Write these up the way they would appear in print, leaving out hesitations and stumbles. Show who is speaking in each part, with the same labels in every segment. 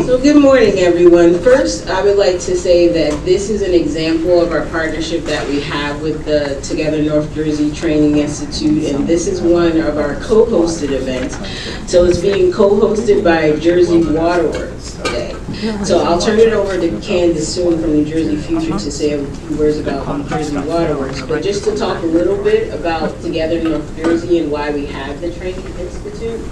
Speaker 1: So good morning, everyone. First, I would like to say that this is an example of our partnership that we have with the Together North Jersey Training Institute, and this is one of our co-hosted events. So it's being co-hosted by Jersey Waterworks today. So I'll turn it over to Candace soon from New Jersey Future to say a few words about New Jersey Waterworks. But just to talk a little bit about Together North Jersey and why we have the Training Institute.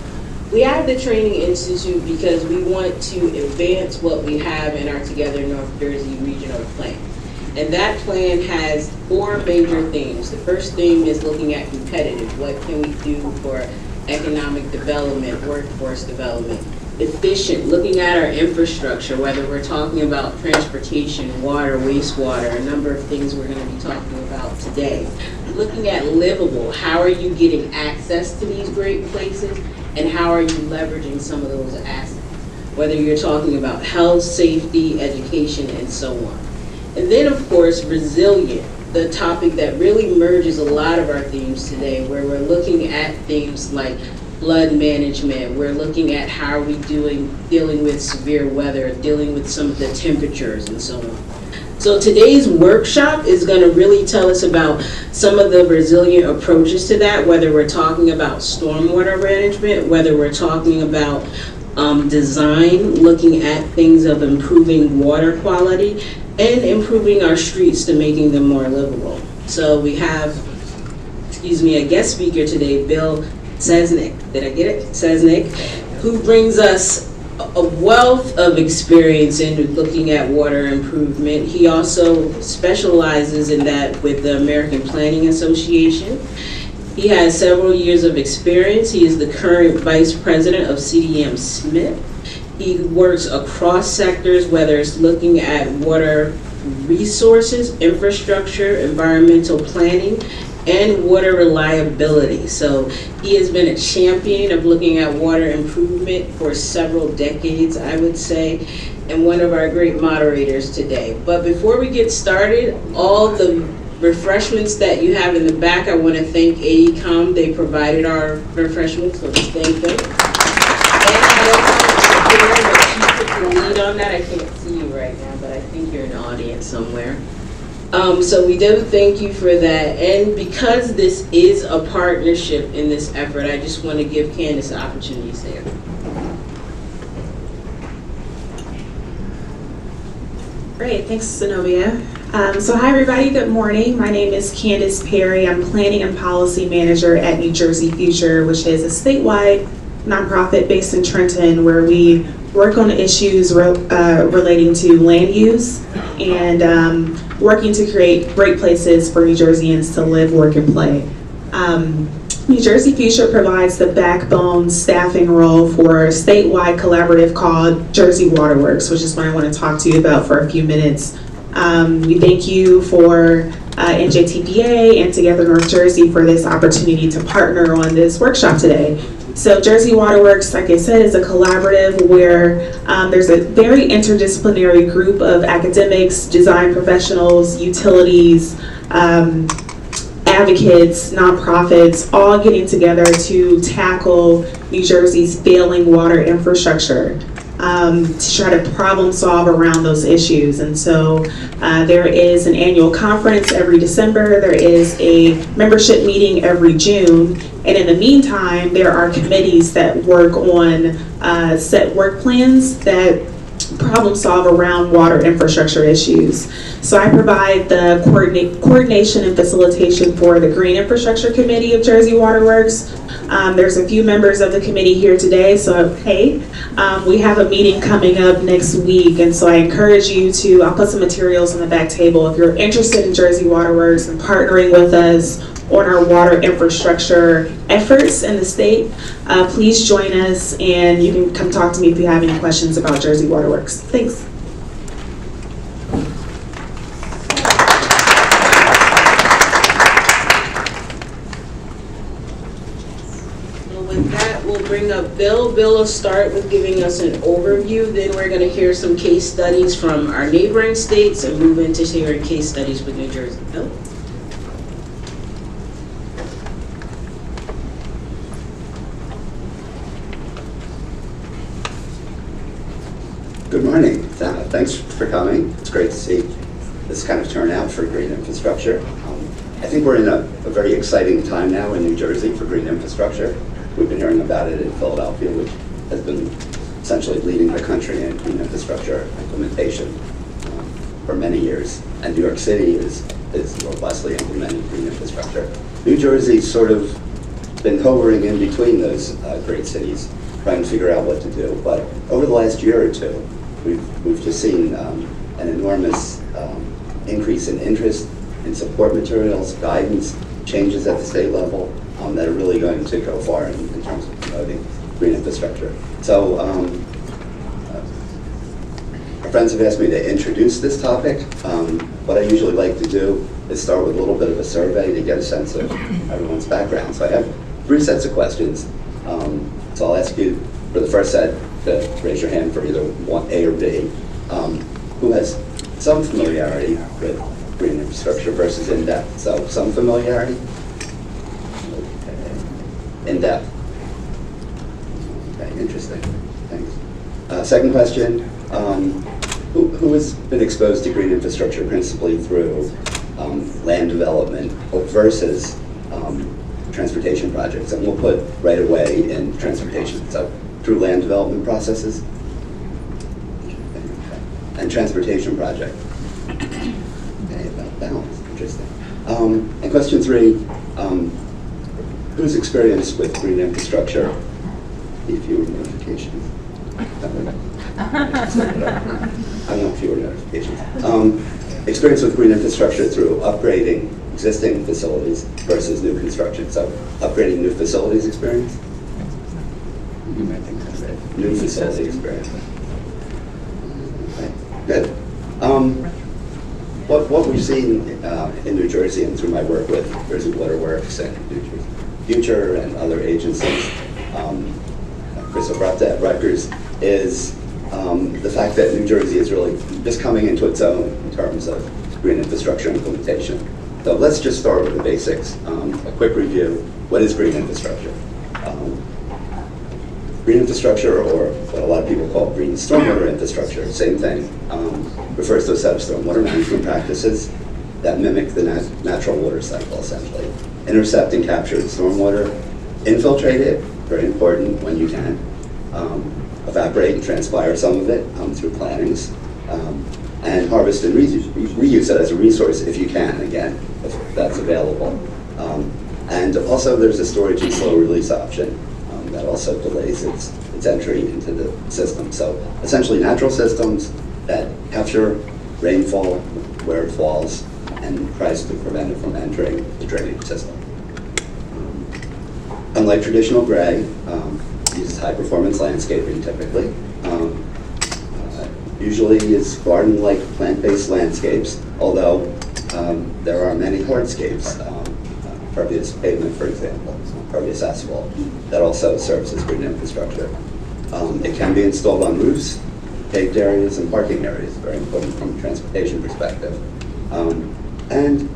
Speaker 1: We have the Training Institute because we want to advance what we have in our Together North Jersey regional plan. And that plan has 4 major themes. The first theme is looking at competitive. What can we do for economic development, workforce development? Efficient, looking at our infrastructure, whether we're talking about transportation, water, wastewater, a number of things we're going to be talking about today. Looking at livable, how are you getting access to these great places? And how are you leveraging some of those assets? Whether you're talking about health, safety, education, and so on. And then, of course, resilient, the topic that really merges a lot of our themes today, where we're looking at things like flood management, we're looking at how are we dealing with severe weather, dealing with some of the temperatures, and so on. So today's workshop is going to really tell us about some of the resilient approaches to that, whether we're talking about stormwater management, whether we're talking about design, looking at things of improving water quality, and improving our streets to making them more livable. So we have, a guest speaker today, Bill Cesnik. Did I get it? Cesnik, who brings us a wealth of experience in looking at water improvement. He also specializes in that with the American Planning Association. He has several years of experience. He is the current vice president of CDM Smith. He works across sectors, whether it's looking at water resources, infrastructure, environmental planning, and water reliability. So he has been a champion of looking at water improvement for several decades, I would say, and one of our great moderators today. But before we get started, all the refreshments that you have in the back, I want to thank AECOM. They provided our refreshments, so let's thank them. And I don't know if but she took the lead on that. I can't see you right now, but I think you're in the audience somewhere. So we do thank you for that. And because this is a partnership in this effort, I just want to give Candace the opportunity to say it.
Speaker 2: Great, thanks Zenobia. So hi everybody, good morning. My name is Candace Perry. I'm Planning and Policy Manager at New Jersey Future, which is a statewide nonprofit based in Trenton where we work on issues relating to land use and working to create great places for New Jerseyans to live, work, and play. New Jersey Future provides the backbone staffing role for a statewide collaborative called Jersey Waterworks, which is what I want to talk to you about for a few minutes. We thank you for NJTPA and Together North Jersey for this opportunity to partner on this workshop today. So Jersey Waterworks, like I said, is a collaborative where there's a very interdisciplinary group of academics, design professionals, utilities, advocates, nonprofits, all getting together to tackle New Jersey's failing water infrastructure, to try to problem solve around those issues. And so there is an annual conference every December. There is a membership meeting every June. And in the meantime, there are committees that work on set work plans that problem solve around water infrastructure issues. So I provide the coordination and facilitation for the Green Infrastructure Committee of Jersey Waterworks. There's a few members of the committee here today, so hey, we have a meeting coming up next week, and so I encourage you to, I'll put some materials on the back table. If you're interested in Jersey Waterworks and partnering with us on our water infrastructure efforts in the state, please join us, and you can come talk to me if you have any questions about Jersey Waterworks. Thanks.
Speaker 1: With that, we'll bring up Bill. Bill will start with giving us an overview. Then we're going to hear some case studies from our neighboring states and move into hearing case studies with New Jersey. Bill?
Speaker 3: Good morning. Thanks for coming. It's great to see this kind of turnout for green infrastructure. I think we're in a very exciting time now in New Jersey for green infrastructure. We've been hearing about it in Philadelphia, which has been essentially leading the country in green infrastructure implementation for many years. And New York City is robustly implementing green infrastructure. New Jersey's sort of been hovering in between those great cities, trying to figure out what to do. But over the last year or two, we've just seen an enormous increase in interest in support materials, guidance, changes at the state level that are really going to go far in terms of promoting green infrastructure. So our friends have asked me to introduce this topic. What I usually like to do is start with a little bit of a survey to get a sense of everyone's background. So I have 3 sets of questions. So I'll ask you for the first set to raise your hand for either A or B. Who has some familiarity with green infrastructure versus in-depth? So some familiarity? Okay. In-depth. Okay, interesting. Thanks. Second question, who has been exposed to green infrastructure principally through land development versus transportation projects? And we'll put right away in transportation. So through land development processes and transportation project. Okay, about balance, interesting. And question 3, who's experienced with green infrastructure? Fewer notifications. I want fewer notifications. Experience with green infrastructure through upgrading existing facilities versus new construction. So upgrading new facilities experience? You might think that's right. New facility experience. Okay, good. What we've seen in New Jersey and through my work with Jersey Water Works and New Jersey Future and other agencies, Chris Obrata at Rutgers, is the fact that New Jersey is really just coming into its own in terms of green infrastructure implementation. So let's just start with the basics. A quick review. What is green infrastructure? Green infrastructure, or what a lot of people call green stormwater infrastructure, same thing, refers to a set of stormwater management practices that mimic the natural water cycle, essentially. Intercept and capture the stormwater, infiltrate it, very important when you can, evaporate and transpire some of it through plantings, and harvest and reuse it as a resource if you can, again, if that's available. And also there's a storage and slow release option that also delays its entry into the system. So essentially natural systems that capture rainfall where it falls and tries to prevent it from entering the drainage system. Unlike traditional gray, uses high performance landscaping typically. Usually is garden-like plant-based landscapes, although there are many hardscapes, pervious pavement, for example, pervious asphalt, that also serves as green infrastructure. It can be installed on roofs, paved areas, and parking areas, very important from a transportation perspective. And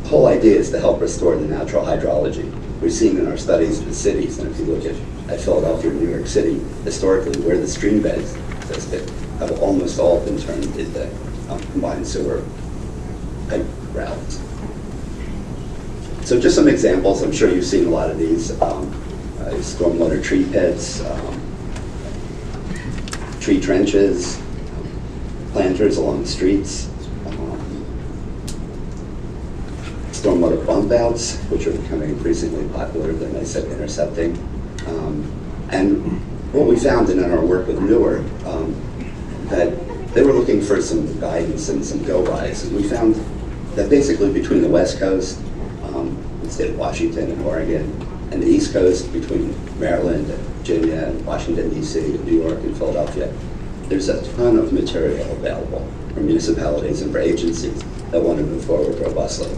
Speaker 3: the whole idea is to help restore the natural hydrology. We've seen in our studies of the cities, and if you look at Philadelphia and New York City, historically, where the stream beds existed, have almost all been turned into combined sewer pipe routes. So just some examples, I'm sure you've seen a lot of these, stormwater tree pits, tree trenches, planters along the streets, stormwater bump outs, which are becoming increasingly popular, then I said intercepting. And what we found in our work with Newark, that they were looking for some guidance and some go-bys, and we found that basically between the West Coast, the state of Washington and Oregon, and the East Coast between Maryland, and Virginia, and Washington, D.C., and New York, and Philadelphia, there's a ton of material available for municipalities and for agencies that want to move forward robustly.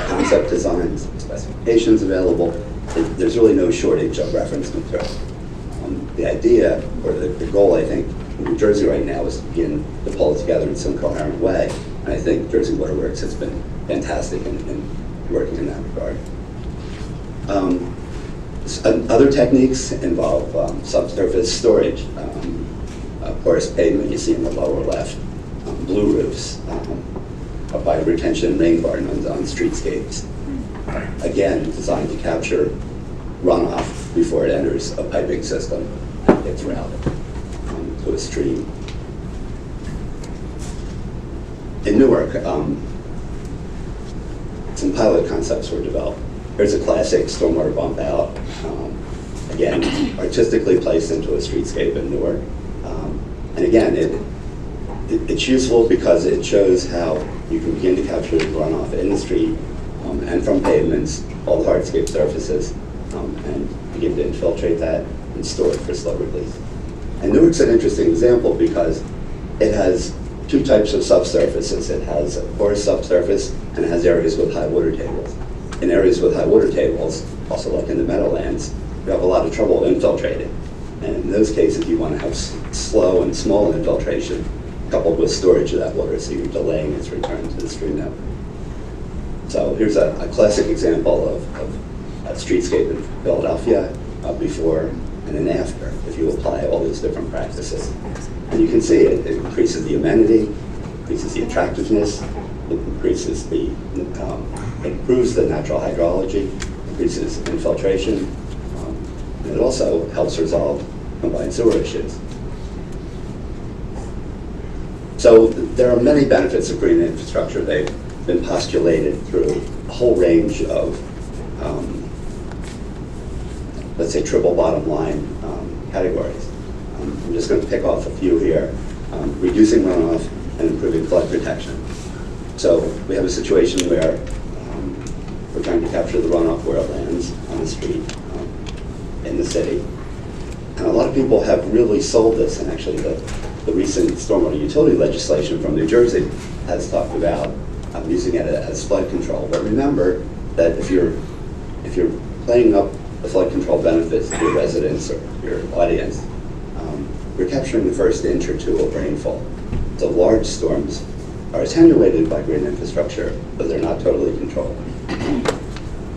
Speaker 3: Concept designs, specifications available. There's really no shortage of reference material. The idea, or the goal, I think, in New Jersey right now is to begin to pull it together in some coherent way. And I think Jersey Water Works has been fantastic in working in that regard. Other techniques involve subsurface storage, porous pavement you see in the lower left, blue roofs, a bioretention rain garden on streetscapes. Again, designed to capture runoff before it enters a piping system and gets routed to a stream. In Newark, some pilot concepts were developed. Here's a classic stormwater bump out, again, artistically placed into a streetscape in Newark. And again, it's useful because it shows how you can begin to capture the runoff in the street and from pavements, all the hardscape surfaces, and begin to infiltrate that and store it for slow release. And Newark's an interesting example because it has two types of subsurfaces. It has a porous subsurface and it has areas with high water tables. In areas with high water tables, also like in the Meadowlands, you have a lot of trouble infiltrating. And in those cases, you want to have slow and small infiltration coupled with storage of that water, so you're delaying its return to the stream network. So here's a classic example of a streetscape in Philadelphia before and then after, if you apply all these different practices. And you can see it increases the amenity, increases the attractiveness, it increases improves the natural hydrology, increases infiltration, and it also helps resolve combined sewer issues. So there are many benefits of green infrastructure. They've been postulated through a whole range of, let's say, triple bottom line categories. I'm just going to pick off a few here. Reducing runoff and improving flood protection. So we have a situation where we're trying to capture the runoff where it lands on the street in the city. And a lot of people have really sold this, and actually the recent stormwater utility legislation from New Jersey has talked about using it as flood control. But remember that if you're playing up the flood control benefits to your residents or your audience, you're capturing the first inch or two of rainfall. So large storms are attenuated by green infrastructure, but they're not totally controlled.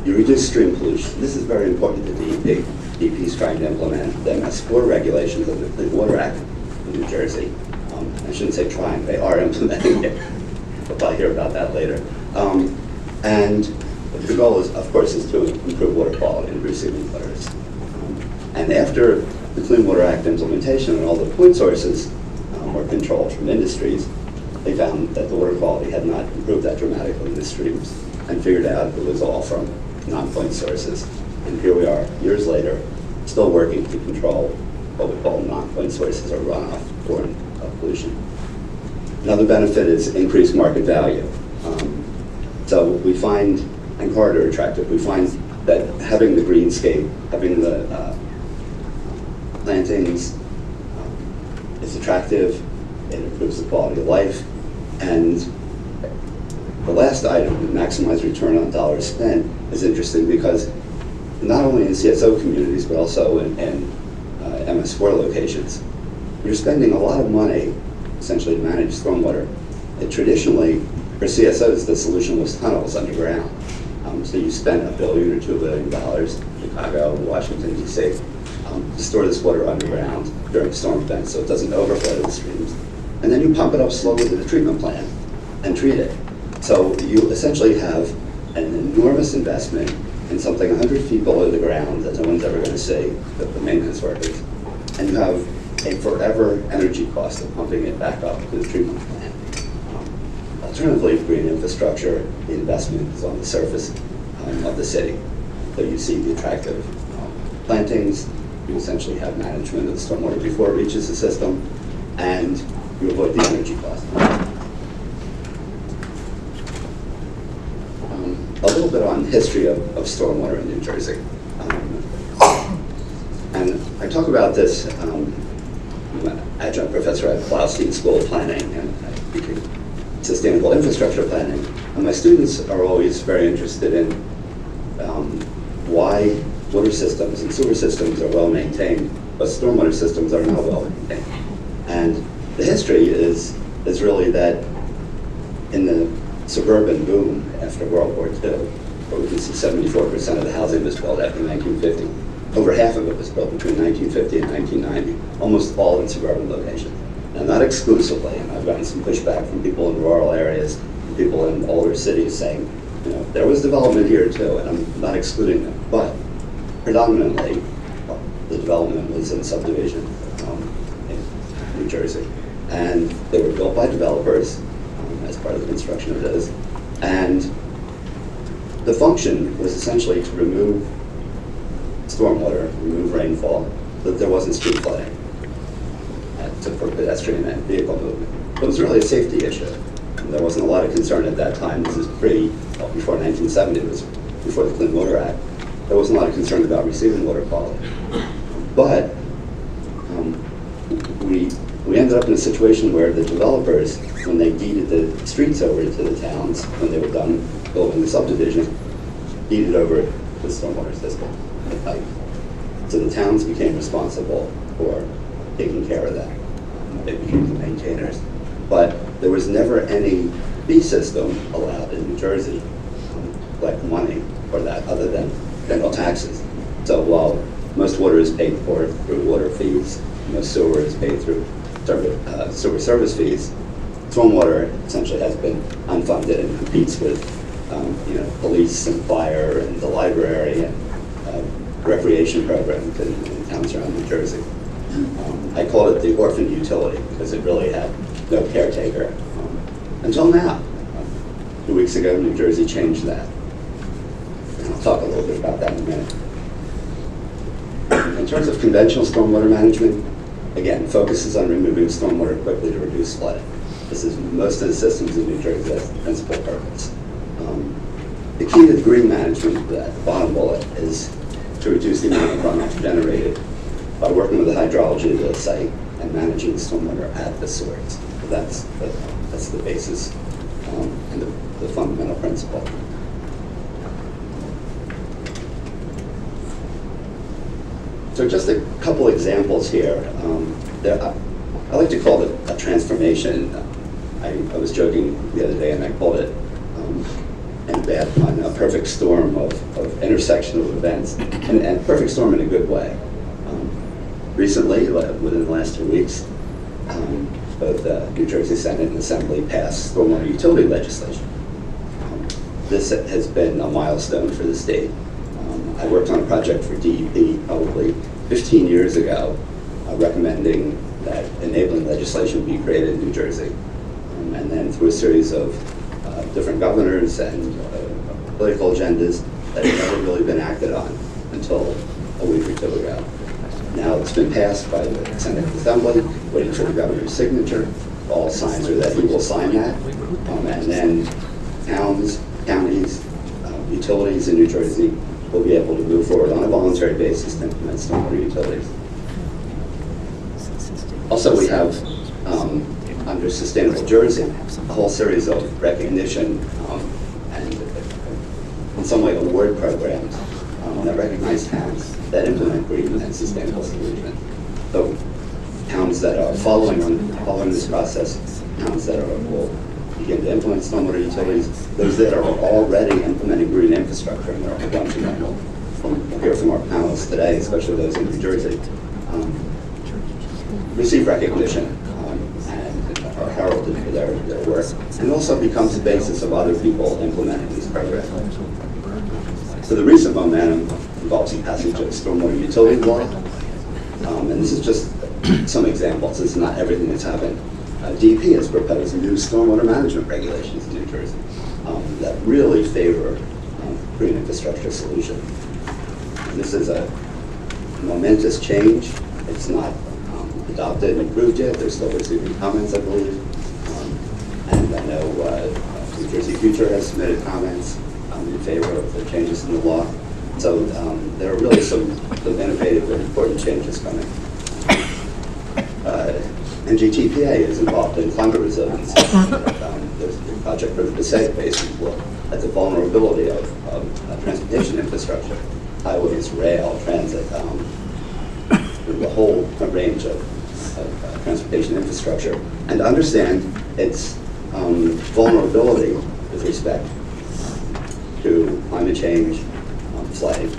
Speaker 3: You reduce stream pollution. This is very important to DEP. DEP is trying to implement the MS4 regulations of the Clean Water Act in New Jersey. I shouldn't say trying, they are implementing it. We'll probably hear about that later. And the goal is, of course, is to improve water quality in receiving waters. And after the Clean Water Act implementation and all the point sources were controlled from industries, they found that the water quality had not improved that dramatically in the streams and figured out it was all from non-point sources. And here we are, years later, still working to control what we call non-point sources or runoff borne pollution. Another benefit is increased market value. So we find, and corridor attractive, we find that having the greenscape, having the plantings is attractive, it improves the quality of life, and the last item, maximize return on dollars spent, is interesting because not only in CSO communities, but also in MS4 locations, you're spending a lot of money essentially to manage stormwater. And traditionally, for CSOs, the solution was tunnels underground. So you spend $1 billion or $2 billion, Chicago, Washington, D.C., to store this water underground during storm events so it doesn't overflow the streams. And then you pump it up slowly to the treatment plant and treat it. So you essentially have an enormous investment in something 100 feet below the ground that no one's ever going to see, the maintenance workers. And you have a forever energy cost of pumping it back up to the treatment plant. Alternatively, green infrastructure, the investment is on the surface of the city. So you see the attractive plantings, you essentially have management of the stormwater before it reaches the system, and you avoid the energy cost. A little bit on history of stormwater in New Jersey. And I talk about this, I'm an adjunct professor at Blaustein School of Planning and Sustainable Infrastructure Planning. And my students are always very interested in why water systems and sewer systems are well maintained, but stormwater systems are not well maintained. And the history is really that in the suburban boom after World War II, where we can see 74% of the housing was built after 1950. Over half of it was built between 1950 and 1990, almost all in suburban locations. Now, not exclusively, and I've gotten some pushback from people in rural areas, people in older cities saying, there was development here too, and I'm not excluding them, but predominantly, the development was in subdivision in New Jersey. And they were built by developers as part of the construction of those. And the function was essentially to remove stormwater, remove rainfall, so that there wasn't street flooding for pedestrian and vehicle movement. It was really a safety issue. And there wasn't a lot of concern at that time. This is before 1970, it was before the Clean Water Act. There wasn't a lot of concern about receiving water quality. But we ended up in a situation where the developers, when they deeded the streets over to the towns, when they were done building the subdivision, deeded over the stormwater system, the pipe. So the towns became responsible for taking care of that. They became the maintainers. But there was never any fee system allowed in New Jersey to collect money for that other than general taxes. So while most water is paid for through water fees, most sewer is paid through sewer service fees, stormwater essentially has been unfunded and competes with police and fire and the library and recreation programs in towns around New Jersey. I called it the orphan utility because it really had no caretaker until now. 2 weeks ago, New Jersey changed that. And I'll talk a little bit about that in a minute. In terms of conventional stormwater management, again, focuses on removing stormwater quickly to reduce flooding. This is most of the systems in New Jersey, that's the principal purpose. The key to green management, that bottom bullet, is to reduce the amount of runoff generated by working with the hydrology of the site and managing the stormwater at the source. So that's the basis and the fundamental principle. So just a couple examples here. I like to call it a transformation. I was joking the other day and I called it a perfect storm of intersectional events, and perfect storm in a good way. Recently, within the last 2 weeks, both the New Jersey Senate and Assembly passed stormwater utility legislation. This has been a milestone for the state. I worked on a project for DEP probably 15 years ago, recommending that enabling legislation be created in New Jersey. And then through a series of different governors and political agendas that have never really been acted on until a week or two ago. Now it's been passed by the Senate and Assembly, waiting for the governor's signature. All signs are that he will sign that. And then towns, counties, utilities in New Jersey will be able to move forward on a voluntary basis to implement stormwater utilities. Also, we have, under Sustainable Jersey, a whole series of recognition and, in some way, award programs that recognize towns that implement green and sustainable solutions. So, towns that are following this process, towns that will begin to implement stormwater utilities, those that are already implementing green infrastructure, and there are a bunch of them. We'll hear from our panelists today, especially those in New Jersey, receive recognition and are heralded for their work, and also becomes the basis of other people implementing these programs. So the recent momentum involves the passage of stormwater utility law, and this is just some examples. This is not everything that's happened. DEP has proposed new stormwater management regulations in New Jersey that really favor green infrastructure solutions. This is a momentous change. It's not adopted and approved yet. They're still receiving comments, I believe. And I know New Jersey Future has submitted comments in favor of the changes in the law. So there are really some innovative and important changes coming. NGTPA is involved in climate resilience. There's a project for the Passaic Basin to look at the vulnerability of transportation infrastructure, highways, rail, transit, the whole range of transportation infrastructure, and understand its vulnerability with respect to climate change, flooding.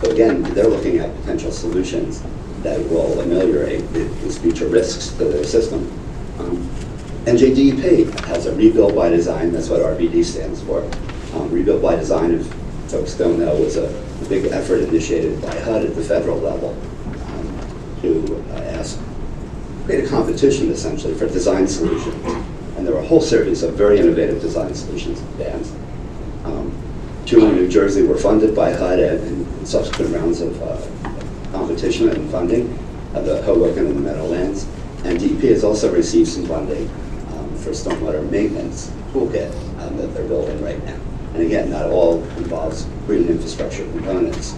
Speaker 3: So again, they're looking at potential solutions that will ameliorate these future risks to their system. NJDEP has a rebuild by design, that's what RBD stands for. Rebuild by design, if folks don't know, was a big effort initiated by HUD at the federal level to create a competition essentially for design solutions. And there were a whole series of very innovative design solutions and dams. Two in New Jersey were funded by HUD in subsequent rounds of competition and funding, the Hoboken and the Meadowlands. And DEP has also received some funding for stormwater maintenance toolkit that they're building right now. And again, that all involves green infrastructure components.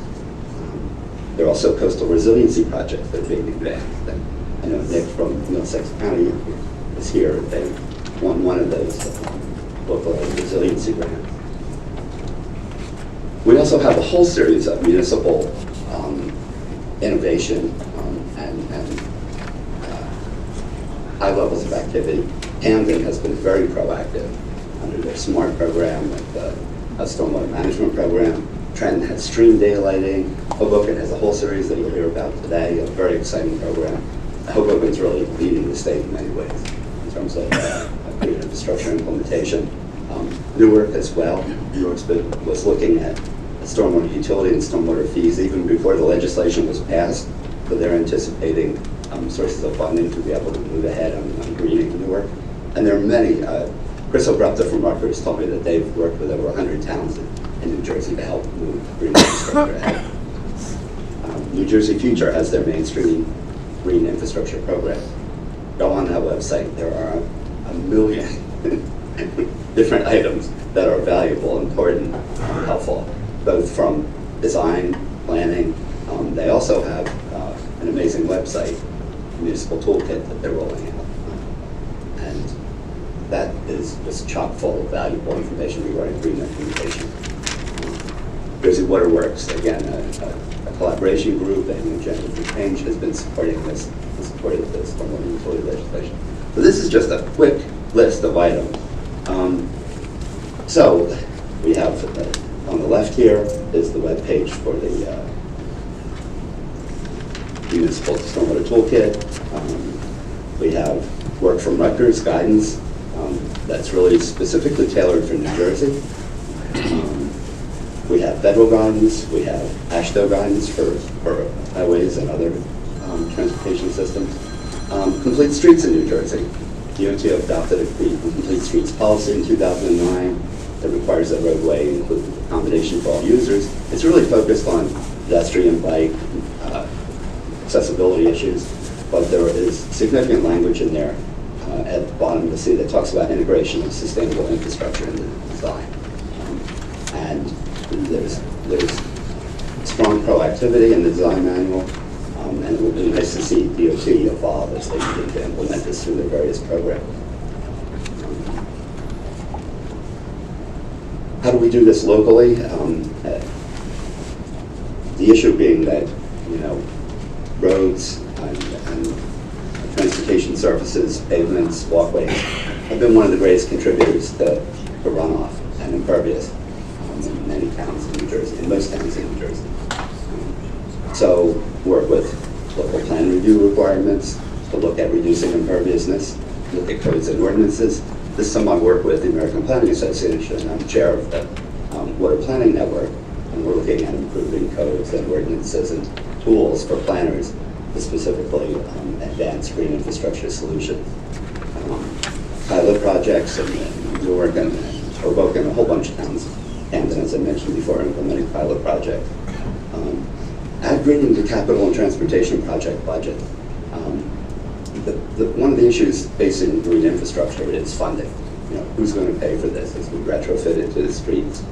Speaker 3: There are also coastal resiliency projects that are being advanced. And I know Nick from Middlesex County is here. They won one of those local resiliency grants. We also have a whole series of municipal innovation and high levels of activity. Camden has been very proactive under their SMART program, with the stormwater management program. Trenton has stream daylighting. Hoboken has a whole series that you'll hear about today, a very exciting program. Hoboken's really leading the state in many ways in terms of green infrastructure implementation. Newark as well. Newark was looking at stormwater utility and stormwater fees even before the legislation was passed, so they're anticipating sources of funding to be able to move ahead on greening Newark. And there are many. Chris Obrupta from Rutgers told me that they've worked with over 100 towns in New Jersey to help move green infrastructure ahead. New Jersey Future has their mainstream green infrastructure program. Go on that website. There are a million different items that are valuable, important, helpful, both from design, planning. They also have an amazing website, municipal toolkit that they're rolling out. And that is just chock full of valuable information regarding green implementation. Jersey Waterworks, again, a collaboration group, and Agenda for Change has been supporting this, supported this stormwater utility legislation. So this is just a quick list of items. So we have on the left here is the web page for the municipal stormwater toolkit. We have work from Rutgers guidance that's really specifically tailored for New Jersey. We have federal guidance. We have AASHTO guidance for highways and other transportation systems. Complete Streets in New Jersey. DOT adopted a Complete Streets policy in 2009 that requires that roadway include accommodation for all users. It's really focused on pedestrian, bike, accessibility issues, but there is significant language in there at the bottom you'll see that talks about integration of sustainable infrastructure in the design. And there's strong proactivity in the design manual, and it will be nice to see DOT evolve as they begin to implement this through their various programs. How do we do this locally? The issue being that, roads and transportation surfaces, pavements, walkways have been one of the greatest contributors to runoff and impervious in many towns in New Jersey, in most towns in New Jersey. So work with local plan review requirements to look at reducing imperviousness, look at codes and ordinances. This is some I work with the American Planning Association. I'm chair of the Water Planning Network, and we're looking at improving codes and ordinances and tools for planners to specifically advance green infrastructure solutions. Pilot projects in Newark and Hoboken, a whole bunch of towns. Camden, as I mentioned before, implementing pilot projects. Add greening to capital and transportation project budget. One of the issues facing green infrastructure is funding. Who's going to pay for this as we retrofit into the streets?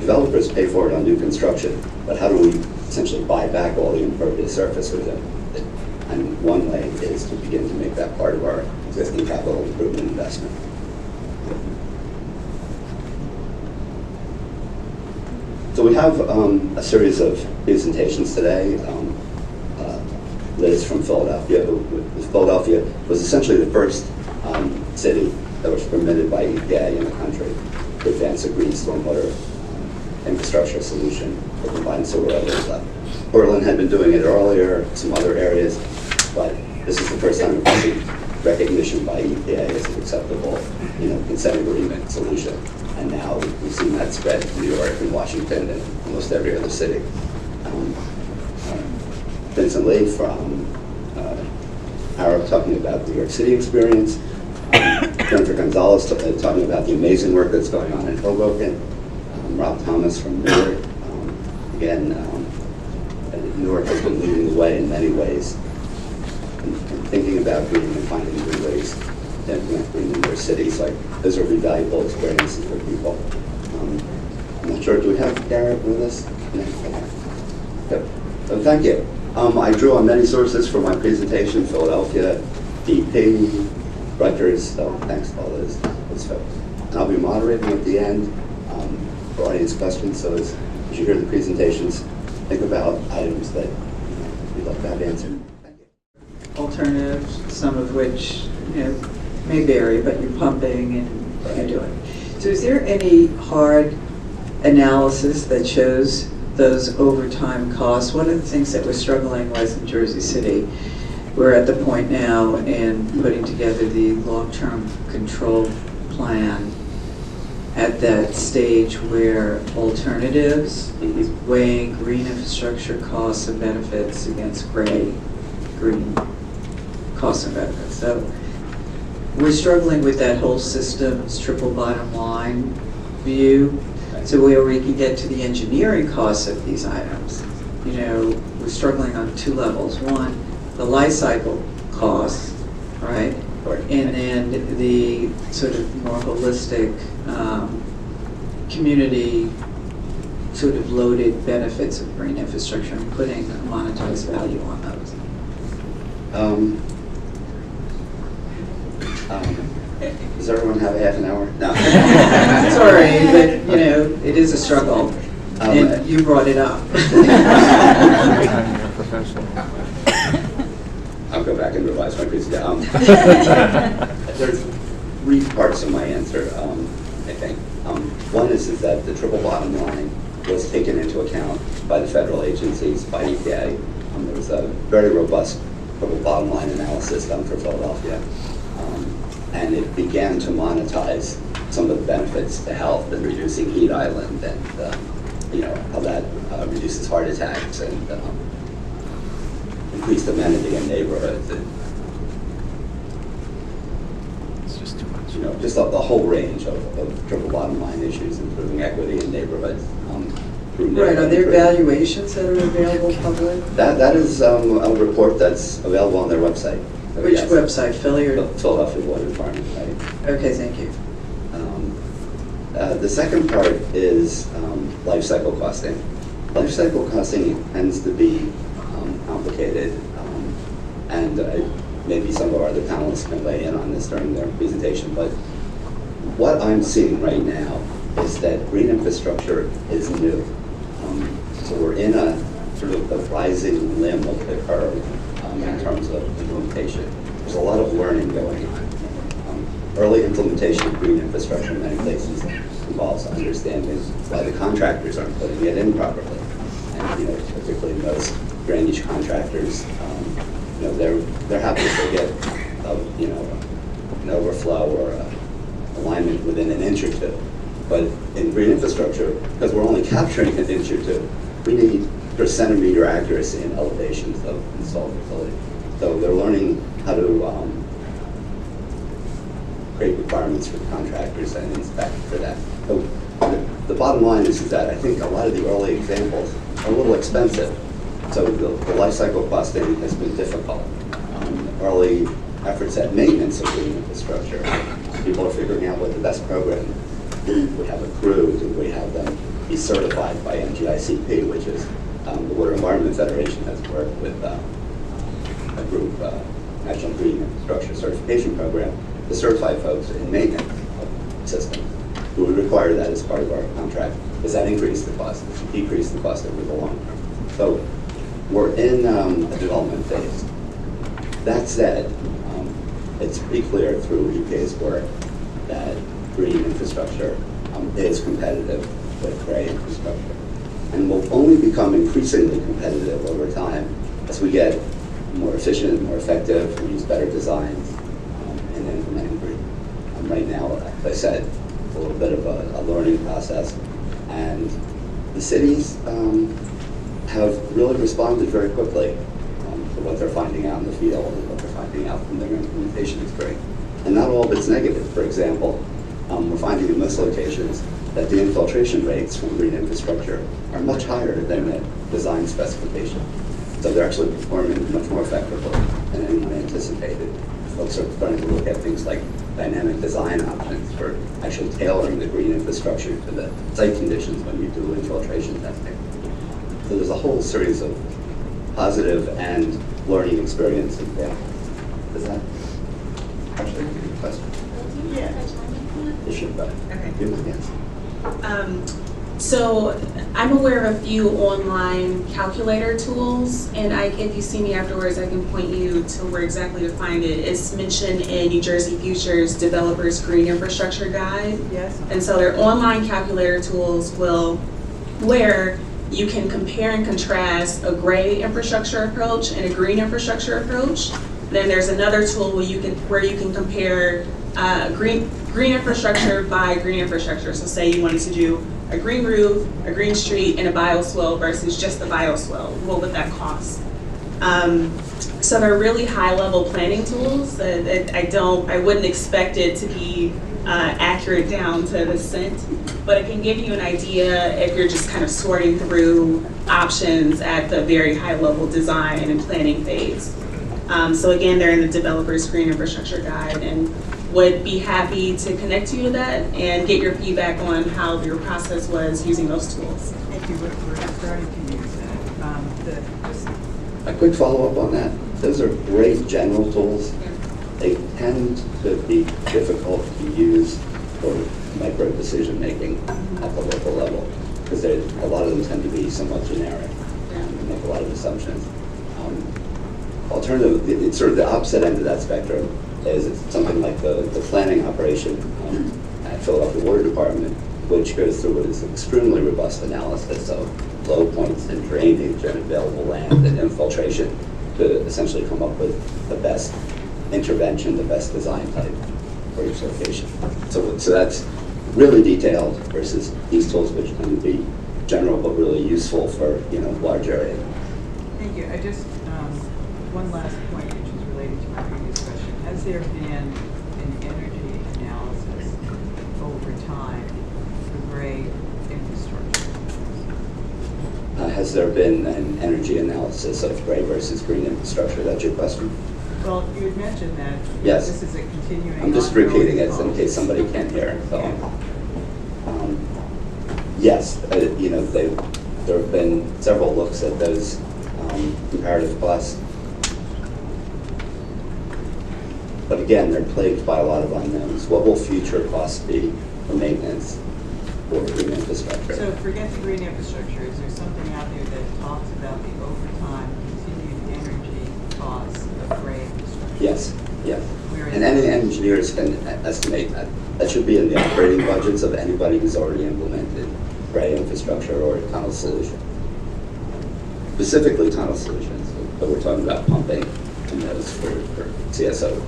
Speaker 3: Developers pay for it on new construction, but how do we essentially buy back all the impervious surface with it? And one way is to begin to make that part of our existing capital improvement investment. So we have a series of presentations today. Liz from Philadelphia. Philadelphia was essentially the first city that was permitted by EPA in the country to advance a green stormwater infrastructure solution for combined sewer overflow. Portland had been doing it earlier, some other areas, but this is the first time we've received recognition by EPA as an acceptable, consent agreement solution. And now we've seen that spread to New York and Washington and almost every other city. Vincent Lee from Arrow talking about the New York City experience. Jennifer Gonzalez talking about the amazing work that's going on in Hoboken. Rob Thomas from Newark. Again, Newark has been leading the way in many ways. And thinking about green and finding new ways to implement green in their cities, like those are really valuable experiences for people. I'm not sure, do we have Garrett with us? Yep. So thank you. I drew on many sources for my presentation: Philadelphia, DP, Rutgers. So thanks to all those folks. And I'll be moderating at the end for audience questions. So as you hear the presentations, think about items that you'd like to have answered. Thank you.
Speaker 4: Alternatives, some of which may vary, but you're pumping and you're doing. So is there any hard analysis that shows those overtime costs? One of the things that we're struggling with in Jersey City, we're at the point now in putting together the long-term control plan at that stage where alternatives, weighing green infrastructure costs and benefits against green costs and benefits. So we're struggling with that whole system's triple bottom line view. So where we can get to the engineering costs of these items, we're struggling on two levels. One, the life cycle costs, right? And then the sort of more holistic community sort of loaded benefits of green infrastructure and putting a monetized value on those.
Speaker 3: Does everyone have a half an hour? No.
Speaker 4: Sorry, but it is a struggle, and you brought it up.
Speaker 3: I'll go back and revise my presentation. There's three parts of my answer, I think. One is that the triple bottom line was taken into account by the federal agencies, by EPA. There was a very robust triple bottom line analysis done for Philadelphia. And it began to monetize some of the benefits to health and reducing heat island and how that reduces heart attacks and increased amenity in neighborhoods. And,
Speaker 5: It's just too much.
Speaker 3: Just the whole range of triple bottom line issues, improving equity in neighborhoods.
Speaker 4: Right, are there valuations that are available public?
Speaker 3: That is a report that's available on their website. So
Speaker 4: Which
Speaker 3: yes.
Speaker 4: website, Philly or?
Speaker 3: Philadelphia Water Department, right?
Speaker 4: Okay, thank you.
Speaker 3: The second part is life cycle costing. Life cycle costing tends to be complicated, and maybe some of our other panelists can weigh in on this during their presentation, but what I'm seeing right now is that green infrastructure is new. So we're in a sort of the rising limb of the curve in terms of implementation. There's a lot of learning going on. Early implementation of green infrastructure in many places involves understanding why the contractors aren't putting it in properly. And particularly most drainage contractors, they're happy if they get an overflow or alignment within an inch or two. But in green infrastructure, because we're only capturing an inch or two, we need per centimeter accuracy in elevations of installed facility. So they're learning how to create requirements for the contractors and inspect for that. So the bottom line is that I think a lot of the early examples are a little expensive. So the life cycle costing has been difficult. Early efforts at maintenance of green infrastructure, people are figuring out what the best program is. We have a crew, do we have them be certified by NGICP, which is the Water Environment Federation has worked with a group, National Green Infrastructure Certification Program, to certify folks in maintenance of systems. We would require that as part of our contract. Does that increase the cost? Does it decrease the cost over the long term? So we're in a development phase. That said, it's pretty clear through EPA's work that green infrastructure is competitive with gray infrastructure. and will only become increasingly competitive over time as we get more efficient, more effective, we use better designs in implementing green. Right now, as I said, it's a little bit of a learning process, and the cities have really responded very quickly to what they're finding out in the field and what they're finding out from their implementation experience. And not all of it's negative. For example, we're finding in most locations that the infiltration rates from green infrastructure are much higher than the design specification. So they're actually performing much more effectively than anyone anticipated. Folks are starting to look at things like dynamic design options for actually tailoring the green infrastructure to the site conditions when you do infiltration testing. So there's a whole series of positive and learning experiences there. Does that actually give you a question?
Speaker 2: Yeah.
Speaker 3: It should, but
Speaker 2: Okay.
Speaker 3: give me an answer.
Speaker 2: So I'm aware of a few online calculator tools, and if you see me afterwards, I can point you to where exactly to find it. It's mentioned in New Jersey Future's Developers Green Infrastructure Guide.
Speaker 4: Yes.
Speaker 2: And so their online calculator tools where you can compare and contrast a gray infrastructure approach and a green infrastructure approach. Then there's another tool where you can compare green infrastructure by green infrastructure. So say you wanted to do a green roof, a green street, and a bioswale versus just the bioswale. What would that cost? So they're really high-level planning tools that I wouldn't expect it to be accurate down to the cent, but it can give you an idea if you're just kind of sorting through options at the very high-level design and planning phase. So again, they're in the Developers Green Infrastructure Guide, and would be happy to connect you to that and get your feedback on how your process was using those tools.
Speaker 4: Thank you. We're starting to use that.
Speaker 3: A quick follow-up on that. Those are great general tools. They tend to be difficult to use for micro decision-making at the local level because a lot of them tend to be somewhat generic and make a lot of assumptions. Alternative, it's sort of the opposite end of that spectrum is it's something like the planning operation at Philadelphia Water Department, which goes through what is an extremely robust analysis of low points in drainage and available land and infiltration to essentially come up with the best intervention, the best design type for each location. So that's really detailed versus these tools which tend to be general but really useful for large area.
Speaker 4: Thank you. I just, one last point which is related to my previous question. Has there been an energy analysis over time for gray infrastructure?
Speaker 3: Has there been an energy analysis of gray versus green infrastructure? That's your question?
Speaker 4: Well, you had mentioned that
Speaker 3: Yes.
Speaker 4: this is a continuing.
Speaker 3: I'm just
Speaker 4: ongoing
Speaker 3: repeating it in
Speaker 4: process.
Speaker 3: case somebody can't hear. So, yes, there have been several looks at those comparative costs. But again, they're plagued by a lot of unknowns. What will future costs be for maintenance for green infrastructure?
Speaker 4: So forget the green infrastructure. Is there something out there that talks about the overtime continued energy costs of gray infrastructure?
Speaker 3: Yes.
Speaker 4: Where is
Speaker 3: And any engineers can estimate that. That should be in the operating budgets of anybody who's already implemented gray infrastructure or a tunnel solution. Specifically tunnel solutions, but we're talking about pumping and those for CSO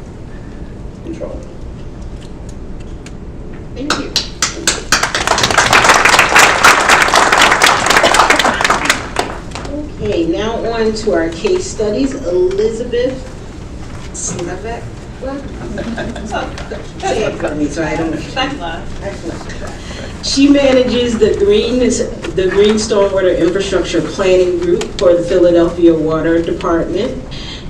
Speaker 3: control.
Speaker 1: Thank you. Okay, now on to our case studies. Elizabeth Slavek. Say it for me so I don't. She manages the Green Stormwater Infrastructure Planning Group for the Philadelphia Water Department.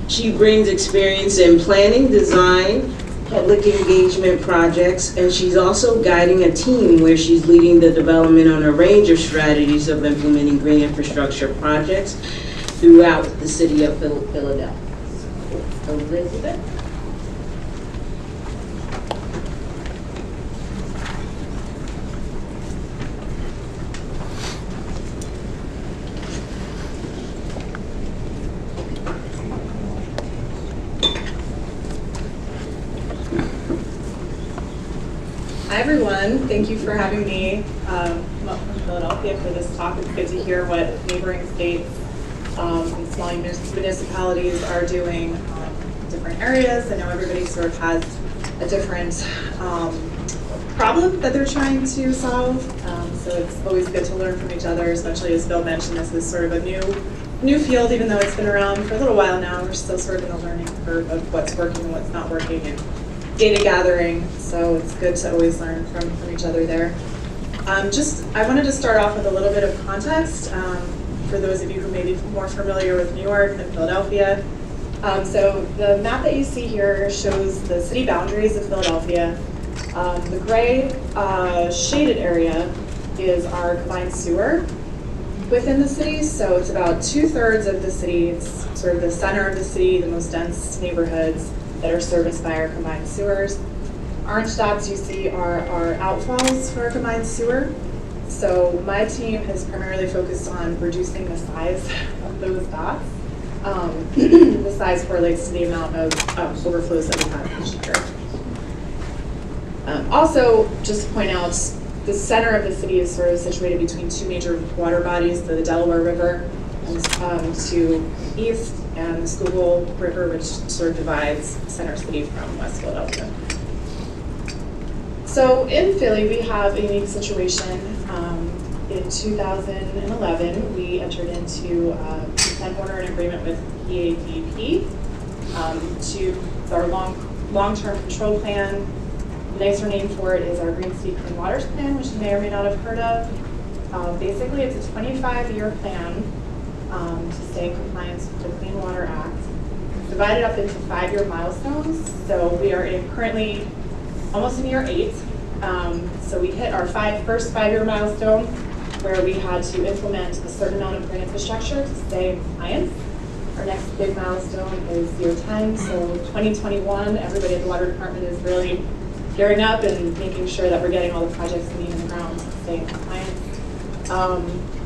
Speaker 1: She brings experience in planning, design, public engagement projects, and she's also guiding a team where she's leading the development on a range of strategies of implementing green infrastructure projects throughout the city of Philadelphia. Elizabeth?
Speaker 6: Hi everyone, thank you for having me. Philadelphia for this talk. It's good to hear what neighboring states and small municipalities are doing in different areas. I know everybody sort of has a different problem that they're trying to solve. So it's always good to learn from each other, especially as Bill mentioned, this is sort of a new field, even though it's been around for a little while now. We're still sort of in the learning curve of what's working and what's not working and data gathering. So it's good to always learn from each other there. I wanted to start off with a little bit of context for those of you who may be more familiar with New York than Philadelphia. So the map that you see here shows the city boundaries of Philadelphia. The gray shaded area is our combined sewer within the city. So it's about 2/3 of the city. It's sort of the center of the city, the most dense neighborhoods that are serviced by our combined sewers. Orange dots you see are our outfalls for our combined sewer. So my team is primarily focused on reducing the size of those dots. The size correlates to the amount of overflows that we have each year. Also, just to point out, the center of the city is sort of situated between two major water bodies, the Delaware River to east and the Schuylkill River, which sort of divides Center City from West Philadelphia. So in Philly, we have a unique situation. In 2011, we entered into a consent order and agreement with PADP to our long-term control plan. The nicer name for it is our Green City Clean Waters Plan, which you may or may not have heard of. Basically, it's a 25-year plan to stay in compliance with the Clean Water Act. It's divided up into 5-year milestones. So we are currently almost in year 8. So we hit our first 5-year milestone where we had to implement a certain amount of green infrastructure to stay in compliance. Our next big milestone is year 10. So 2021, everybody at the Water Department is really gearing up and making sure that we're getting all the projects we need in the ground to stay in compliance.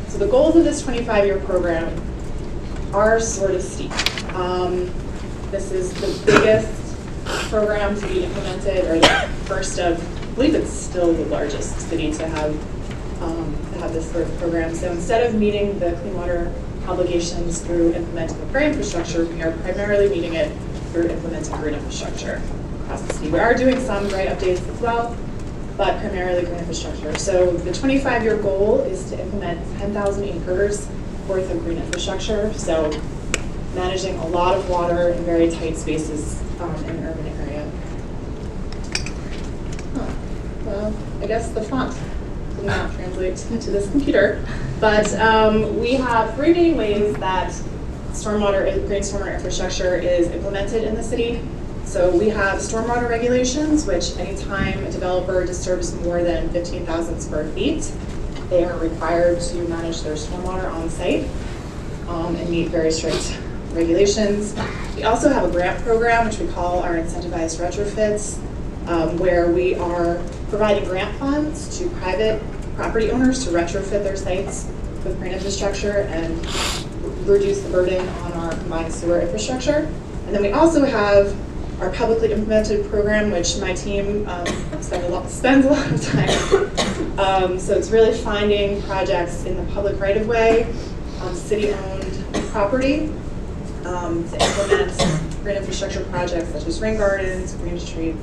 Speaker 6: So the goals of this 25-year program are sort of steep. This is the biggest program to be implemented, or the first of, I believe it's still the largest city to have this sort of program. So instead of meeting the clean water obligations through implementing gray infrastructure, we are primarily meeting it through implementing green infrastructure across the city. We are doing some gray updates as well, but primarily green infrastructure. So the 25-year goal is to implement 10,000 acres worth of green infrastructure. So managing a lot of water in very tight spaces in an urban area. Well, I guess the font did not translate to this computer, but we have 3 main ways that green stormwater infrastructure is implemented in the city. So we have stormwater regulations, which anytime a developer disturbs more than 15,000 square feet, they are required to manage their stormwater on site and meet very strict regulations. We also have a grant program, which we call our incentivized retrofits, where we are providing grant funds to private property owners to retrofit their sites with green infrastructure and reduce the burden on our combined sewer infrastructure. And then we also have our publicly implemented program, which my team spends a lot of time. So it's really finding projects in the public right-of-way on city-owned property to implement green infrastructure projects such as rain gardens, green streets,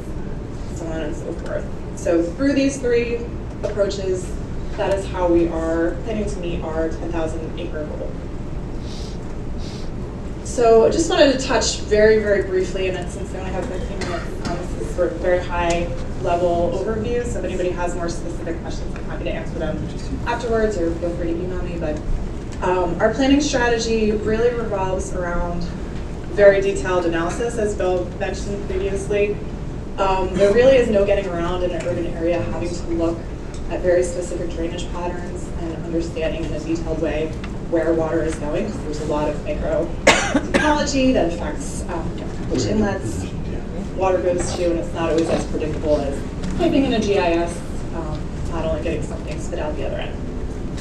Speaker 6: so on and so forth. So through these 3 approaches, that is how we are planning to meet our 10,000 acre goal. So I just wanted to touch very, very briefly, and since we only have 15 minutes, this is sort of very high level overview. So if anybody has more specific questions, I'm happy to answer them afterwards, or feel free to email me. But our planning strategy really revolves around very detailed analysis, as Bill mentioned previously. There really is no getting around in an urban area having to look at very specific drainage patterns and understanding in a detailed way where water is going, because there's a lot of micro topology that affects which inlets water goes to, and it's not always as predictable as typing in a GIS, not only getting something spit out the other end.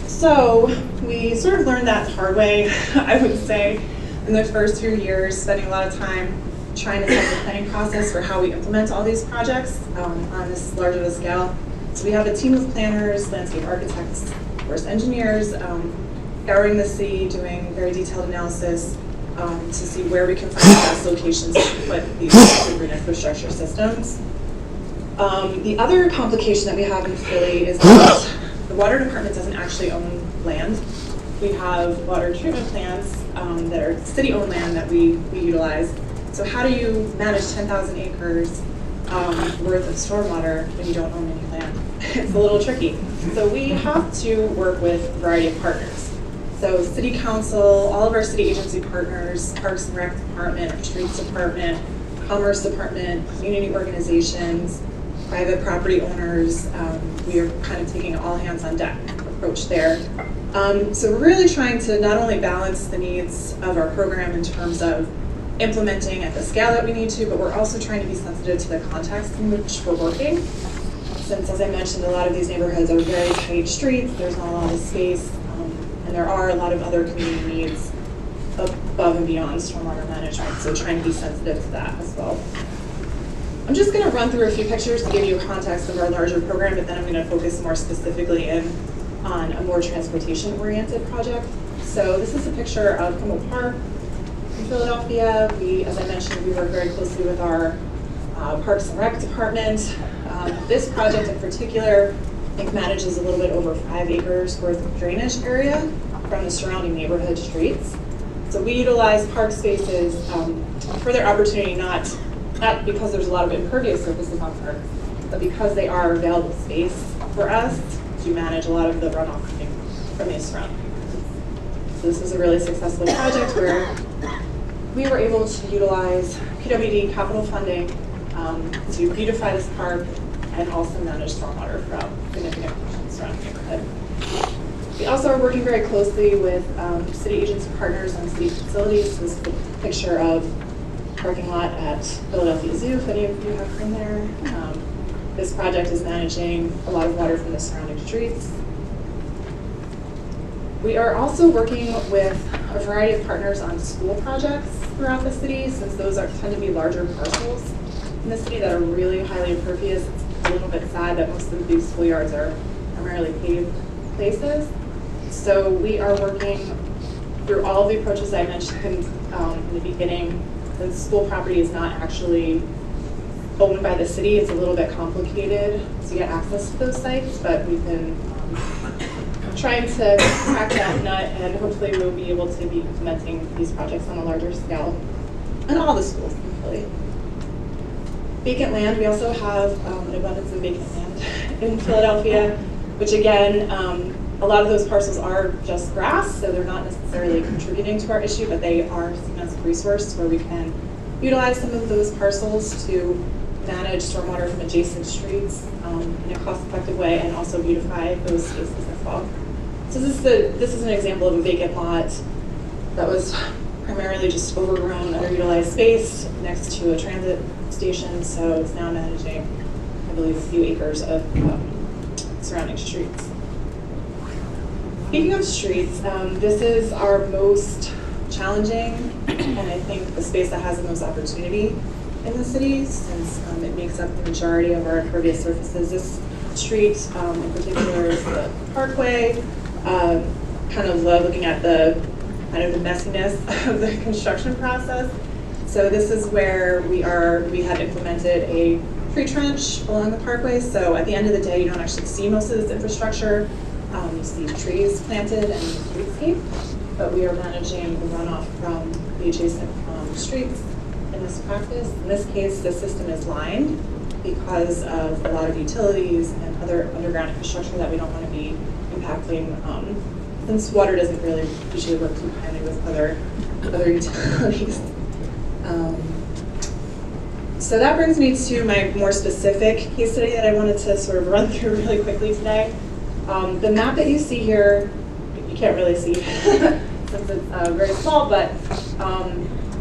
Speaker 6: So we sort of learned that the hard way, I would say, in the first few years, spending a lot of time trying to set the planning process for how we implement all these projects on this large of a scale. So we have a team of planners, landscape architects, course, engineers, scouring the city, doing very detailed analysis to see where we can find the best locations to put these green infrastructure systems. The other complication that we have in Philly is that the water department doesn't actually own land. We have water treatment plants that are city-owned land that we utilize. So how do you manage 10,000 acres worth of stormwater when you don't own any land? It's a little tricky. So we have to work with a variety of partners. So city council, all of our city agency partners, Parks and Rec Department, our Streets Department, Commerce Department, community organizations, private property owners. We are kind of taking an all hands on deck approach there. So we're really trying to not only balance the needs of our program in terms of implementing at the scale that we need to, but we're also trying to be sensitive to the context in which we're working. Since, as I mentioned, a lot of these neighborhoods are very tight streets, there's not a lot of space, and there are a lot of other community needs above and beyond stormwater management, so trying to be sensitive to that as well. I'm just going to run through a few pictures to give you a context of our larger program, but then I'm going to focus more specifically on a more transportation-oriented project. So this is a picture of Kimmel Park in Philadelphia. As I mentioned, we work very closely with our Parks and Rec Department. This project in particular, I think, manages a little bit over 5 acres worth of drainage area from the surrounding neighborhood streets. So we utilize park spaces for their opportunity, not because there's a lot of impervious surfaces on parks, but because they are available space for us to manage a lot of the runoff from the surrounding neighborhoods. So this is a really successful project where we were able to utilize PWD capital funding to beautify this park and also manage stormwater from significant portions around the neighborhood. We also are working very closely with city agency partners on city facilities. This is a picture of parking lot at Philadelphia Zoo, if any of you have been there. This project is managing a lot of water from the surrounding streets. We are also working with a variety of partners on school projects throughout the city, since those tend to be larger parcels in the city that are really highly impervious. It's a little bit sad that most of these schoolyards are primarily paved places. So we are working through all of the approaches I mentioned in the beginning. The school property is not actually owned by the city. It's a little bit complicated to get access to those sites, but we've been trying to crack that nut, and hopefully we'll be able to be implementing these projects on a larger scale in all the schools, hopefully. Vacant land, we also have an abundance of vacant land in Philadelphia, which again, a lot of those parcels are just grass, so they're not necessarily contributing to our issue, but they are seen as a resource where we can utilize some of those parcels to manage stormwater from adjacent streets in a cost-effective way and also beautify those spaces as well. So this is an example of a vacant lot that was primarily just overgrown, underutilized space next to a transit station, so it's now managing, I believe, a few acres of surrounding streets. Speaking of streets, this is our most challenging and I think the space that has the most opportunity in the city, since it makes up the majority of our impervious surfaces. This street in particular is the Parkway. Kind of love looking at the messiness of the construction process. So this is where we had implemented a tree trench along the Parkway. So at the end of the day, you don't actually see most of this infrastructure. You see trees planted and the streetscape, but we are managing the runoff from the adjacent streets in this practice. In this case, the system is lined because of a lot of utilities and other underground infrastructure that we don't want to be impacting, since water doesn't really usually work too kindly with other utilities. So that brings me to my more specific case study that I wanted to sort of run through really quickly today. The map that you see here, you can't really see since it's very small, but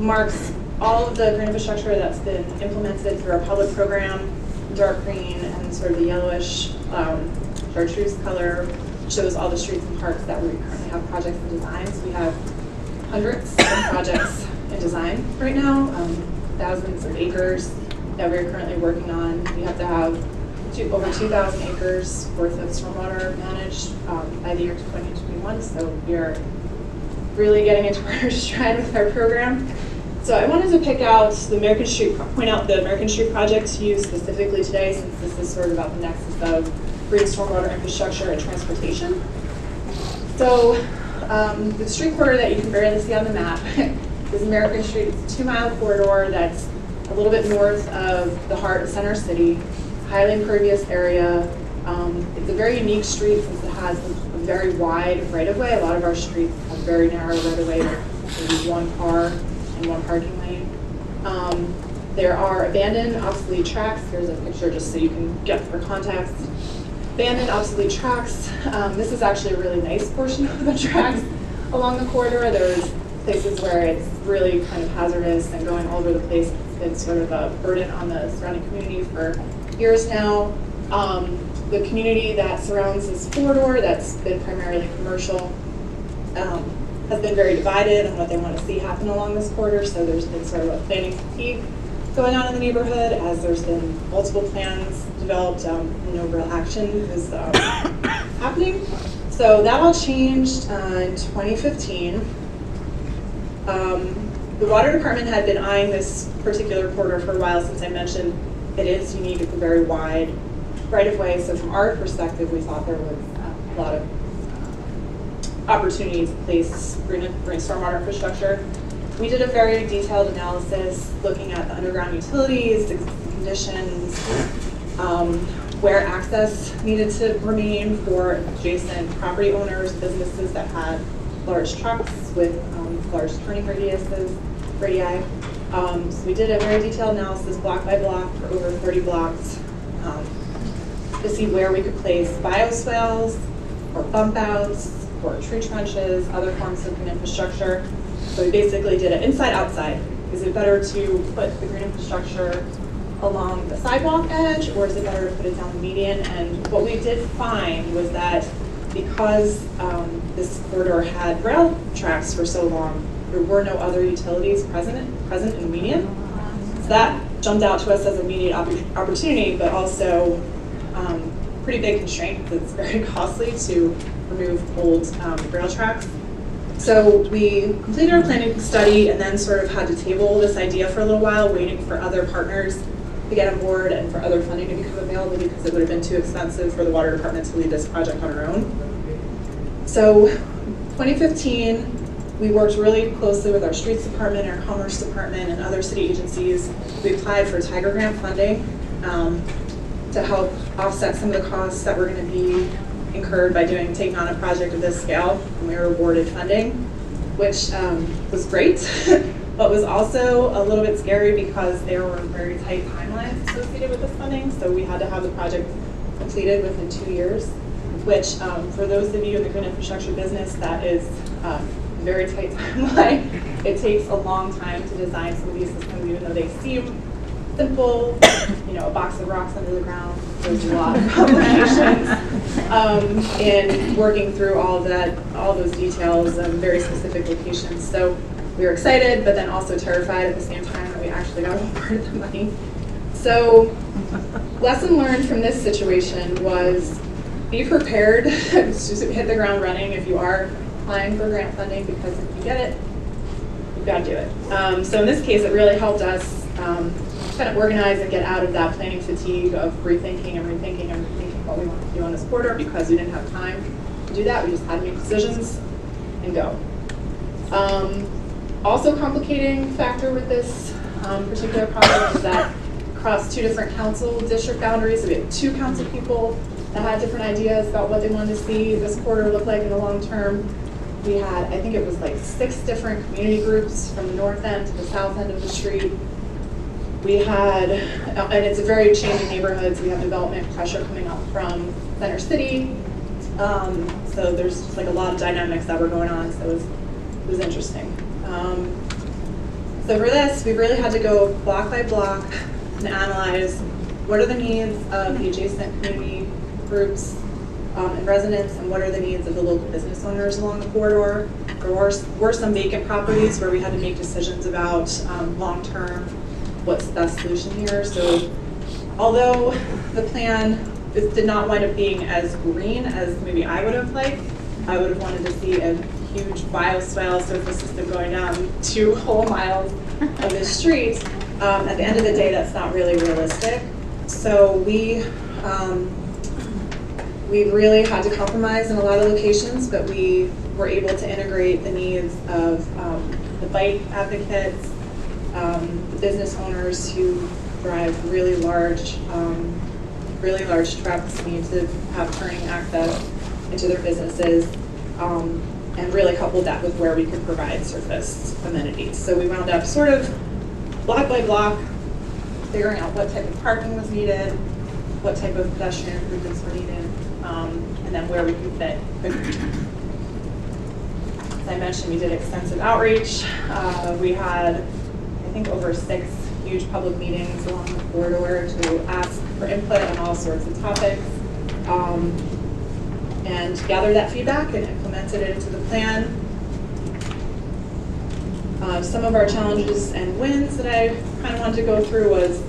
Speaker 6: marks all of the green infrastructure that's been implemented through our public program. Dark green and sort of the yellowish chartreuse color shows all the streets and parks that we currently have projects in design. So we have hundreds of projects in design right now, thousands of acres that we're currently working on. We have to have over 2,000 acres worth of stormwater managed by the year 2021. So we are really getting into our stride with our program. So I wanted to point out the American Street project to you specifically today, since this is sort of about the nexus of green stormwater infrastructure and transportation. So the street corridor that you can barely see on the map is American Street. It's a 2-mile corridor that's a little bit north of the heart of Center City, highly impervious area. It's a very unique street since it has a very wide right-of-way. A lot of our streets have very narrow right-of-way, maybe one car and one parking lane. There are abandoned, obsolete tracks. Here's a picture just so you can get for context. Abandoned, obsolete tracks. This is actually a really nice portion of the tracks along the corridor. There's places where it's really kind of hazardous and going all over the place. It's been sort of a burden on the surrounding community for years now. The community that surrounds this corridor, that's been primarily commercial, has been very divided on what they want to see happen along this corridor. So there's been sort of a planning fatigue going on in the neighborhood, as there's been multiple plans developed, no real action is happening. So that all changed in 2015. The water department had been eyeing this particular corridor for a while. Since I mentioned it is unique, it's a very wide right-of-way. So from our perspective, we thought there was a lot of opportunities to place green stormwater infrastructure. We did a very detailed analysis looking at the underground utilities, the conditions, where access needed to remain for adjacent property owners, businesses that had large trucks with large turning radii. So we did a very detailed analysis block by block for over 30 blocks to see where we could place bioswales or bump outs or tree trenches, other forms of green infrastructure. So we basically did it inside-outside. Is it better to put the green infrastructure along the sidewalk edge, or is it better to put it down the median? And what we did find was that because this corridor had rail tracks for so long, there were no other utilities present in the median. So that jumped out to us as an immediate opportunity, but also pretty big constraint because it's very costly to remove old rail tracks. So we completed our planning study and then sort of had to table this idea for a little while, waiting for other partners to get on board and for other funding to become available, because it would have been too expensive for the water department to lead this project on our own. So 2015, we worked really closely with our streets department, our commerce department, and other city agencies. We applied for Tiger Grant funding to help offset some of the costs that were going to be incurred by taking on a project of this scale. And we were awarded funding, which was great, but was also a little bit scary because there were very tight timelines associated with this funding. So we had to have the project completed within 2 years, which for those of you in the green infrastructure business, that is a very tight timeline. It takes a long time to design some of these systems, even though they seem simple, a box of rocks under the ground. There's a lot of complications in working through all those details and very specific locations. So we were excited, but then also terrified at the same time that we actually got awarded the money. So lesson learned from this situation was be prepared to hit the ground running if you are applying for grant funding, because if you get it, you've got to do it. So in this case, it really helped us kind of organize and get out of that planning fatigue of rethinking what we want to do on this corridor, because we didn't have time to do that. We just had to make decisions and go. Also complicating factor with this particular project is that across 2 different council district boundaries, so we had 2 council people that had different ideas about what they wanted to see this corridor look like in the long term. We had, I think it was like 6 different community groups from the north end to the south end of the street. We had, and it's a very changing neighborhood, so we have development pressure coming up from Center City. So there's just like a lot of dynamics that were going on, so it was interesting. So for this, we really had to go block by block and analyze what are the needs of the adjacent community groups and residents, and what are the needs of the local business owners along the corridor. There were some vacant properties where we had to make decisions about long-term, what's the best solution here. So Although the plan did not wind up being as green as maybe I would have liked, I would have wanted to see a huge bioswale surface system going down 2 whole miles of the street. At the end of the day, that's not really realistic. So we really had to compromise in a lot of locations, but we were able to integrate the needs of the bike advocates, the business owners who drive really large trucks, need to have turning access into their businesses, and really coupled that with where we could provide surface amenities. So we wound up sort of block by block, figuring out what type of parking was needed, what type of pedestrian improvements were needed, and then where we could fit. As I mentioned, we did extensive outreach. We had, I think, over 6 huge public meetings along the corridor to ask for input on all sorts of topics, and gather that feedback and implemented it into the plan. Some of our challenges and wins that I kind of wanted to go through was,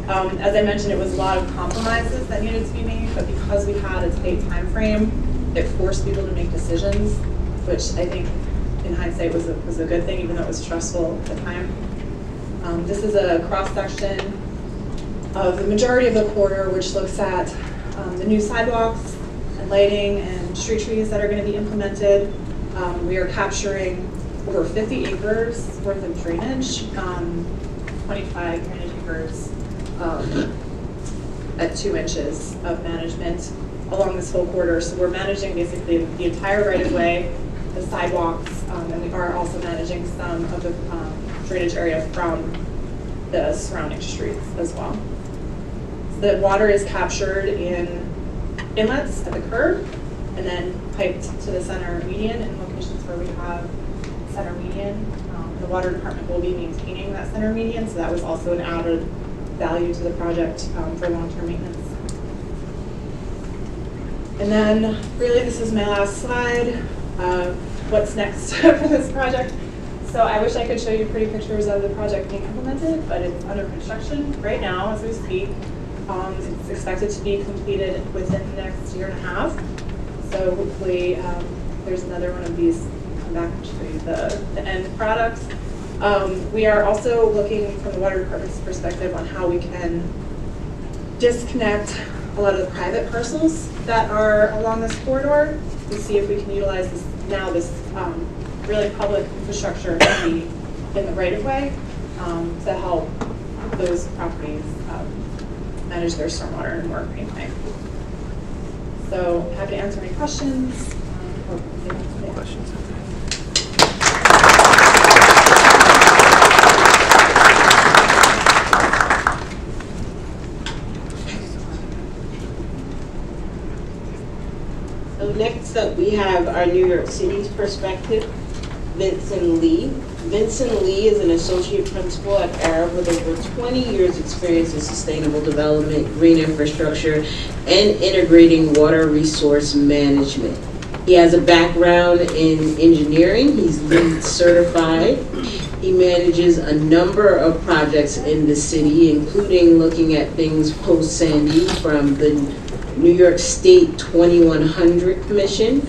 Speaker 6: as I mentioned, it was a lot of compromises that needed to be made, but because we had a tight time frame, it forced people to make decisions, which I think in hindsight was a good thing, even though it was stressful at the time. This is a cross-section of the majority of the corridor, which looks at the new sidewalks and lighting and street trees that are going to be implemented. We are capturing over 50 acres worth of drainage, 25 drainage acres at 2 inches of management along this whole corridor. So we're managing basically the entire right-of-way, the sidewalks, and we are also managing some of the drainage area from the surrounding streets as well. So the water is captured in inlets at the curb and then piped to the center median in locations where we have center median. The water department will be maintaining that center median, so that was also an added value to the project for long-term maintenance. And then really this is my last slide. What's next for this project? So I wish I could show you pretty pictures of the project being implemented, but it's under construction right now as we speak. It's expected to be completed within the next 1.5 years. So hopefully there's another one of these. Come back and show you the end product. We are also looking from the water department's perspective on how we can disconnect a lot of the private parcels that are along this corridor to see if we can utilize this really public infrastructure in the right-of-way to help those properties manage their stormwater in a more green way. So happy to answer any questions.
Speaker 5: Questions?
Speaker 1: So next up, we have our New York City's perspective, Vincent Lee. Vincent Lee is an associate principal at Arab with over 20 years experience in sustainable development, green infrastructure, and integrating water resource management. He has a background in engineering. He's LEED certified. He manages a number of projects in the city, including looking at things post-Sandy from the New York State 2100 Commission,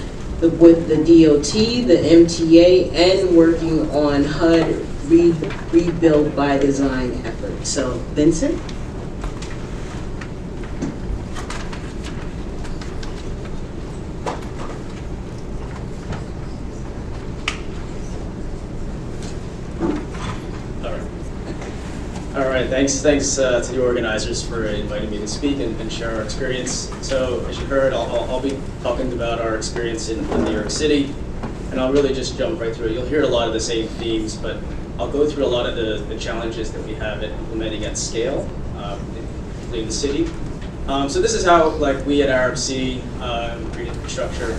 Speaker 1: with the DOT, the MTA, and working on HUD rebuild by design efforts. So, Vincent?
Speaker 5: All right, thanks to the organizers for inviting me to speak and share our experience. So as you heard, I'll be talking about our experience in New York City, and I'll really just jump right through it. You'll hear a lot of the same themes, but I'll go through a lot of the challenges that we have at implementing at scale in the city. So this is how we at Arab see green infrastructure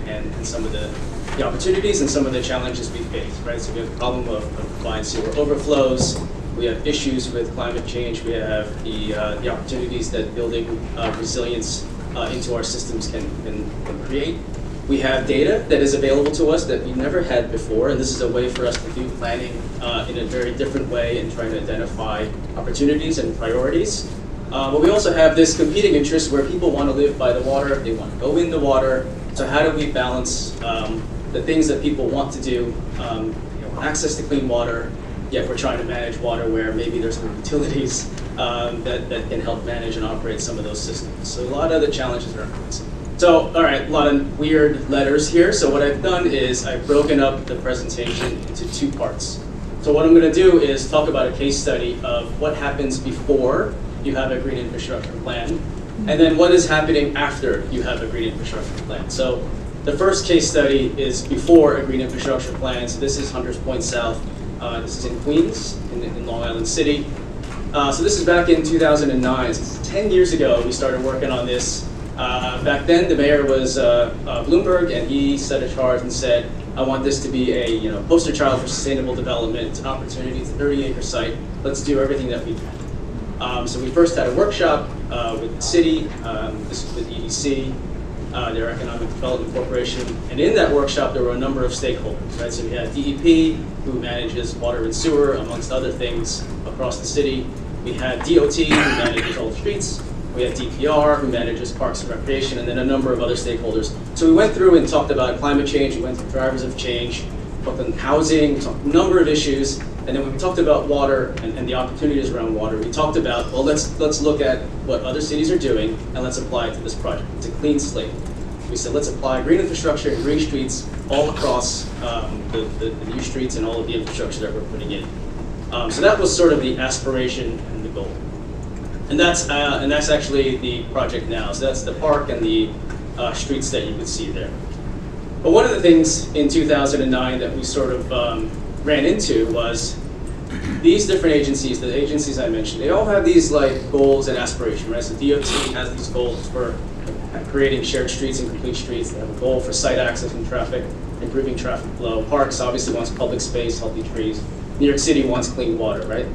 Speaker 5: and some of the opportunities and some of the challenges we face, right? So we have the problem of combined sewer overflows. We have issues with climate change. We have the opportunities that building resilience into our systems can create. We have data that is available to us that we never had before, and this is a way for us to do planning in a very different way and trying to identify opportunities and priorities. But we also have this competing interest where people want to live by the water, they want to go in the water. So how do we balance the things that people want to do, access to clean water, yet we're trying to manage water where maybe there's some utilities that can help manage and operate some of those systems. So a lot of the challenges are this. So, all right, a lot of weird letters here. So what I've done is I've broken up the presentation into 2 parts. So what I'm going to do is talk about a case study of what happens before you have a green infrastructure plan, and then what is happening after you have a green infrastructure plan. So the first case study is before a green infrastructure plan. So this is Hunters Point South. This is in Queens, in Long Island City. So this is back in 2009. So 10 years ago, we started working on this. Back then, the mayor was Bloomberg, and he set a charge and said, I want this to be a poster child for sustainable development. It's an opportunity. It's a 30-acre site. Let's do everything that we can. So we first had a workshop with the city, this was with EDC, their Economic Development Corporation, and in that workshop there were a number of stakeholders, right? So we had DEP, who manages water and sewer, amongst other things, across the city. We had DOT, who manages all the streets. We had DPR, who manages parks and recreation, and then a number of other stakeholders. So we went through and talked about climate change, we went through drivers of change, talked on housing, we talked a number of issues, and then when we talked about water and the opportunities around water, we talked about, well, let's look at what other cities are doing and let's apply it to this project. It's a clean slate. We said, let's apply green infrastructure and green streets all across the new streets and all of the infrastructure that we're putting in. So that was sort of the aspiration and the goal. And that's actually the project now. So that's the park and the streets that you can see there. But one of the things in 2009 that we sort of ran into was these different agencies, the agencies I mentioned, they all have these like goals and aspirations, right? So DOT has these goals for creating shared streets and complete streets. They have a goal for site access and traffic, improving traffic flow. Parks obviously wants public space, healthy trees. New York City wants clean water, right?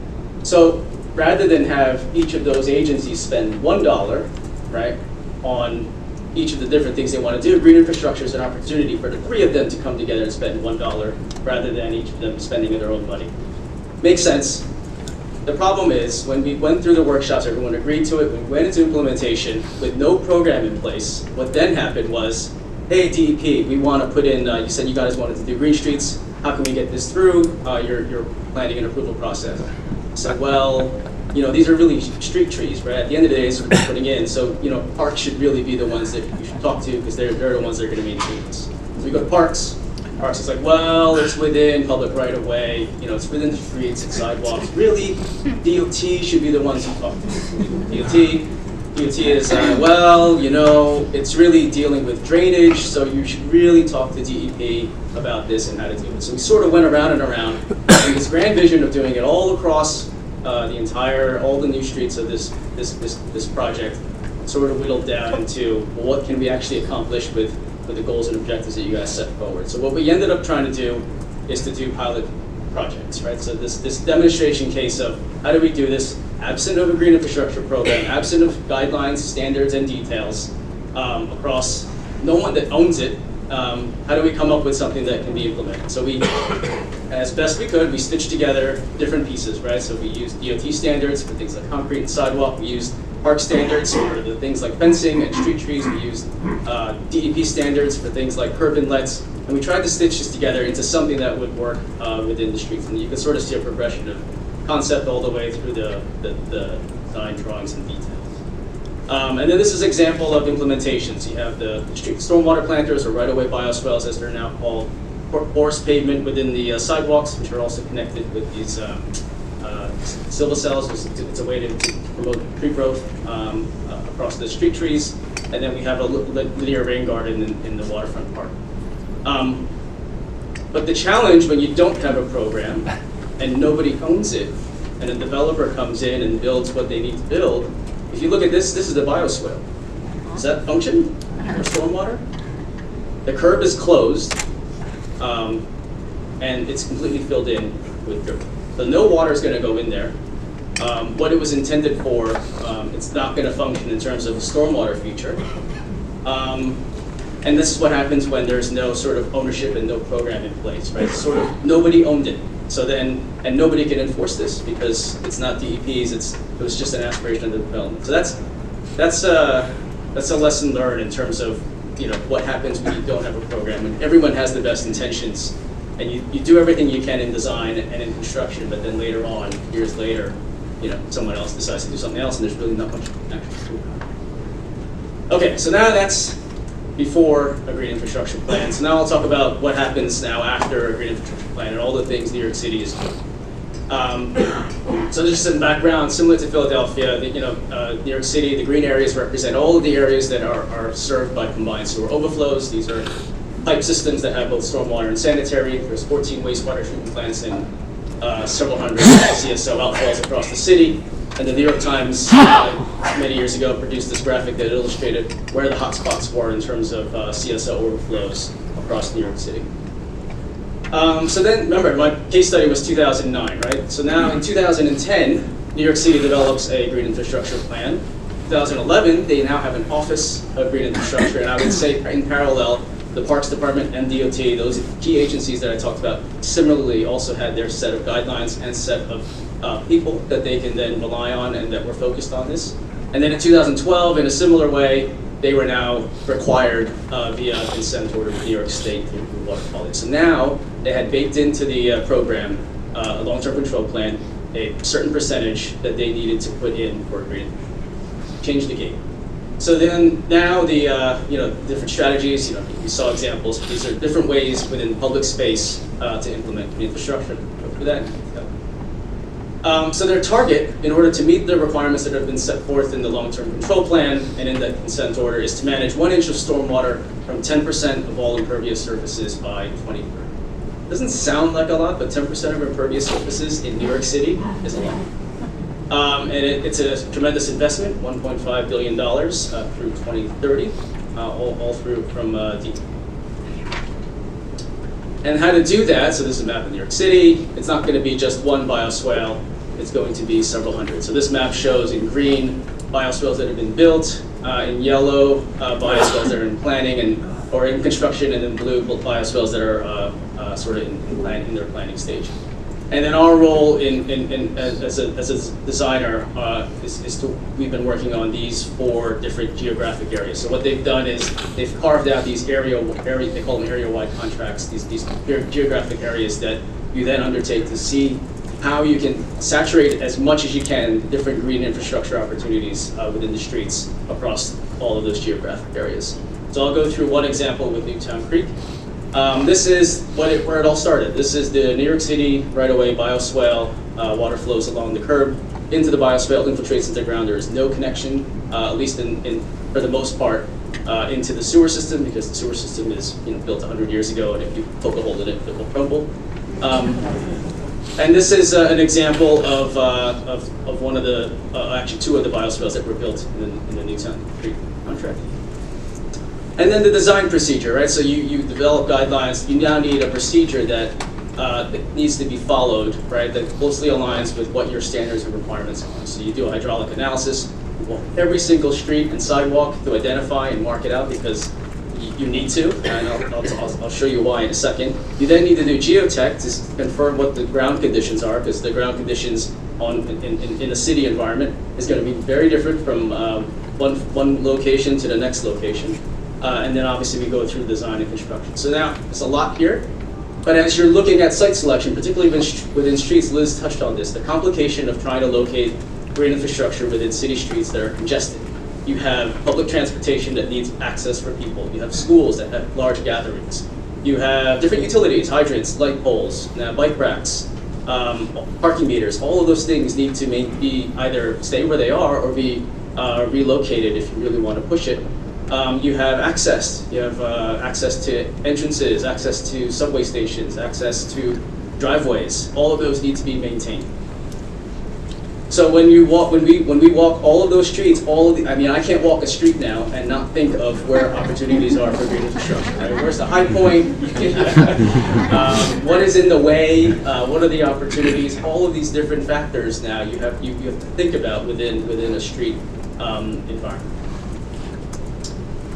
Speaker 5: So rather than have each of those agencies spend $1, right, on each of the different things they want to do, green infrastructure is an opportunity for the 3 of them to come together and spend $1 rather than each of them spending their own money. Makes sense. The problem is, when we went through the workshops, everyone agreed to it, we went into implementation with no program in place. What then happened was, hey, DEP, we want to put in, you said you guys wanted to do green streets, how can we get this through your planning and approval process? So, well, these are really street trees, right? At the end of the day, it's what we're putting in. So, parks should really be the ones that you should talk to because they're the ones that are going to maintain this. So we go to parks. Parks is like, well, it's within public right of way. It's within the streets and sidewalks. Really, DOT should be the ones you talk to. DOT is, it's really dealing with drainage, so you should really talk to DEP about this and how to do it. So we sort of went around and around, and this grand vision of doing it all across all the new streets of this project sort of whittled down into, well, what can we actually accomplish with the goals and objectives that you guys set forward. So what we ended up trying to do is to do pilot projects, right? So this demonstration case of how do we do this absent of a green infrastructure program, absent of guidelines, standards, and details across no one that owns it, how do we come up with something that can be implemented? So we, as best we could, we stitched together different pieces, right? So we used DOT standards for things like concrete and sidewalk. We used park standards for the things like fencing and street trees. We used DEP standards for things like curb inlets. And we tried to stitch this together into something that would work within the streets. And you can sort of see a progression of concept all the way through the design drawings and details. And then this is an example of implementations. You have the street stormwater planters, or right-of-way bioswales as they're now called, porous pavement within the sidewalks, which are also connected with these silvicelles. It's a way to promote tree growth across the street trees. And then we have a linear rain garden in the waterfront park. But the challenge when you don't have a program and nobody owns it, and a developer comes in and builds what they need to build, if you look at this is the bioswale. Does that function for stormwater? The curb is closed, and it's completely filled in with dirt. So no water is going to go in there. What it was intended for, it's not going to function in terms of a stormwater feature. And this is what happens when there's no sort of ownership and no program in place, right? Sort of nobody owned it. So then and nobody can enforce this because it's not DEP's. It was just an aspiration of the development. So that's a lesson learned in terms of what happens when you don't have a program. And everyone has the best intentions, and you do everything you can in design and in construction, but then later on, years later, someone else decides to do something else, and there's really not much action to do about it. Okay, so now that's before a green infrastructure plan. So now I'll talk about what happens now after a green infrastructure plan and all the things New York City is doing. So just some background, similar to Philadelphia, New York City, the green areas represent all of the areas that are served by combined sewer overflows. These are pipe systems that have both stormwater and sanitary. There's 14 wastewater treatment plants and several hundred CSO outfalls across the city. And the New York Times, many years ago, produced this graphic that illustrated where the hotspots were in terms of CSO overflows across New York City. So then, remember, my case study was 2009, right? So now in 2010, New York City develops a green infrastructure plan. 2011, they now have an Office of Green Infrastructure, and I would say in parallel, the Parks Department and DOT, those key agencies that I talked about, similarly also had their set of guidelines and set of people that they can then rely on and that were focused on this. And then in 2012, in a similar way, they were now required via consent order of New York State through water quality. So now they had baked into the program a long-term control plan, a certain percentage that they needed to put in for green. Change the game. So then now the different strategies, you saw examples. These are different ways within public space to implement green infrastructure. For that. So their target, in order to meet the requirements that have been set forth in the long-term control plan and in the consent order, is to manage 1 inch of stormwater from 10% of all impervious surfaces by 2030. Doesn't sound like a lot, but 10% of impervious surfaces in New York City is a lot. And it's a tremendous investment, $1.5 billion through 2030, all through from DEP. And how to do that, so this is a map of New York City. It's not going to be just one bioswale. It's going to be several hundred. So this map shows in green bioswales that have been built, in yellow bioswales that are in planning or in construction, and in blue bioswales that are sort of in their planning stage. And then our role as a designer we've been working on these 4 different geographic areas. So what they've done is they've carved out these they call them area-wide contracts, these geographic areas that you then undertake to see how you can saturate as much as you can the different green infrastructure opportunities within the streets across all of those geographic areas. So I'll go through one example with Newtown Creek. This is where it all started. This is the New York City right-of-way bioswale. Water flows along the curb into the bioswale, infiltrates into the ground. There is no connection, at least for the most part, into the sewer system, because the sewer system is built 100 years ago, and if you poke a hole in it, it will crumble. And this is an example of one of the, actually 2 of the bioswales that were built in the Newtown Creek contract. And then the design procedure, right? So you develop guidelines. You now need a procedure that needs to be followed, right? That closely aligns with what your standards and requirements are. So you do a hydraulic analysis, you walk every single street and sidewalk to identify and mark it out because you need to, and I'll show you why in a second. You then need to do geotech to confirm what the ground conditions are, because the ground conditions in a city environment is going to be very different from one location to the next location. And then obviously we go through design and construction. So now, there's a lot here, but as you're looking at site selection, particularly within streets, Liz touched on this, the complication of trying to locate green infrastructure within city streets that are congested. You have public transportation that needs access for people. You have schools that have large gatherings. You have different utilities, hydrants, light poles, bike racks, parking meters. All of those things need to be either stay where they are or be relocated if you really want to push it. You have access. You have access to entrances, access to subway stations, access to driveways. All of those need to be maintained. So when we walk all of those streets, I can't walk a street now and not think of where opportunities are for green infrastructure. Right? Where's the high point? What is in the way? What are the opportunities? All of these different factors now you have to think about within a street environment.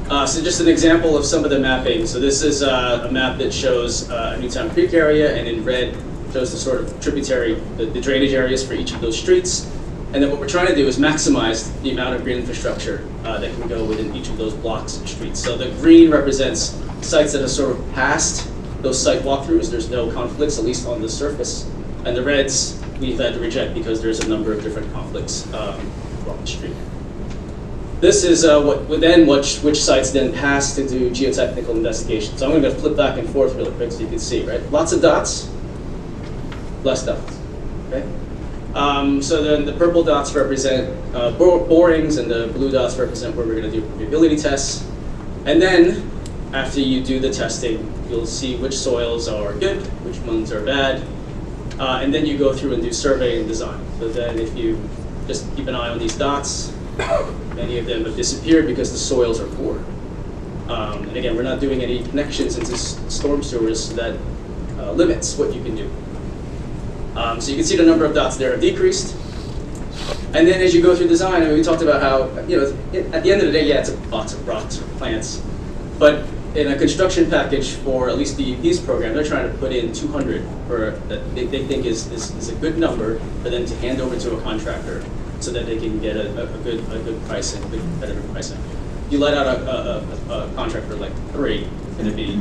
Speaker 5: So just an example of some of the mapping. So this is a map that shows Newtown Creek area, and in red shows the sort of tributary, the drainage areas for each of those streets. And then what we're trying to do is maximize the amount of green infrastructure that can go within each of those blocks and streets. So the green represents sites that have sort of passed those site walkthroughs. There's no conflicts, at least on the surface. And the reds, we've had to reject because there's a number of different conflicts along the street. This is which sites then pass to do geotechnical investigation. So I'm going to flip back and forth really quick so you can see, right? Lots of dots, less dots, okay? So then the purple dots represent borings, and the blue dots represent where we're going to do livability tests. And then, after you do the testing, you'll see which soils are good, which ones are bad, and then you go through and do survey and design. So then if you just keep an eye on these dots, many of them have disappeared because the soils are poor. And again, we're not doing any connections into storm sewers, so that limits what you can do. So you can see the number of dots there have decreased. And then as you go through design, I mean, we talked about how, at the end of the day, yeah, it's lots of rocks or plants. But in a construction package for at least the DEP's program, they're trying to put in 200 that they think is a good number for them to hand over to a contractor so that they can get a good pricing, good competitive pricing. You let out a contractor like 3, it's going to be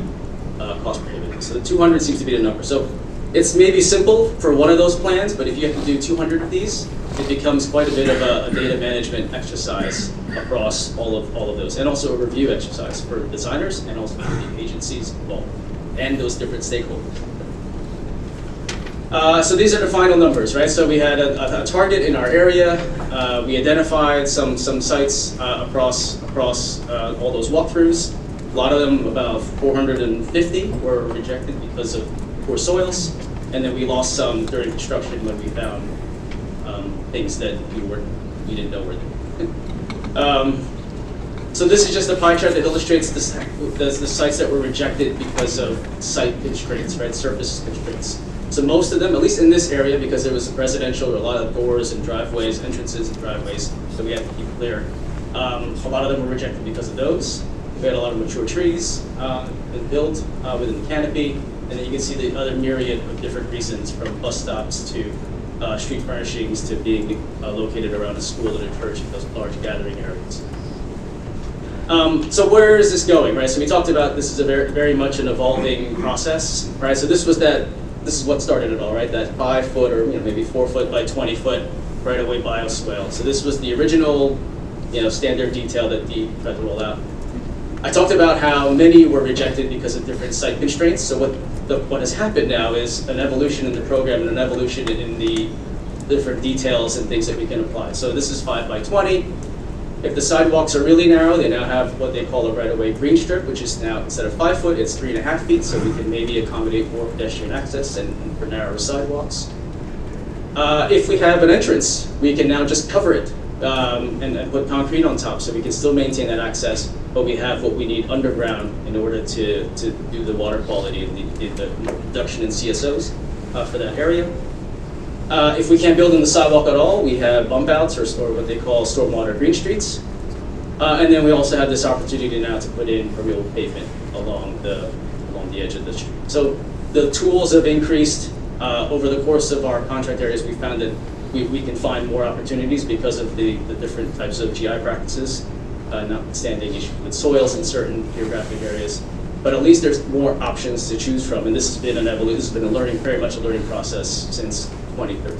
Speaker 5: cost prohibitive. So the 200 seems to be the number. So it's maybe simple for one of those plans, but if you have to do 200 of these, it becomes quite a bit of a data management exercise across all of those, and also a review exercise for designers and also for the agencies involved and those different stakeholders. So these are the final numbers, right? So we had a target in our area. We identified some sites across all those walkthroughs. A lot of them, about 450, were rejected because of poor soils, and then we lost some during construction when we found things that we didn't know were there. So this is just a pie chart that illustrates the sites that were rejected because of site constraints, right? Surface constraints. So most of them, at least in this area, because there was residential, there were a lot of doors and driveways, entrances and driveways, so we had to keep clear. A lot of them were rejected because of those. We had a lot of mature trees and built within the canopy, and then you can see the other myriad of different reasons, from bus stops to street furnishings to being located around a school and a church in those large gathering areas. So where is this going, right? So we talked about this is a very much an evolving process, right? So this is what started it all, right? That 5 foot or maybe 4 foot by 20 foot right away bioswale. So this was the original standard detail that DEP tried to roll out. I talked about how many were rejected because of different site constraints. So what has happened now is an evolution in the program and an evolution in the different details and things that we can apply. So this is 5 by 20. If the sidewalks are really narrow, they now have what they call a right-of-way green strip, which is now, instead of 5 foot, it's 3.5 feet, so we can maybe accommodate more pedestrian access and for narrower sidewalks. If we have an entrance, we can now just cover it and put concrete on top, so we can still maintain that access, but we have what we need underground in order to do the water quality and the reduction in CSOs for that area. If we can't build in the sidewalk at all, we have bump outs or what they call stormwater green streets. And then we also have this opportunity now to put in permeable pavement along the edge of the street. So the tools have increased over the course of our contract areas. We found that we can find more opportunities because of the different types of GI practices, notwithstanding issues with soils in certain geographic areas. But at least there's more options to choose from, and this has been an evolution. This has been very much a learning process since 2013.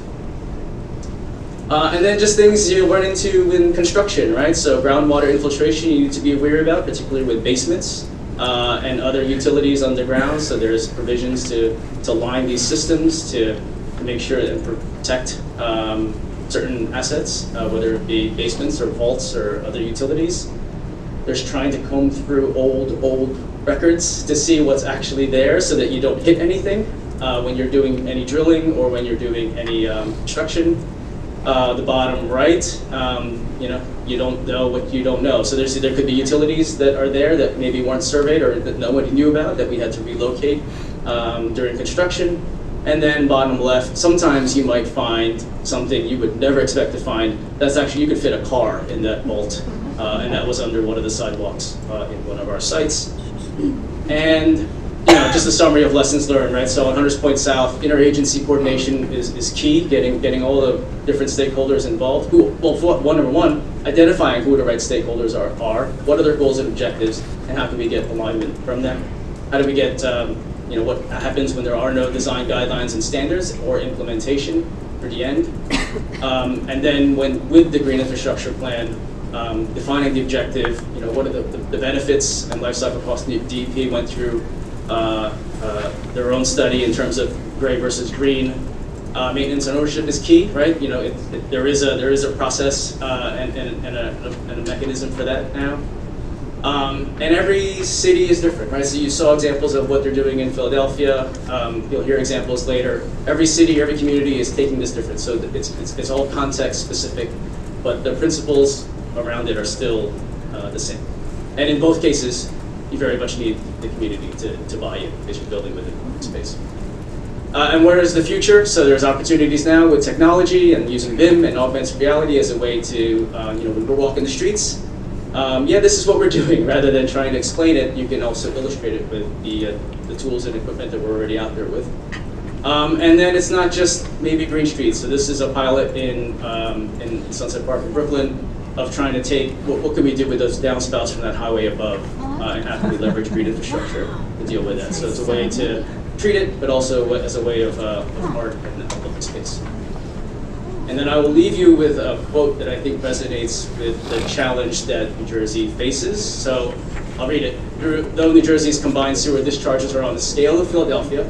Speaker 5: And then just things you run into in construction, right? So groundwater infiltration you need to be aware about, particularly with basements and other utilities underground. So there's provisions to line these systems to make sure and protect certain assets, whether it be basements or vaults or other utilities. There's trying to comb through old records to see what's actually there so that you don't hit anything when you're doing any drilling or when you're doing any construction. The bottom right, you don't know what you don't know. So there could be utilities that are there that maybe weren't surveyed or that nobody knew about that we had to relocate during construction. And then bottom left, sometimes you might find something you would never expect to find. That's actually, you could fit a car in that vault, and that was under one of the sidewalks in one of our sites. And just a summary of lessons learned, right? So on Hunters Point South, interagency coordination is key, getting all the different stakeholders involved. Number one, identifying who the right stakeholders are, what are their goals and objectives, and how can we get alignment from them? How do we get, what happens when there are no design guidelines and standards or implementation for the end? And then with the green infrastructure plan, defining the objective, what are the benefits and life cycle costs. The DEP went through their own study in terms of gray versus green. Maintenance and ownership is key, right? There is a process and a mechanism for that now. And every city is different, right? So you saw examples of what they're doing in Philadelphia. You'll hear examples later. Every city, every community is taking this different. So it's all context specific, but the principles around it are still the same. And in both cases, you very much need the community to buy in because you're building within space. And where is the future? So there's opportunities now with technology and using BIM and augmented reality as a way to, when we're walking the streets, this is what we're doing. Rather than trying to explain it, you can also illustrate it with the tools and equipment that we're already out there with. And then it's not just maybe green streets. So this is a pilot in Sunset Park in Brooklyn of trying to take, what can we do with those downspouts from that highway above, and how can we leverage green infrastructure to deal with that. So it's a way to treat it, but also as a way of art and public space. And then I will leave you with a quote that I think resonates with the challenge that New Jersey faces. So I'll read it. Though New Jersey's combined sewer discharges are on the scale of Philadelphia,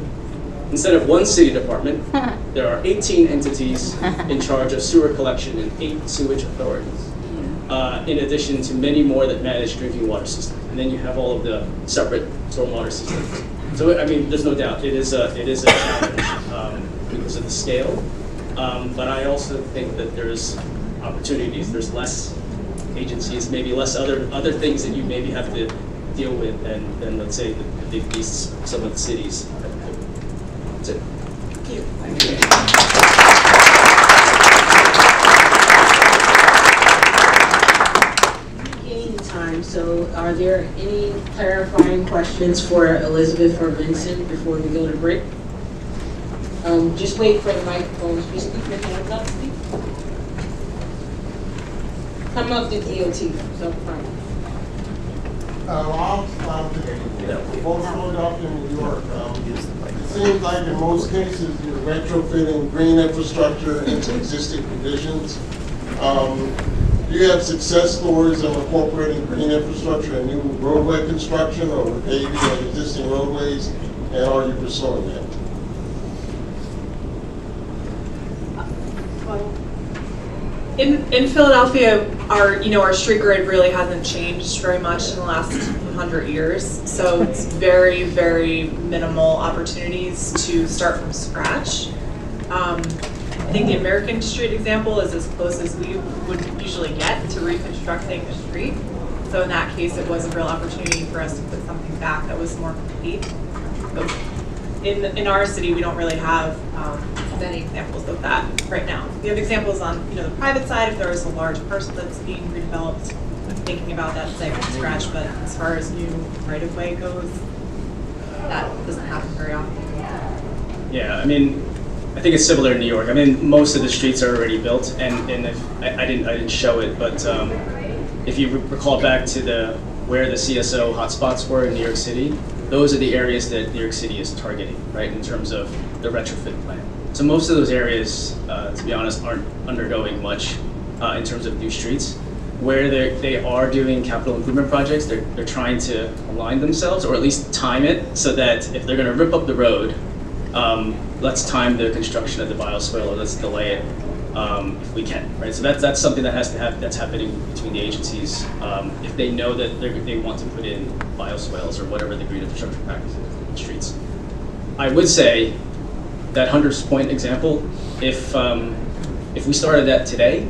Speaker 5: instead of one city department, there are 18 entities in charge of sewer collection and 8 sewage authorities, in addition to many more that manage drinking water systems. And then you have all of the separate stormwater systems. So, I mean, there's no doubt it is a challenge because of the scale. But I also think that there's opportunities. There's less agencies, maybe less other things that you maybe have to deal with than let's say the big beasts, some of the cities. That's it. Thank you. Thank you.
Speaker 1: Time. So are there any clarifying questions for Elizabeth or Vincent before we go to break? Just wait for the microphones. Just keep your hands up, please. Come up to DOT. So fine.
Speaker 7: I'm today. Both Philadelphia and New York. It seems like in most cases you're retrofitting green infrastructure into existing conditions. Do you have success stories of incorporating green infrastructure in new roadway construction or repaving of existing roadways, and are you pursuing that?
Speaker 6: In Philadelphia, our street grid really hasn't changed very much in the last 100 years. So it's very, very minimal opportunities to start from scratch. I think the American Street example is as close as we would usually get to reconstructing a street. So in that case, it was a real opportunity for us to put something back that was more complete. But in our city, we don't really have many examples of that right now. We have examples on the private side if there is a large parcel that's being redeveloped, thinking about that site from scratch. But as far as new right-of-way goes, that doesn't happen very often.
Speaker 5: Yeah, I mean, I think it's similar in New York. I mean, most of the streets are already built, and if, I didn't show it, but if you recall back to where the CSO hotspots were in New York City, those are the areas that New York City is targeting, right, in terms of the retrofit plan. So most of those areas, to be honest, aren't undergoing much in terms of new streets. Where they are doing capital improvement projects, they're trying to align themselves, or at least time it, so that if they're going to rip up the road, let's time the construction of the bioswale, or let's delay it if we can, right? So that's something that has to happen. That's happening between the agencies if they know that they want to put in bioswales or whatever the green infrastructure practice is in the streets. I would say that Hunters Point example, if we started that today,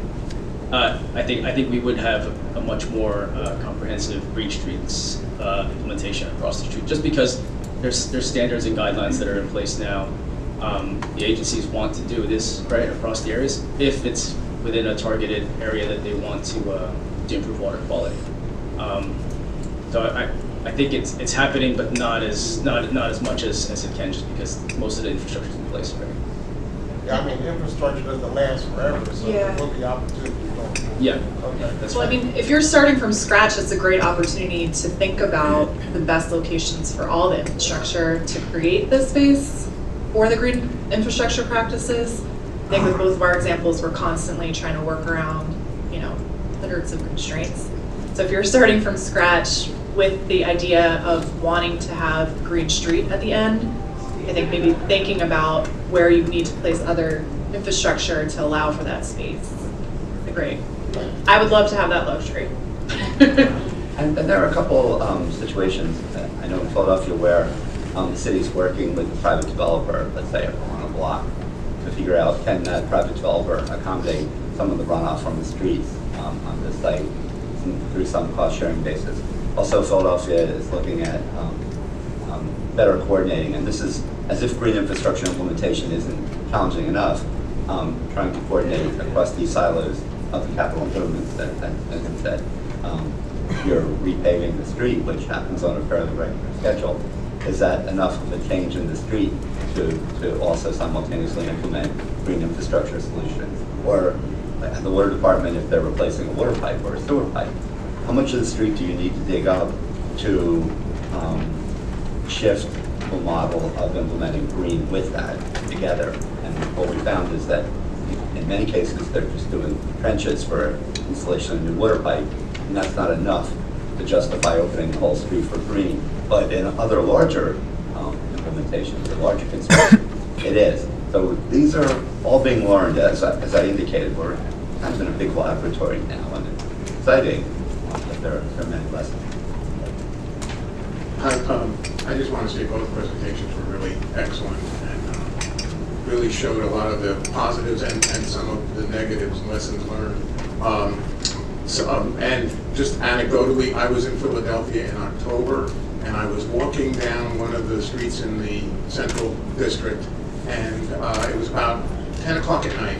Speaker 5: I think we would have a much more comprehensive green streets implementation across the street, just because there's standards and guidelines that are in place now. The agencies want to do this right across the areas if it's within a targeted area that they want to improve water quality. So I I think it's happening, but not as much as it can, just because most of the infrastructure is in place already.
Speaker 7: Yeah, I mean, infrastructure doesn't last forever, so
Speaker 6: Yeah.
Speaker 7: there will be opportunity going forward.
Speaker 5: Yeah,
Speaker 7: Okay.
Speaker 5: that's
Speaker 6: Well, I
Speaker 5: right.
Speaker 6: mean, if you're starting from scratch, it's a great opportunity to think about the best locations for all the infrastructure to create this space for the green infrastructure practices. I think with both of our examples, we're constantly trying to work around, hundreds of constraints. So if you're starting from scratch with the idea of wanting to have Green Street at the end, I think maybe thinking about where you need to place other infrastructure to allow for that space. Great. I would love to have that luxury.
Speaker 3: And there are a couple situations, I know in Philadelphia, where the city's working with a private developer, let's say on a block, to figure out, can that private developer accommodate some of the runoff from the streets on this site through some cost-sharing basis. Also, Philadelphia is looking at better coordinating, and this is as if green infrastructure implementation isn't challenging enough, trying to coordinate across these silos of the capital improvements that, as I said, you're repaving the street, which happens on a fairly regular schedule. Is that enough of a change in the street to also simultaneously implement green infrastructure solutions? Or the water department, if they're replacing a water pipe or a sewer pipe, how much of the street do you need to dig up to shift the model of implementing green with that together? And what we found is that in many cases, they're just doing trenches for installation of a new water pipe, and that's not enough to justify opening the whole street for green. But in other larger implementations, or larger construction, it is. So these are all being learned, as I indicated. We're kind of in a big laboratory now, and it's exciting, but there are many lessons.
Speaker 8: I just want to say both presentations were really excellent and really showed a lot of the positives and some of the negatives and lessons learned. And just anecdotally, I was in Philadelphia in October, and I was walking down one of the streets in the central district, and it was about 10 o'clock at night,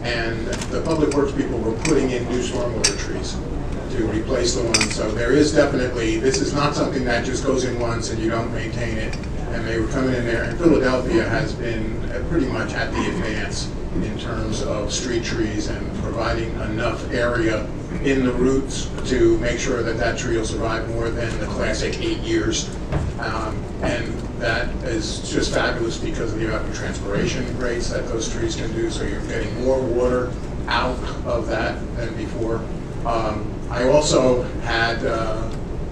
Speaker 8: and the public works people were putting in new stormwater trees to replace the ones. So there is definitely, this is not something that just goes in once and you don't maintain it. And they were coming in there, and Philadelphia has been pretty much at the advance in terms of street trees and providing enough area in the roots to make sure that that tree will survive more than the classic 8 years. And that is just fabulous because of the evapotranspiration rates that those trees can do, so you're getting more water out of that than before. I also had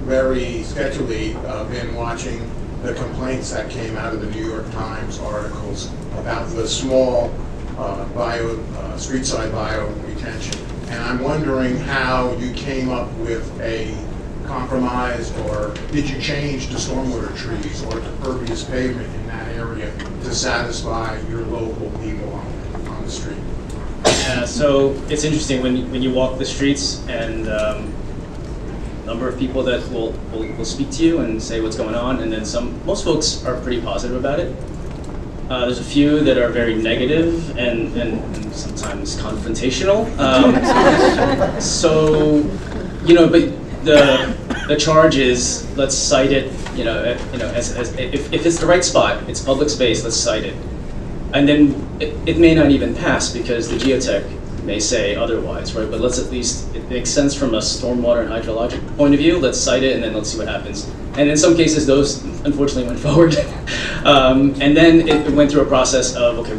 Speaker 8: very sketchily been watching the complaints that came out of the New York Times articles about the small street-side bio retention. And I'm wondering how you came up with a compromise, or did you change to stormwater trees or to pervious pavement in that area to satisfy your local people on the street?
Speaker 5: Yeah, so it's interesting when you walk the streets, and number of people that will speak to you and say what's going on, and then most folks are pretty positive about it. There's a few that are very negative and sometimes confrontational. So, but the charge is, let's cite it. As if it's the right spot, it's public space. Let's cite it, and then it may not even pass because the geotech may say otherwise, right? But let's at least, it makes sense from a stormwater and hydrologic point of view. Let's cite it, and then let's see what happens. And in some cases, those unfortunately went forward. And then it went through a process of, okay,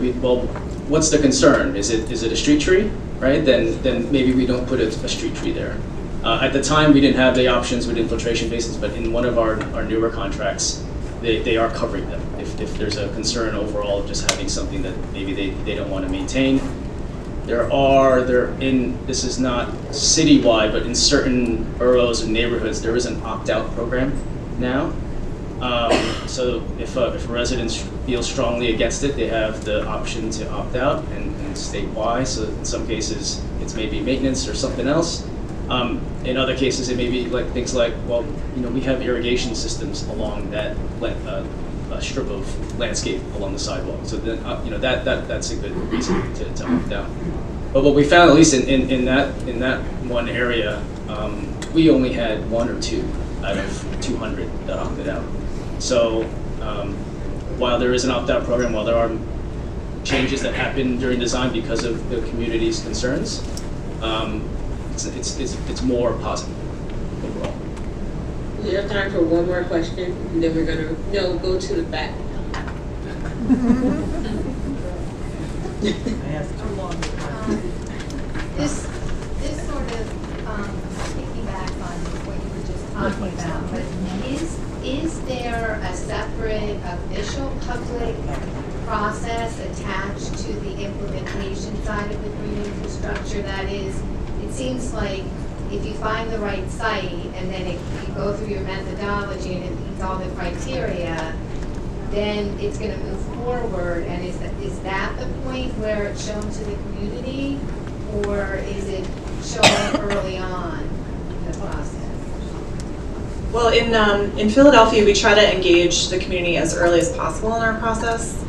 Speaker 5: what's the concern? Is it a street tree, right? Then maybe we don't put a street tree there. At the time, we didn't have the options with infiltration basins, but in one of our newer contracts, they are covering them. If there's a concern overall of just having something that maybe they don't want to maintain. This is not citywide, but in certain boroughs and neighborhoods, there is an opt-out program now. So if residents feel strongly against it, they have the option to opt out and state why. So in some cases, it's maybe maintenance or something else. In other cases, it may be like things like, we have irrigation systems along that strip of landscape along the sidewalk. So then, that's a good reason to opt out. But what we found, at least in that one area, we only had one or two out of 200 that opted out. So while there is an opt-out program, while there are changes that happen during design because of the community's concerns, it's more positive overall.
Speaker 1: We have time for one more question, and then we're gonna, no, go to the back.
Speaker 9: This sort of piggyback on what you were just talking about, but is there a separate official public process attached to the implementation side of the green infrastructure? That is, it seems like if you find the right site and then you go through your methodology and it meets all the criteria, then it's going to move forward. And is that the point where it's shown to the community, or is it shown early on in the process?
Speaker 10: Well, in Philadelphia, we try to engage the community as early as possible in our process,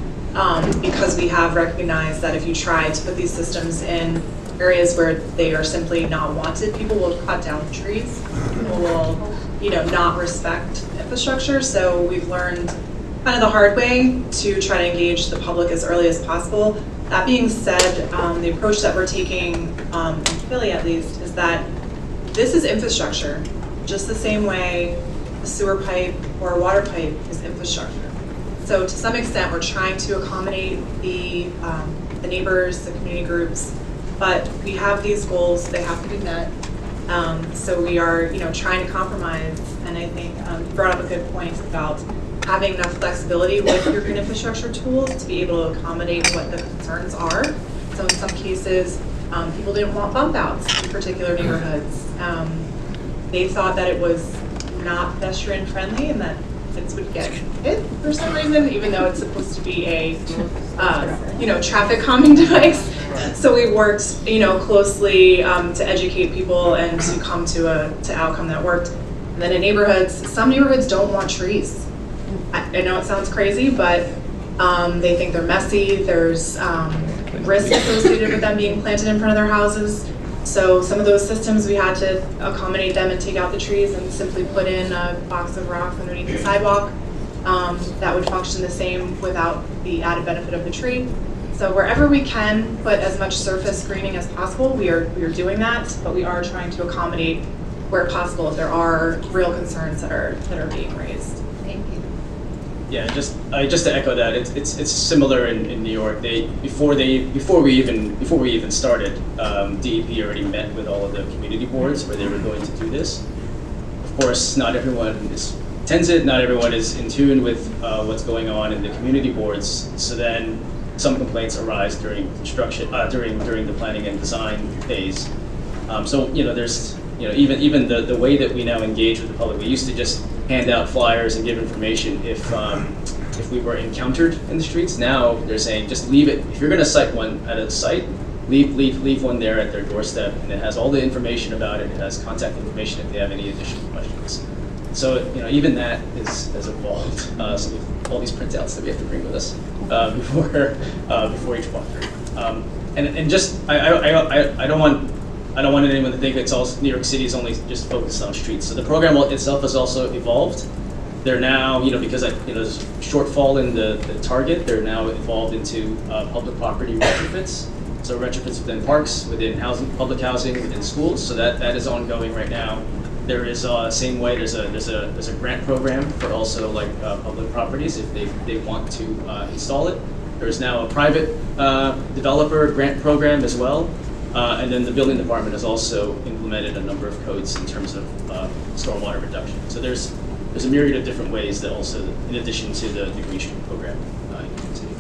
Speaker 10: because we have recognized that if you try to put these systems in areas where they are simply not wanted, people will cut down trees. People will, not respect infrastructure. So we've learned kind of the hard way to try to engage the public as early as possible. That being said, the approach that we're taking in Philly, at least, is that this is infrastructure, just the same way a sewer pipe or a water pipe is infrastructure. So to some extent, we're trying to accommodate the neighbors, the community groups, but we have these goals; they have to be met. So we are, trying to compromise. And I think you brought up a good point about having enough flexibility with your green infrastructure tools to be able to accommodate what the concerns are. So in some cases, people didn't want bump outs in particular neighborhoods. They thought that it was not pedestrian friendly and that kids would get hit for some reason, even though it's supposed to be a traffic calming device. So we worked closely to educate people and to come to outcome that worked. And then in neighborhoods, some neighborhoods don't want trees. I know it sounds crazy, but they think they're messy. There's risk associated with them being planted in front of their houses. So some of those systems, we had to accommodate them and take out the trees and simply put in a box of rocks underneath the sidewalk that would function the same without the added benefit of the tree. So wherever we can put as much surface screening as possible, we are doing that, but we are trying to accommodate where possible if there are real concerns that are being raised.
Speaker 9: Thank you.
Speaker 5: Yeah, just to echo that, it's similar in New York. Before we even started, DEP already met with all of the community boards where they were going to do this. Of course, not everyone attends it. Not everyone is in tune with what's going on in the community boards. So then, some complaints arise during construction, during the planning and design phase. So there's even the way that we now engage with the public. We used to just hand out flyers and give information if we were encountered in the streets. Now they're saying just leave it. If you're going to cite one at a site, leave one there at their doorstep, and it has all the information about it. It has contact information if they have any additional questions. So even that has evolved. So we have all these printouts that we have to bring with us before each walkthrough. And just I don't want anyone to think it's all New York City is only just focused on streets. So the program itself has also evolved. They're now, because there's a shortfall in the target, they're now evolved into public property retrofits. So retrofits within parks, within public housing, within schools. So that is ongoing right now. There is same way. There's a grant program for also public properties if they want to install it. There's now a private developer grant program as well. And then the building department has also implemented a number of codes in terms of stormwater reduction. So there's a myriad of different ways that also, in addition to the Green Street program, you can continue.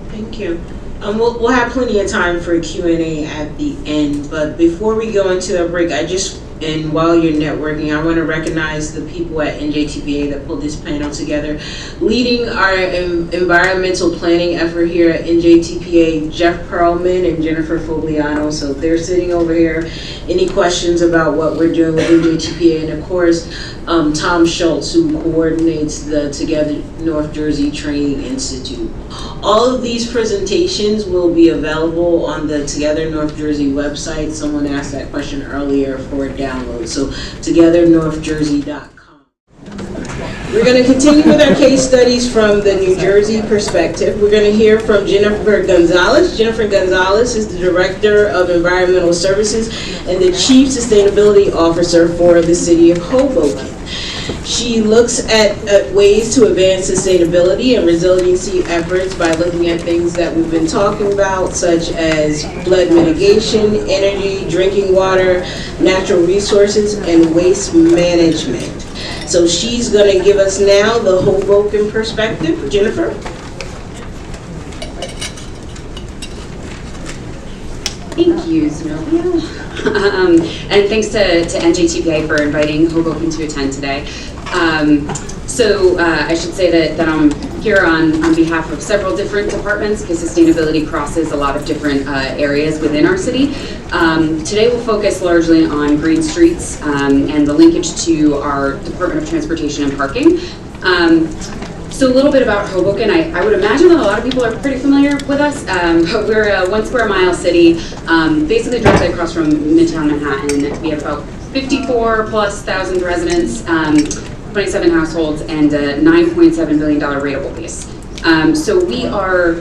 Speaker 1: Thank you. We'll have plenty of time for Q&A at the end, but before we go into a break, and while you're networking, I want to recognize the people at NJTPA that pulled this panel together. Leading our environmental planning effort here at NJTPA, Jeff Perlman and Jennifer Fogliano. So they're sitting over here. Any questions about what we're doing with NJTPA? And of course, Tom Schultz, who coordinates the Together North Jersey Training Institute. All of these presentations will be available on the Together North Jersey website. Someone asked that question earlier for download. So togethernorthjersey.com. We're going to continue with our case studies from the New Jersey perspective. We're going to hear from Jennifer Gonzalez. Jennifer Gonzalez is the Director of Environmental Services and the Chief Sustainability Officer for the City of Hoboken. She looks at ways to advance sustainability and resiliency efforts by looking at things that we've been talking about, such as flood mitigation, energy, drinking water, natural resources, and waste management. So she's going to give us now the Hoboken perspective. Jennifer?
Speaker 11: Thank you, Zenobia. And thanks to NJTPA for inviting Hoboken to attend today. I should say that I'm here on behalf of several different departments because sustainability crosses a lot of different areas within our city. Today we'll focus largely on green streets and the linkage to our Department of Transportation and Parking. So a little bit about Hoboken. I would imagine that a lot of people are pretty familiar with us, but we're a 1 square mile city, basically directly across from Midtown Manhattan. We have about 54,000+ residents, 27 households, and a $9.7 billion rateable base. So we are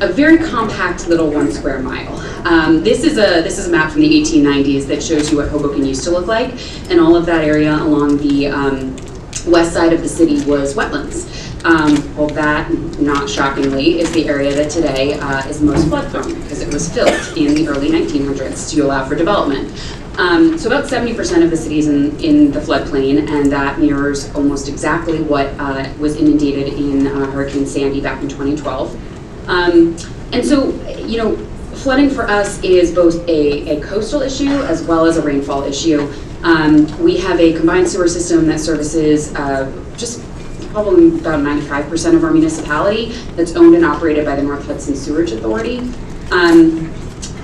Speaker 11: a very compact little 1 square mile. This is a map from the 1890s that shows you what Hoboken used to look like, and all of that area along the west side of the city was wetlands. Well, that, not shockingly, is the area that today is most flood prone because it was filled in the early 1900s to allow for development. So about 70% of the city is in the floodplain, and that mirrors almost exactly what was inundated in Hurricane Sandy back in 2012. And so, you know, flooding for us is both a coastal issue as well as a rainfall issue. We have a combined sewer system that services just probably about 95% of our municipality that's owned and operated by the North Hudson Sewerage Authority.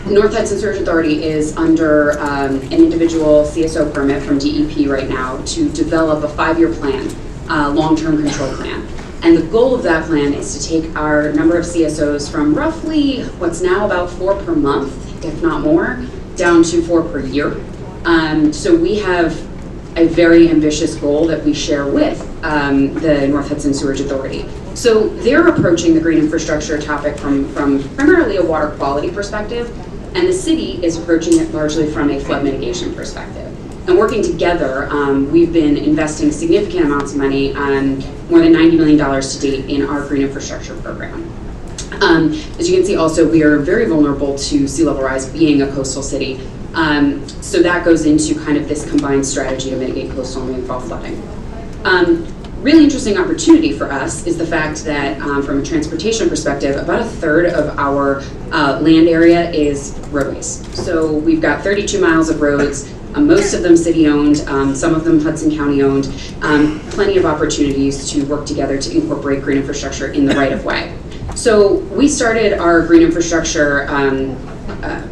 Speaker 11: North Hudson Sewerage Authority is under an individual CSO permit from DEP right now to develop a 5-year plan, long-term control plan. And the goal of that plan is to take our number of CSOs from roughly what's now about 4 per month, if not more, down to 4 per year. So we have a very ambitious goal that we share with the North Hudson Sewerage Authority. So they're approaching the green infrastructure topic from primarily a water quality perspective, and the city is approaching it largely from a flood mitigation perspective. And working together, we've been investing significant amounts of money, more than $90 million to date in our green infrastructure program. As you can see also, we are very vulnerable to sea level rise being a coastal city. So that goes into kind of this combined strategy to mitigate coastal and rainfall flooding. Really interesting opportunity for us is the fact that from a transportation perspective, about a third of our land area is roadways. So we've got 32 miles of roads, most of them city-owned, some of them Hudson County-owned, plenty of opportunities to work together to incorporate green infrastructure in the right-of-way. So we started our green infrastructure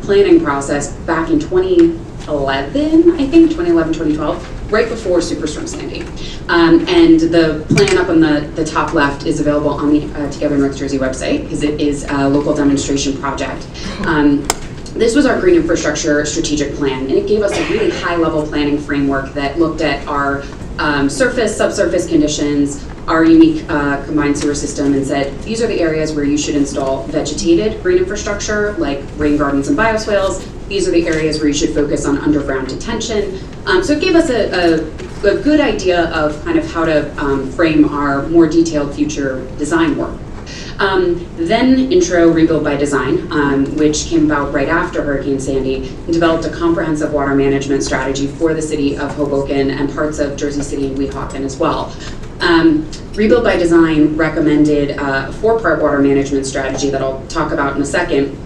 Speaker 11: planning process back in 2011, I think, 2012, right before Superstorm Sandy. And the plan up on the top left is available on the Together North Jersey website because it is a local demonstration project. This was our green infrastructure strategic plan, and it gave us a really high-level planning framework that looked at our surface, subsurface conditions, our unique combined sewer system, and said, these are the areas where you should install vegetated green infrastructure, like rain gardens and bioswales. These are the areas where you should focus on underground detention. So it gave us a good idea of kind of how to frame our more detailed future design work. Then intro Rebuild by Design, which came about right after Hurricane Sandy, and developed a comprehensive water management strategy for the city of Hoboken and parts of Jersey City and Weehawken as well. Rebuild by Design recommended a 4-part water management strategy that I'll talk about in a second,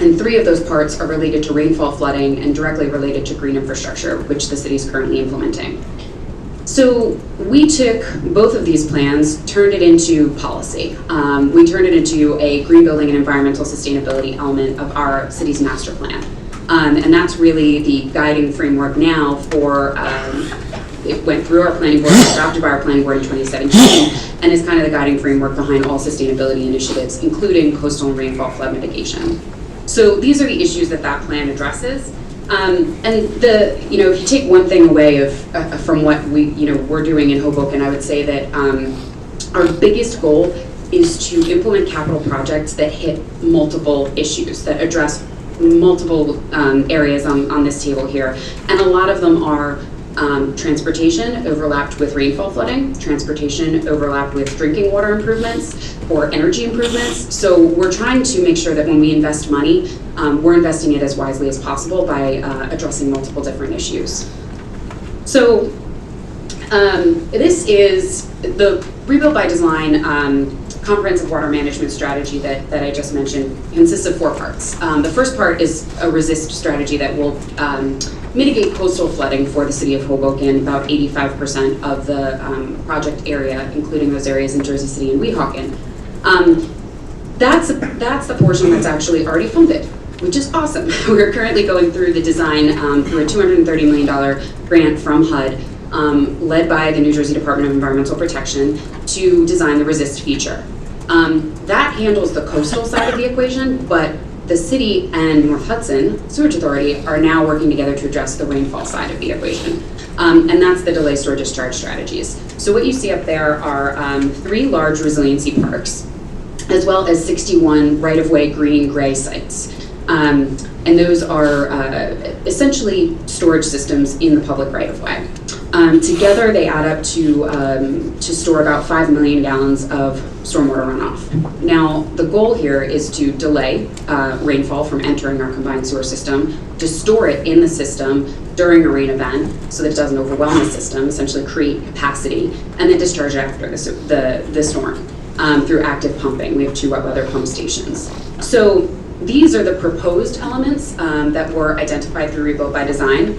Speaker 11: and 3 of those parts are related to rainfall flooding and directly related to green infrastructure, which the city is currently implementing. So we took both of these plans, turned it into policy. We turned it into a green building and environmental sustainability element of our city's master plan. And that's really the guiding framework now for, it went through our planning board, was adopted by our planning board in 2017, and is kind of the guiding framework behind all sustainability initiatives, including coastal and rainfall flood mitigation. So these are the issues that plan addresses. And if you take one thing away from what we're doing in Hoboken, I would say that our biggest goal is to implement capital projects that hit multiple issues, that address multiple areas on this table here. And a lot of them are transportation overlapped with rainfall flooding, transportation overlapped with drinking water improvements or energy improvements. So we're trying to make sure that when we invest money, we're investing it as wisely as possible by addressing multiple different issues. So this is the Rebuild by Design comprehensive water management strategy that I just mentioned. Consists of 4 parts. The first part is a resist strategy that will mitigate coastal flooding for the city of Hoboken, about 85% of the project area, including those areas in Jersey City and Weehawken. That's the portion that's actually already funded, which is awesome. We're currently going through the design through a $230 million grant from HUD, led by the New Jersey Department of Environmental Protection, to design the resist feature. That handles the coastal side of the equation, but the city and North Hudson Sewage Authority are now working together to address the rainfall side of the equation. And that's the delay, store, discharge strategies. So what you see up there are 3 large resiliency parks, as well as 61 right-of-way green-gray sites. And those are essentially storage systems in the public right-of-way. Together, they add up to store about 5 million gallons of stormwater runoff. Now, the goal here is to delay rainfall from entering our combined sewer system, to store it in the system during a rain event so that it doesn't overwhelm the system, essentially create capacity, and then discharge it after the storm through active pumping. We have 2 wet weather pump stations. So these are the proposed elements that were identified through Rebuild by Design.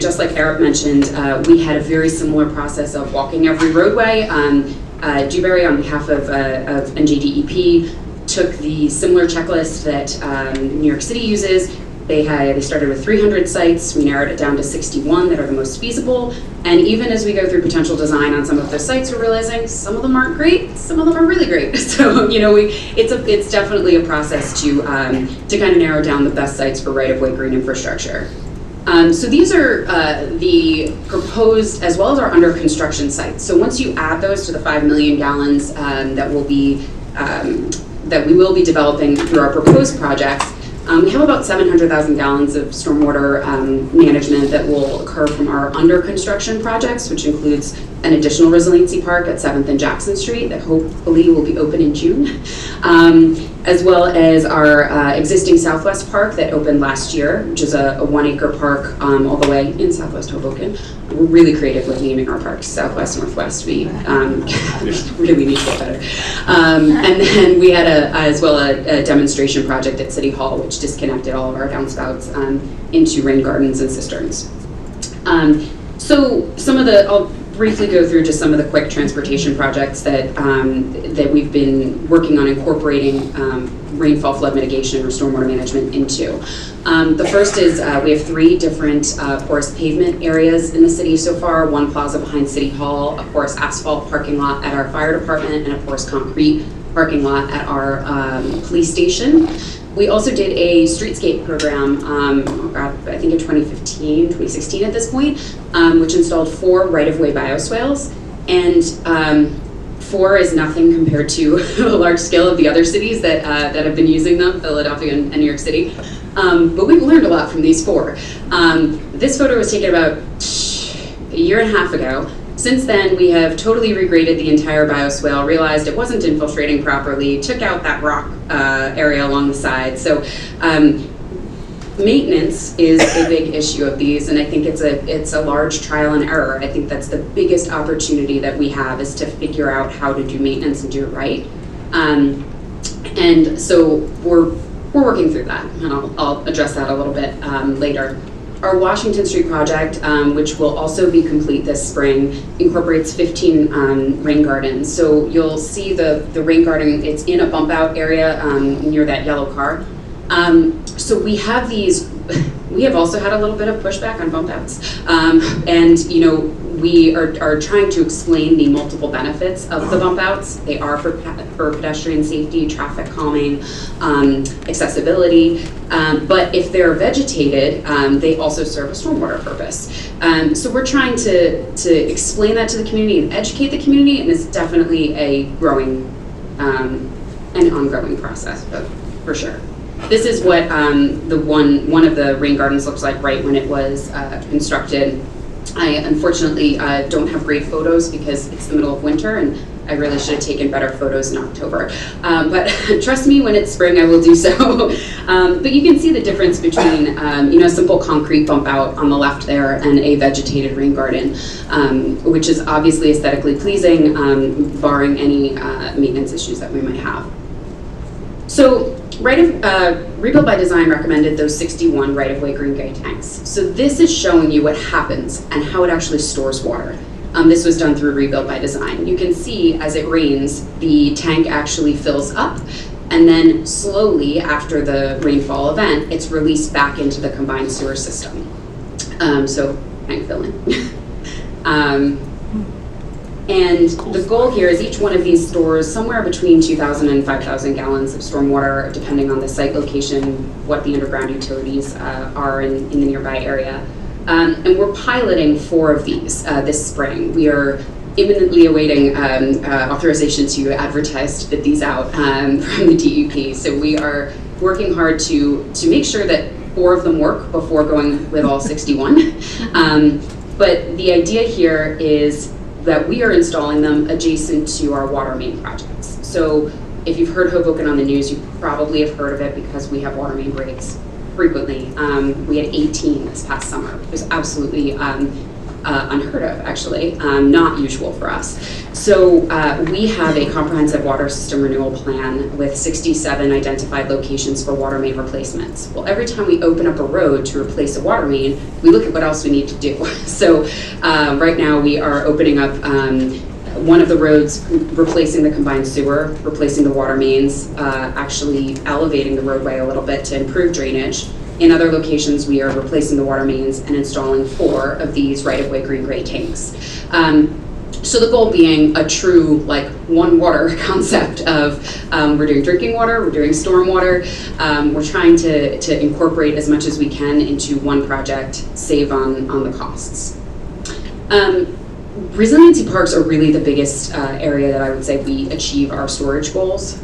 Speaker 11: Just like Eric mentioned, we had a very similar process of walking every roadway. Dewberry, on behalf of NJDEP, took the similar checklist that New York City uses. They started with 300 sites. We narrowed it down to 61 that are the most feasible. And even as we go through potential design on some of those sites, we're realizing some of them aren't great, some of them are really great. So it's definitely a process to kind of narrow down the best sites for right-of-way green infrastructure. So these are the proposed as well as our under construction sites. So once you add those to the 5 million gallons that we will be developing through our proposed projects, we have about 700,000 gallons of stormwater management that will occur from our under construction projects, which includes an additional resiliency park at 7th and Jackson Street that hopefully will be open in June, as well as our existing Southwest Park that opened last year, which is a 1-acre park all the way in Southwest Hoboken. We're really creative with naming our parks, Southwest, Northwest. We really need to get better. And then we had as well a demonstration project at City Hall, which disconnected all of our downspouts into rain gardens and cisterns. So I'll briefly go through just some of the quick transportation projects that we've been working on incorporating rainfall flood mitigation or stormwater management into. The first is we have 3 different porous pavement areas in the city so far. 1 plaza behind City Hall, a porous asphalt parking lot at our fire department, and a porous concrete parking lot at our police station. We also did a streetscape program, I think in 2016 at this point, which installed 4 right-of-way bioswales. And 4 is nothing compared to the large scale of the other cities that have been using them, Philadelphia and New York City. But we've learned a lot from these 4. This photo was taken about a year and a half ago. Since then, we have totally regraded the entire bioswale, realized it wasn't infiltrating properly, took out that rock area along the side. So maintenance is a big issue of these, and I think it's a large trial and error. I think that's the biggest opportunity that we have, is to figure out how to do maintenance and do it right. And so we're working through that, and I'll address that a little bit later. Our Washington Street project, which will also be complete this spring, incorporates 15 rain gardens. So you'll see the rain garden, it's in a bump out area near that yellow car. So we have these, we have also had a little bit of pushback on bump outs. And we are trying to explain the multiple benefits of the bump outs. They are for pedestrian safety, traffic calming, accessibility. But if they're vegetated, they also serve a stormwater purpose. So we're trying to explain that to the community and educate the community, and it's definitely a growing and ongoing process, but for sure. This is what one of the rain gardens looks like right when it was constructed. I unfortunately don't have great photos because it's the middle of winter, and I really should have taken better photos in October. But trust me, when it's spring, I will do so. But you can see the difference between a simple concrete bump out on the left there and a vegetated rain garden, which is obviously aesthetically pleasing, barring any maintenance issues that we might have. So Rebuild by Design recommended those 61 right-of-way green gray tanks. So this is showing you what happens and how it actually stores water. This was done through Rebuild by Design. You can see as it rains, the tank actually fills up, and then slowly after the rainfall event, it's released back into the combined sewer system. So tank filling. And the goal here is each one of these stores somewhere between 2,000 and 5,000 gallons of stormwater, depending on the site location, what the underground utilities are in the nearby area. And we're piloting 4 of these this spring. We are imminently awaiting authorization to advertise to bid these out from the DEP. So we are working hard to make sure that 4 of them work before going with all 61. But the idea here is that we are installing them adjacent to our water main projects. So if you've heard Hoboken on the news, you probably have heard of it because we have water main breaks frequently. We had 18 this past summer. It was absolutely unheard of, actually, not usual for us. So we have a comprehensive water system renewal plan with 67 identified locations for water main replacements. Well, every time we open up a road to replace a water main, we look at what else we need to do. So right now we are opening up one of the roads, replacing the combined sewer, replacing the water mains, actually elevating the roadway a little bit to improve drainage. In other locations, we are replacing the water mains and installing 4 of these right-of-way green-gray tanks. So the goal being a true, one water concept of we're doing drinking water, we're doing stormwater, we're trying to incorporate as much as we can into one project, save on the costs. Resiliency parks are really the biggest area that I would say we achieve our storage goals.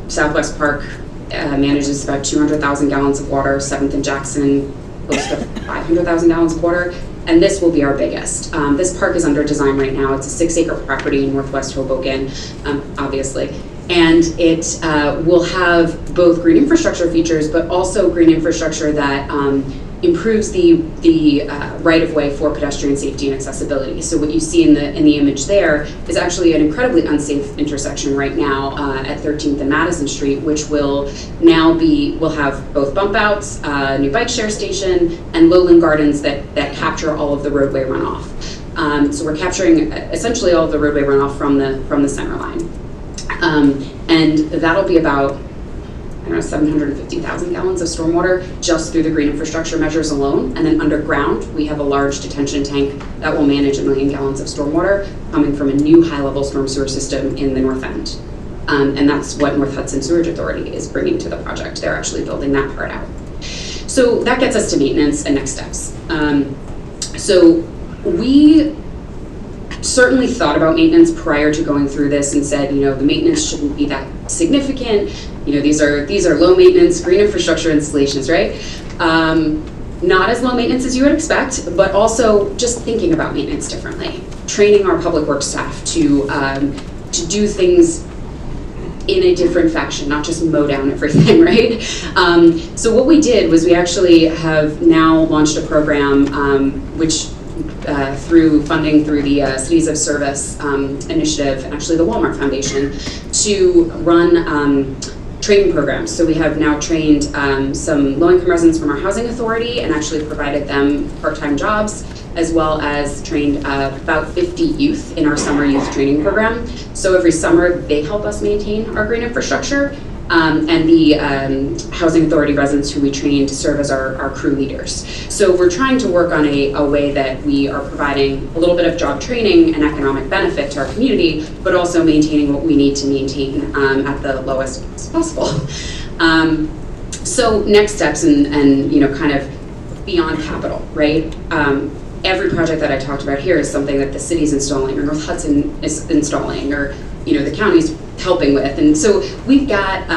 Speaker 11: Southwest Park manages about 200,000 gallons of water, 7th and Jackson close to 500,000 gallons of water, and this will be our biggest. This park is under design right now. It's a 6-acre property in northwest Hoboken, obviously, and it will have both green infrastructure features, but also green infrastructure that improves the right-of-way for pedestrian safety and accessibility. So what you see in the image there is actually an incredibly unsafe intersection right now at 13th and Madison Street, which will have both bump outs, new bike share station, and lowland gardens that capture all of the roadway runoff. So we're capturing essentially all of the roadway runoff from the center line, and that'll be about 750,000 gallons of stormwater just through the green infrastructure measures alone. And then underground, we have a large detention tank that will manage 1 million gallons of stormwater coming from a new high-level storm sewer system in the north end. And that's what North Hudson Sewerage Authority is bringing to the project. They're actually building that part out. So that gets us to maintenance and next steps. So we certainly thought about maintenance prior to going through this and said, the maintenance shouldn't be that significant. These are low maintenance green infrastructure installations, right? Not as low maintenance as you would expect, but also just thinking about maintenance differently. Training our public works staff to do things in a different fashion, not just mow down everything, right? So what we did was we actually have now launched a program which through funding through the Cities of Service initiative and actually the Walmart Foundation to run training programs. So we have now trained some low-income residents from our housing authority and actually provided them part-time jobs, as well as trained about 50 youth in our summer youth training program. So every summer they help us maintain our green infrastructure, and the housing authority residents who we train to serve as our crew leaders. So we're trying to work on a way that we are providing a little bit of job training and economic benefit to our community, but also maintaining what we need to maintain at the lowest cost possible. So next steps and kind of beyond capital, right? Every project that I talked about here is something that the city's installing, or North Hudson is installing, or the county's helping with. And so we've got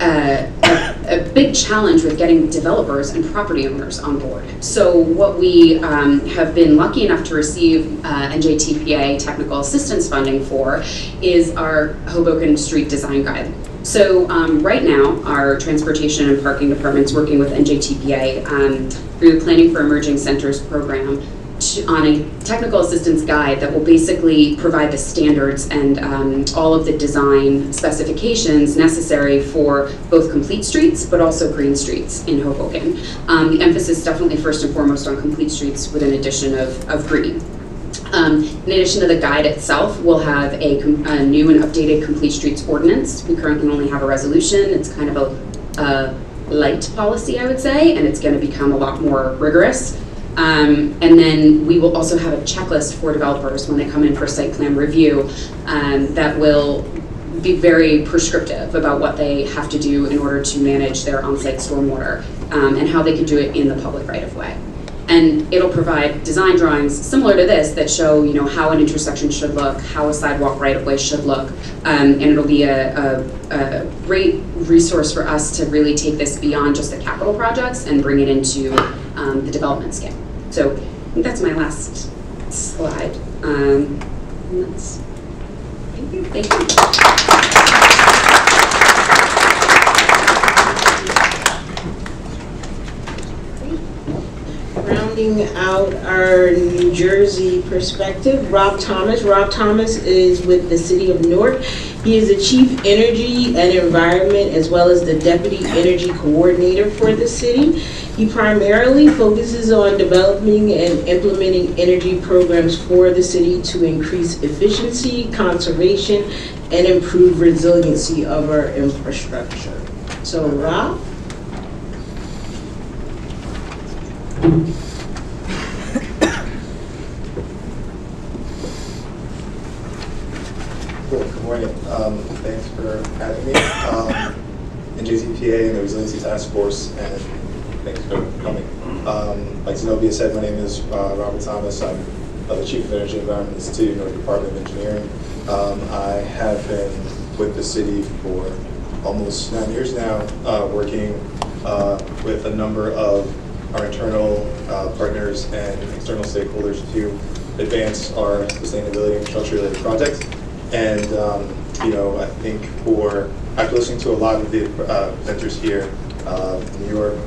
Speaker 11: a big challenge with getting developers and property owners on board. So what we have been lucky enough to receive NJTPA technical assistance funding for is our Hoboken Street Design Guide. So right now, our transportation and parking department's working with NJTPA through the Planning for Emerging Centers program on a technical assistance guide that will basically provide the standards and all of the design specifications necessary for both complete streets, but also green streets in Hoboken. The emphasis definitely first and foremost on complete streets with an addition of green. In addition to the guide itself, we'll have a new and updated Complete Streets Ordinance. We currently only have a resolution. It's kind of a light policy, I would say, and it's going to become a lot more rigorous. And then we will also have a checklist for developers when they come in for site plan review that will be very prescriptive about what they have to do in order to manage their on-site stormwater and how they can do it in the public right-of-way. And it'll provide design drawings similar to this that show, how an intersection should look, how a sidewalk right-of-way should look, and it'll be a great resource for us to really take this beyond just the capital projects and bring it into the development scale. So I think that's my last slide. Thank you. Thank you.
Speaker 1: Rounding out our New Jersey perspective, Rob Thomas. Rob Thomas is with the City of Newark. He is the Chief Energy and Environment as well as the Deputy Energy Coordinator for the city. He primarily focuses on developing and implementing energy programs for the city to increase efficiency, conservation, and improve resiliency of our infrastructure. So, Rob?
Speaker 12: Cool, good morning. Thanks for having me. NJTPA and the Resiliency Task Force, and thanks for coming. Like Zenobia said, my name is Robert Thomas. I'm the Chief of Energy and Environment Institute in the North Department of Engineering. I have been with the city for almost 9 years now, working with a number of our internal partners and external stakeholders to advance our sustainability infrastructure-related projects. And I think after listening to a lot of the presenters here, New York,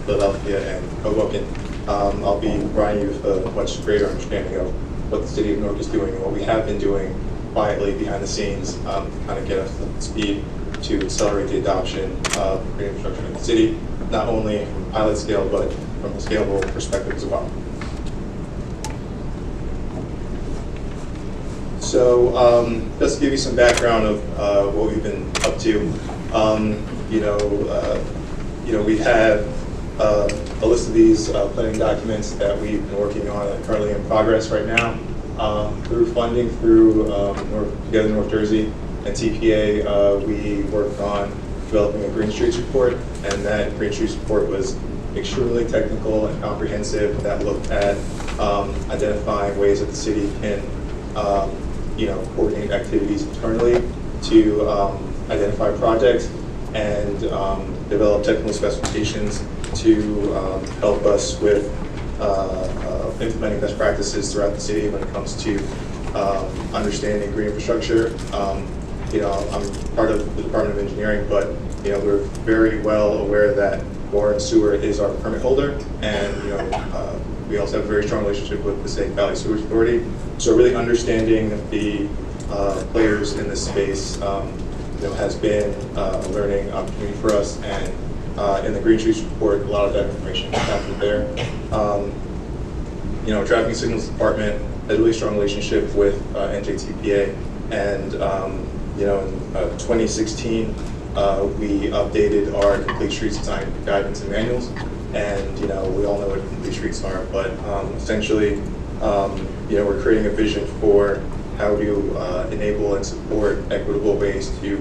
Speaker 12: Philadelphia, and Hoboken, I'll be providing you with a much greater understanding of what the City of Newark is doing and what we have been doing quietly behind the scenes, kind of get us up to speed to accelerate the adoption of green infrastructure in the city, not only from pilot scale, but from a scalable perspective as well. So just to give you some background of what we've been up to, we have a list of these planning documents that we've been working on and currently in progress right now. Through funding through Together North Jersey and TPA, we worked on developing a Green Streets report, and that Green Streets report was extremely technical and comprehensive that looked at identifying ways that the city can coordinate activities internally to identify projects and develop technical specifications to help us with implementing best practices throughout the city when it comes to understanding green infrastructure. I'm part of the Department of Engineering, but we're very well aware that water and sewer is our permit holder, and we also have a very strong relationship with the Snake Valley Sewage Authority. So really understanding the players in this space has been a learning opportunity for us, and in the Green Streets report, a lot of that information is captured there. Traffic and Signals Department has a really strong relationship with NJTPA, and in 2016, we updated our Complete Streets Design Guidance and Manuals, and we all know what complete streets are, but essentially, we're creating a vision for how to enable and support equitable ways to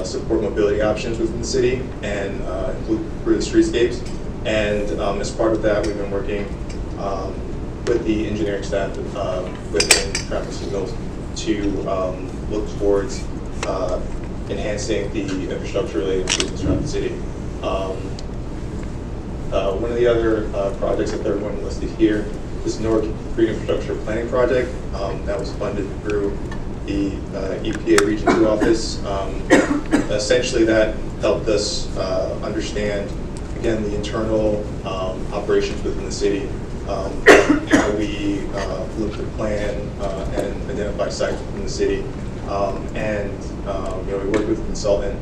Speaker 12: support mobility options within the city and improve the streetscapes. And as part of that, we've been working with the engineering staff within traffic signals to look towards enhancing the infrastructure-related improvements throughout the city. One of the other projects, the third one listed here, is Newark Green Infrastructure Planning Project that was funded through the EPA Region 2 office. Essentially, that helped us understand, again, the internal operations within the city, how we look to plan and identify sites within the city. We worked with a consultant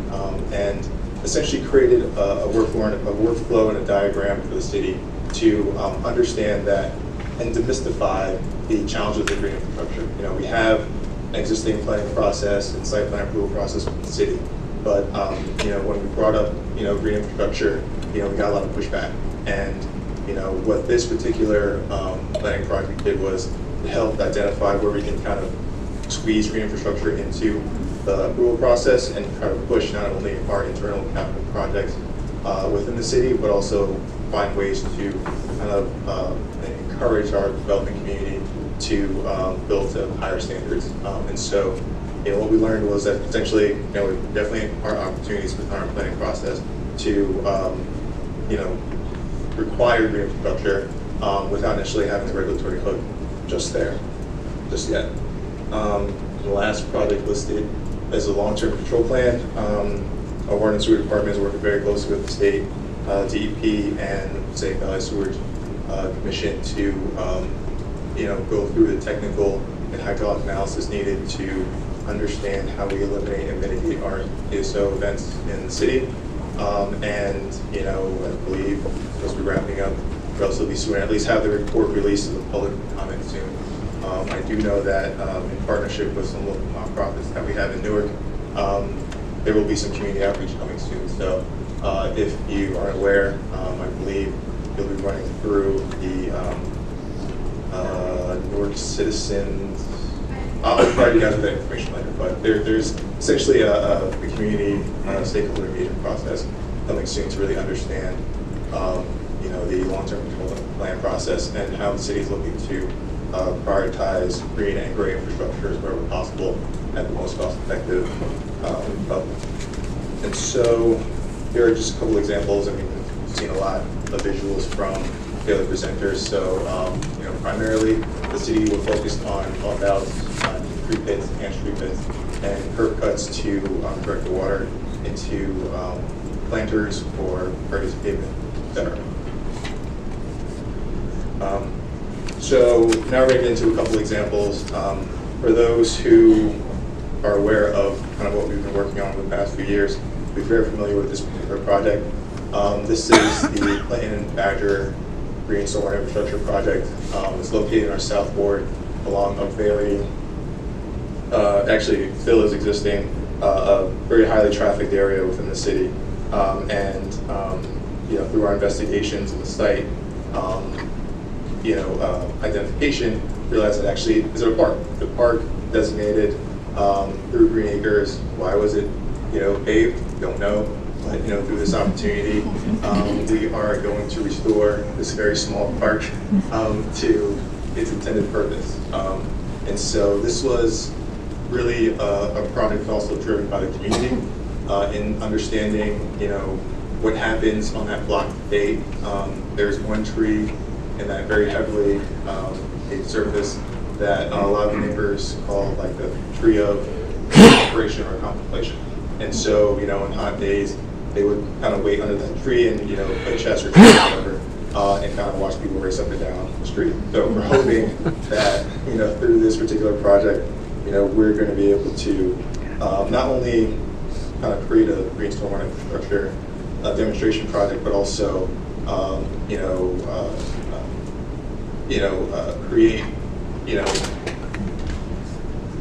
Speaker 12: and essentially created a workflow and a diagram for the city to understand that and demystify the challenges of the green infrastructure. We have an existing planning process and site plan approval process with the city, but when we brought up green infrastructure, we got a lot of pushback. And what this particular planning project did was to help identify where we can kind of squeeze green infrastructure into the approval process and try to push not only our internal capital projects within the city, but also find ways to kind of encourage our development community to build to higher standards. And so, what we learned was that potentially, we definitely are opportunities within our planning process to, require green infrastructure without necessarily having the regulatory hook just yet. The last project listed is a long-term control plan. Our water and sewer department is working very closely with the state, DEP, and St. Valley Sewage Commission to go through the technical and hydraulic analysis needed to understand how we eliminate and mitigate our ESO events in the city. I believe we'll be wrapping up relatively soon, at least have the report released to the public comment soon. I do know that in partnership with some local nonprofits that we have in Newark, there will be some community outreach coming soon. So if you aren't aware, I believe you'll be running through the Newark Citizens. I'll provide you guys with that information later, but there's essentially a community stakeholder engagement process coming soon to really understand the long-term control plan process and how the city is looking to prioritize green and gray infrastructures wherever possible at the most cost-effective level. And so here are just a couple examples. I mean, we've seen a lot of visuals from the other presenters. So, primarily the city will focus on pump outs, tree pits, enhanced tree pits, and curb cuts to direct the water into planters or pervious pavement, etc. So now we're going to get into a couple examples. For those who are aware of kind of what we've been working on for the past few years, we're very familiar with this particular project. This is the Clinton and Badger Green Stormwater Infrastructure Project. It's located in our South Ward along a very, actually still is existing, a very highly trafficked area within the city. Through our investigations of the site, identification, realized that actually is a park. The park designated through Green Acres. Why was it, paved? Don't know. But through this opportunity, we are going to restore this very small park to its intended purpose. And so this was really a project also driven by the community in understanding, what happens on that block date. There's one tree in that very heavily paved surface that a lot of the neighbors call like the tree of celebration or contemplation. And so, in hot days, they would kind of wait under that tree and, play chess or whatever, and kind of watch people race up and down the street. So we're hoping that, through this particular project, we're going to be able to not only kind of create a green stormwater infrastructure demonstration project, but also,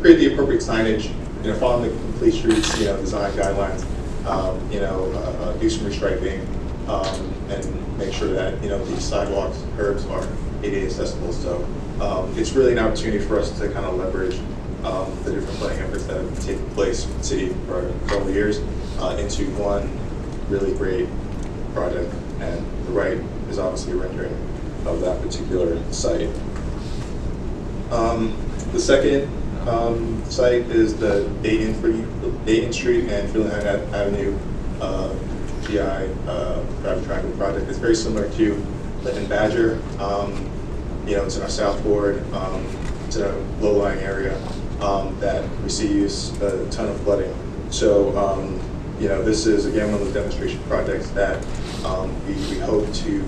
Speaker 12: create the appropriate signage, follow the complete streets, design guidelines, do some restriping, and make sure that, these sidewalks, curbs are ADA accessible. So it's really an opportunity for us to kind of leverage the different planning efforts that have taken place in the city for several years into one really great project. And the right is obviously a rendering of that particular site. The second site is the Dayton Street and Freeland Avenue GI Traffic Triangle project. It's very similar to Lytton Badger. It's in our South Ward. It's in a low-lying area that receives a ton of flooding. So, this is again one of those demonstration projects that we hope to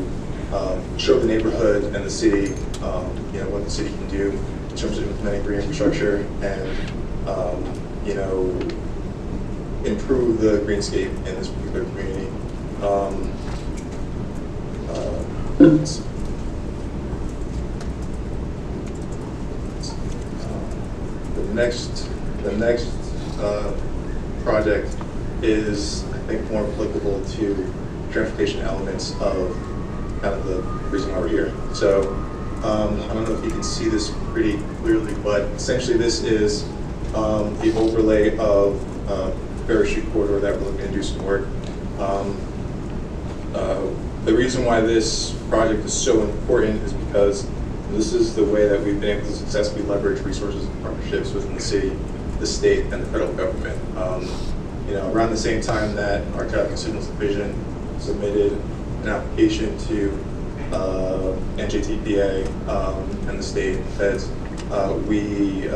Speaker 12: show the neighborhood and the city, what the city can do in terms of implementing green infrastructure and, improve the greenscape in this particular community. The next project is, I think, more applicable to transportation elements of kind of the reason why we're here. So I don't know if you can see this pretty clearly, but essentially this is the overlay of Ferry Street corridor that we're looking to do some work. The reason why this project is so important is because this is the way that we've been able to successfully leverage resources and partnerships within the city, the state, and the federal government. Around the same time that our Traffic and Signals Division submitted an application to NJTPA and the state feds, we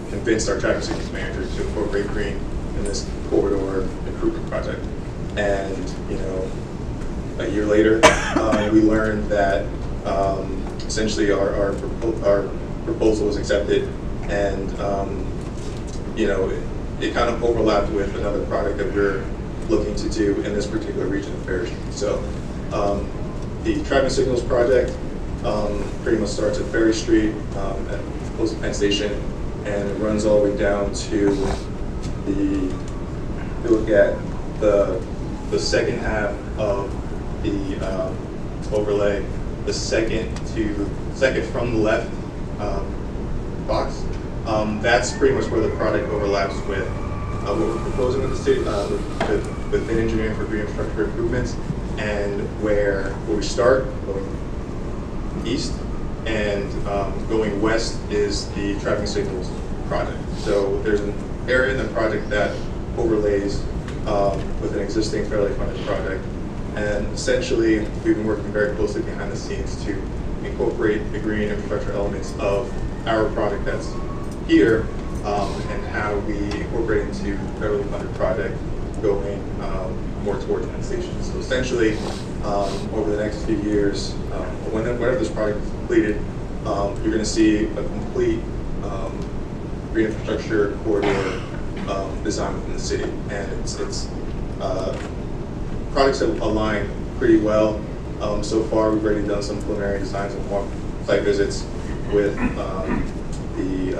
Speaker 12: convinced our traffic signals manager to incorporate green in this corridor improvement project. And a year later, we learned that essentially our proposal was accepted, and it kind of overlapped with another project that we're looking to do in this particular region of Ferry Street. So the traffic signals project pretty much starts at Ferry Street at close to Penn Station, and it runs all the way down to if you look at the second half of the overlay, the second from the left box. That's pretty much where the project overlaps with what we're proposing with the city, with engineering for green infrastructure improvements, and where we start going east and going west is the traffic signals project. So there's an area in the project that overlays with an existing federally funded project, and essentially we've been working very closely behind the scenes to incorporate the green infrastructure elements of our project that's here, and how we incorporate into federally funded project going more towards Penn Station. So essentially, over the next few years, whenever this project is completed, you're going to see a complete green infrastructure corridor design within the city, and it's projects that align pretty well. So far, we've already done some preliminary designs and more site visits with the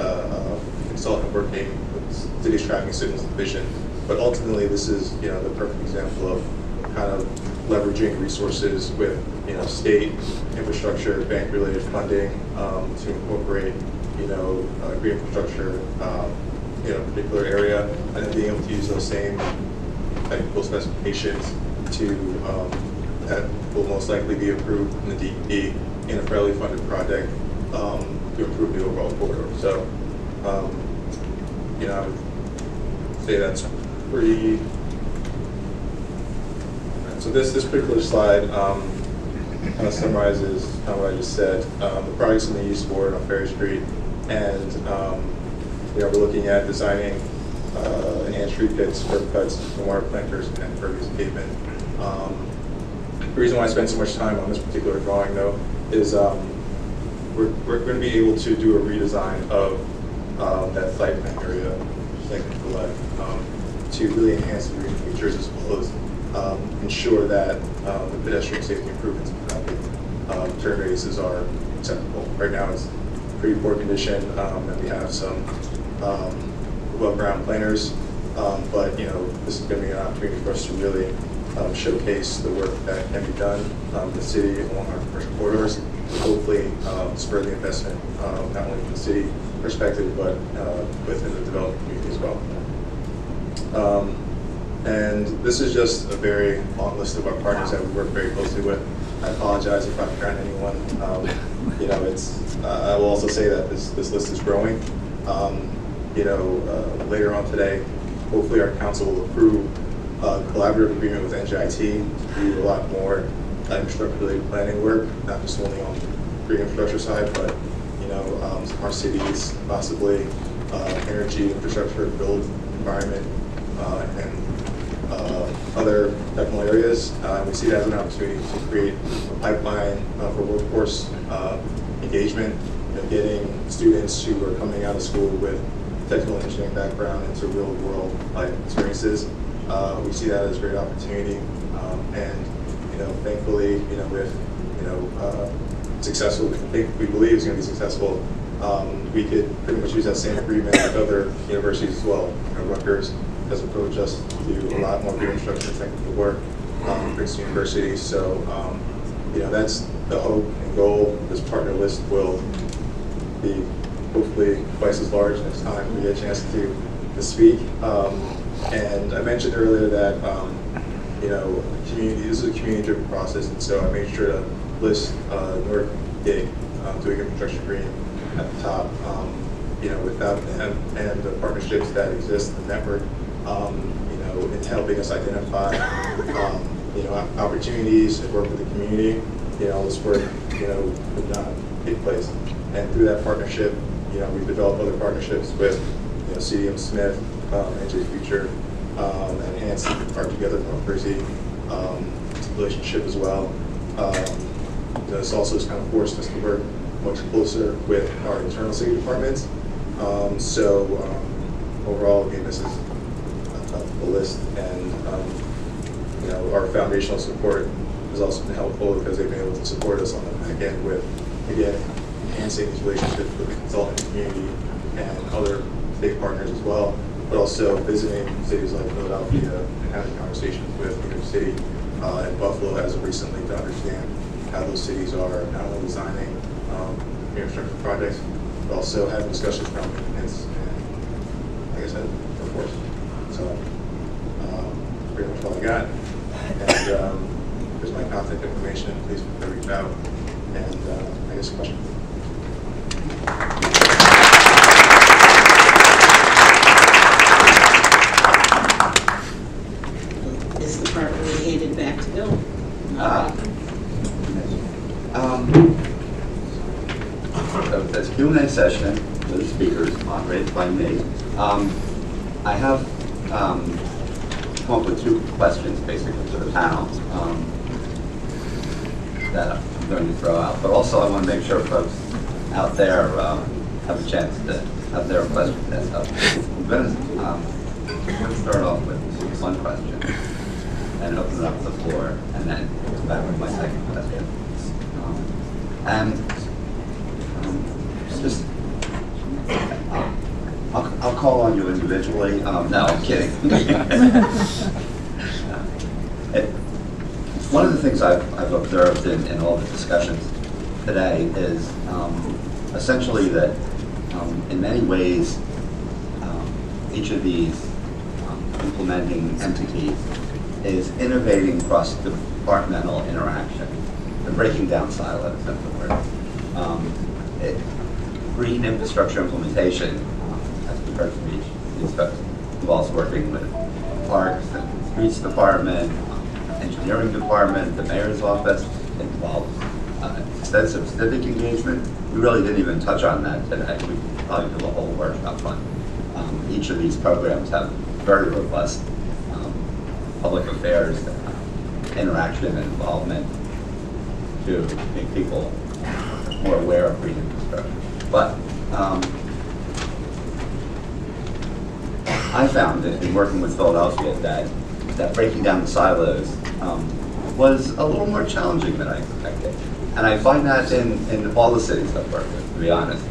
Speaker 12: consultant working with the city's traffic signals division. But ultimately, this is the perfect example of kind of leveraging resources with state infrastructure, bank-related funding to incorporate green infrastructure in a particular area, and then being able to use those same technical specifications to that will most likely be approved in the DEP in a federally funded project to improve the overall corridor. So, I would say that's pretty. So this particular slide kind of summarizes kind of what I just said. The projects in the East Ward on Ferry Street, and we're looking at designing enhanced street pits, curb cuts, water planters, and impervious pavement. The reason why I spend so much time on this particular drawing, though, is we're going to be able to do a redesign of that site plan area, to the left, to really enhance the green features as well as ensure that the pedestrian safety improvements and turn radiuses are acceptable. Right now, it's pretty poor condition, and we have some above ground planters, but this is going to be an opportunity for us to really showcase the work that can be done in the city along our commercial corridors, hopefully spur the investment not only from the city perspective, but within the development community as well. And this is just a very long list of our partners that we work very closely with. I apologize if I forgot anyone. You know, I will also say that this list is growing. You know, later on today, hopefully our council will approve a collaborative agreement with NJIT to do a lot more infrastructure-related planning work, not just only on the green infrastructure side, but you know, smart cities, possibly energy infrastructure, built environment, and other technical areas. We see that as an opportunity to create a pipeline for workforce engagement, you know, getting students who are coming out of school with technical engineering background into real-world life experiences. We see that as a great opportunity, and you know, thankfully, you know, with you know successful, we believe is going to be successful. We could pretty much use that same agreement with other universities as well. You know, Rutgers has approached us to do a lot more green infrastructure and technical work, Princeton University. So, you know, that's the hope and goal. This partner list will be hopefully twice as large next time we get a chance to speak. And I mentioned earlier that, you know, this is a community-driven process, and so I made sure to list North Gig, doing infrastructure green at the top. You know, without them and the partnerships that exist, the network, you know, it's helping us identify, you know, opportunities and work with the community. You know, this work, you know, would not take place. And through that partnership, you know, we've developed other partnerships with, you know, CDM Smith, NJ Future, and enhance our Together North Jersey relationship as well. This also has kind of forced us to work much closer with our internal city departments. Overall, again, this is a list, and you know, our foundational support has also been helpful because they've been able to support us on the back end with, again, enhancing these relationships with the consultant community and other state partners as well, but also visiting cities like Philadelphia and having conversations with New York City and Buffalo as of recently to understand how those cities are not only designing infrastructure projects, but also having discussions around maintenance and, like I said, workforce. So, pretty much all I got. And here's my contact information. Please reach out. And I guess a question.
Speaker 1: Is the part where we hand it back to Bill?
Speaker 3: That's Q&A session with the speakers, moderated by me. I have come up with two questions basically to the panel that I'm going to throw out, but also I want to make sure folks out there have a chance to have their questions asked. I'm going to start off with one question and open it up to the floor, and then come back with my second question. Just, I'll call on you individually. No, I'm kidding. One of the things I've observed in all the discussions today is essentially that in many ways each of these implementing entities is innovating across departmental interaction. They're breaking down silos, in other words. Green infrastructure implementation, as we heard from each folks, involves working with parks and streets department, engineering department, the mayor's office. It involves extensive civic engagement. We really didn't even touch on that today. We could probably do a whole workshop on each of these programs have very robust public affairs interaction and involvement to make people more aware of green infrastructure. But I found in working with Philadelphia that breaking down the silos was a little more challenging than I expected. And I find that in all the cities I've worked with, to be honest,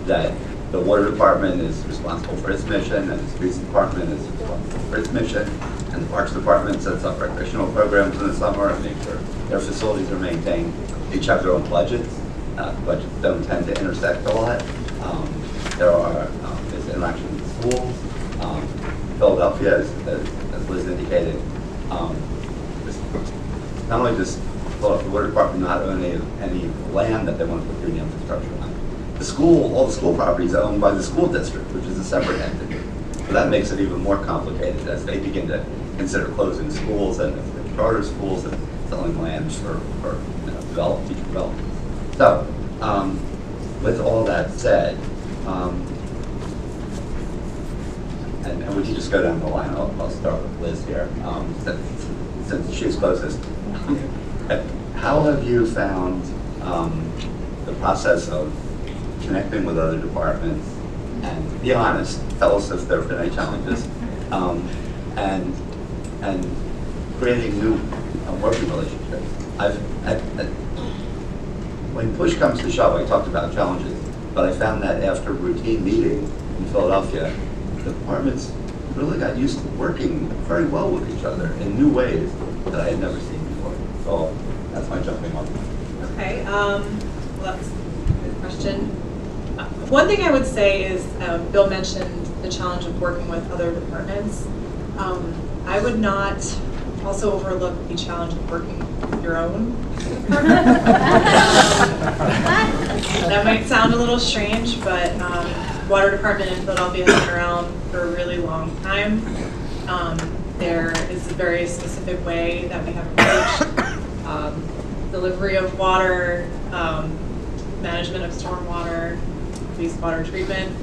Speaker 3: that the water department is responsible for its mission and the streets department is responsible for its mission, And the Parks Department sets up recreational programs in the summer and make sure their facilities are maintained. Each have their own budgets. Budgets don't tend to intersect a lot. There's interaction with schools. Philadelphia, as Liz indicated, not only does the Water Department not own any land that they want to put green infrastructure on, all the school properties are owned by the school district, which is a separate entity. So that makes it even more complicated as they begin to consider closing schools and charter schools and selling land for future development. So, with all that said, and we can just go down the line. I'll start with Liz here, since she's closest. How have you found the process of connecting with other departments? And be honest, tell us if there have been any challenges, and creating new working relationships. When push comes to shove, I talked about challenges, but I found that after routine meeting in Philadelphia, the departments really got used to working very well with each other in new ways that I had never seen before. So that's my jumping off.
Speaker 10: Okay, well, that's a good question. One thing I would say is, Bill mentioned the challenge of working with other departments. I would not also overlook the challenge of working with your own department. That might sound a little strange, but Water Department in Philadelphia has been around for a really long time. There is a very specific way that we have approached delivery of water, management of stormwater, wastewater treatment.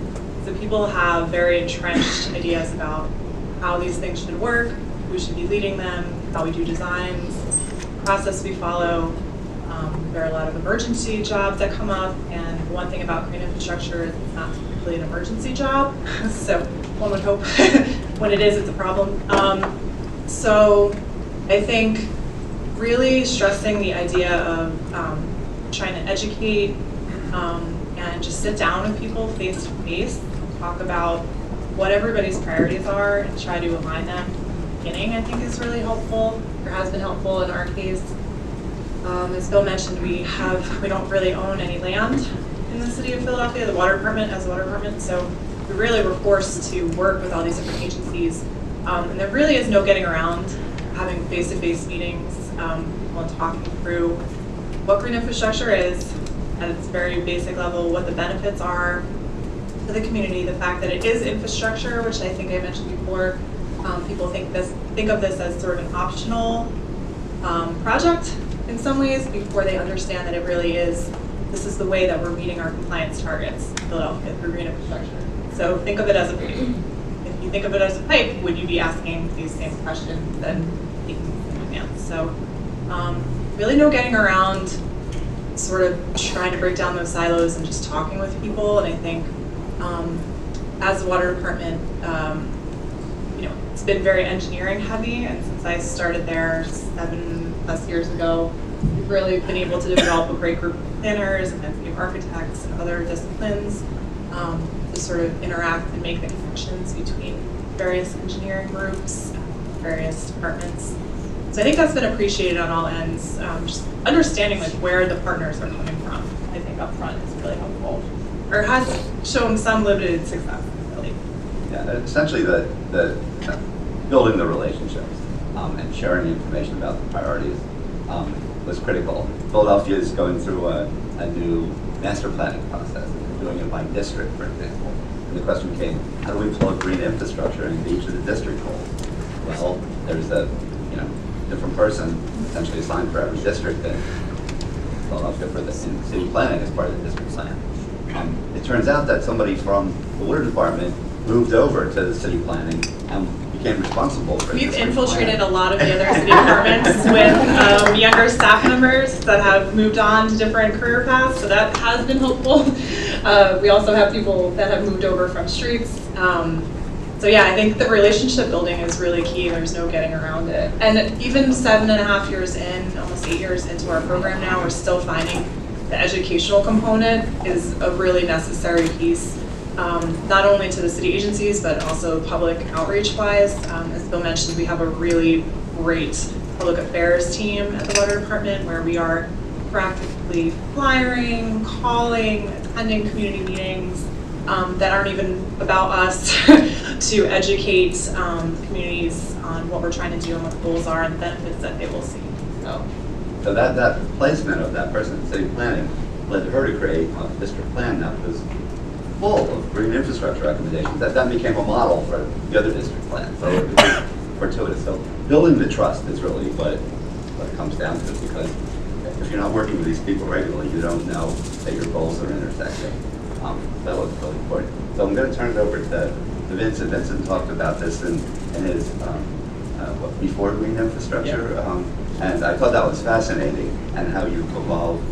Speaker 10: So people have very entrenched ideas about how these things should work, who should be leading them, how we do designs, process we follow. There are a lot of emergency jobs that come up, and one thing about green infrastructure is it's not typically an emergency job, so one would hope when it is, it's a problem. So I think really stressing the idea of trying to educate and just sit down with people face to face, talk about what everybody's priorities are and try to align them from the beginning, I think is really helpful, or has been helpful in our case. As Bill mentioned, we don't really own any land in the city of Philadelphia, the Water Department as a water department, so we really were forced to work with all these different agencies. And there really is no getting around having face-to-face meetings while talking through what green infrastructure is at its very basic level, what the benefits are to the community, the fact that it is infrastructure, which I think I mentioned before. People think of this as sort of an optional project in some ways before they understand that it really is. This is the way that we're meeting our compliance targets in Philadelphia through green infrastructure. So think of it as a pipe. If you think of it as a pipe, would you be asking these same questions and taking them in advance? So really no getting around sort of trying to break down those silos and just talking with people. And I think as the water department, it's been very engineering heavy, and since I started there 7+ years ago, we've really been able to develop a great group of planners and landscape architects and other disciplines to sort of interact and make the connections between various engineering groups, various departments. So I think that's been appreciated on all ends. Just understanding like where the partners are coming from, I think up front is really helpful, or has shown some limited success, really.
Speaker 3: Yeah, essentially the building the relationships and sharing information about the priorities was critical. Philadelphia is going through a new master planning process. They're doing it by district, for example. And the question came, how do we plug green infrastructure into each of the district goals? Well, there's a different person essentially assigned for every district in Philadelphia for the city planning as part of the district plan. It turns out that somebody from the water department moved over to the city planning and became responsible for
Speaker 10: We've infiltrated a lot of the other city departments with younger staff members that have moved on to different career paths, so that has been helpful. We also have people that have moved over from streets. So yeah, I think the relationship building is really key. There's no getting around it. And even 7.5 years in, almost 8 years into our program now, we're still finding the educational component is a really necessary piece not only to the city agencies, but also public outreach-wise. As Bill mentioned, we have a really great public affairs team at the water department where we are practically flyering, calling, attending community meetings that aren't even about us to educate communities on what we're trying to do and what the goals are and the benefits that they will see.
Speaker 3: So that placement of that person in city planning led her to create a district plan that was full of green infrastructure recommendations. That became a model for the other district plans. So it was fortuitous. So building the trust is really what it comes down to, because if you're not working with these people regularly, you don't know that your goals are intersecting. That was really important. So I'm going to turn it over to Vincent. Vincent talked about this in his before green infrastructure, and I thought that was fascinating, and how you've evolved,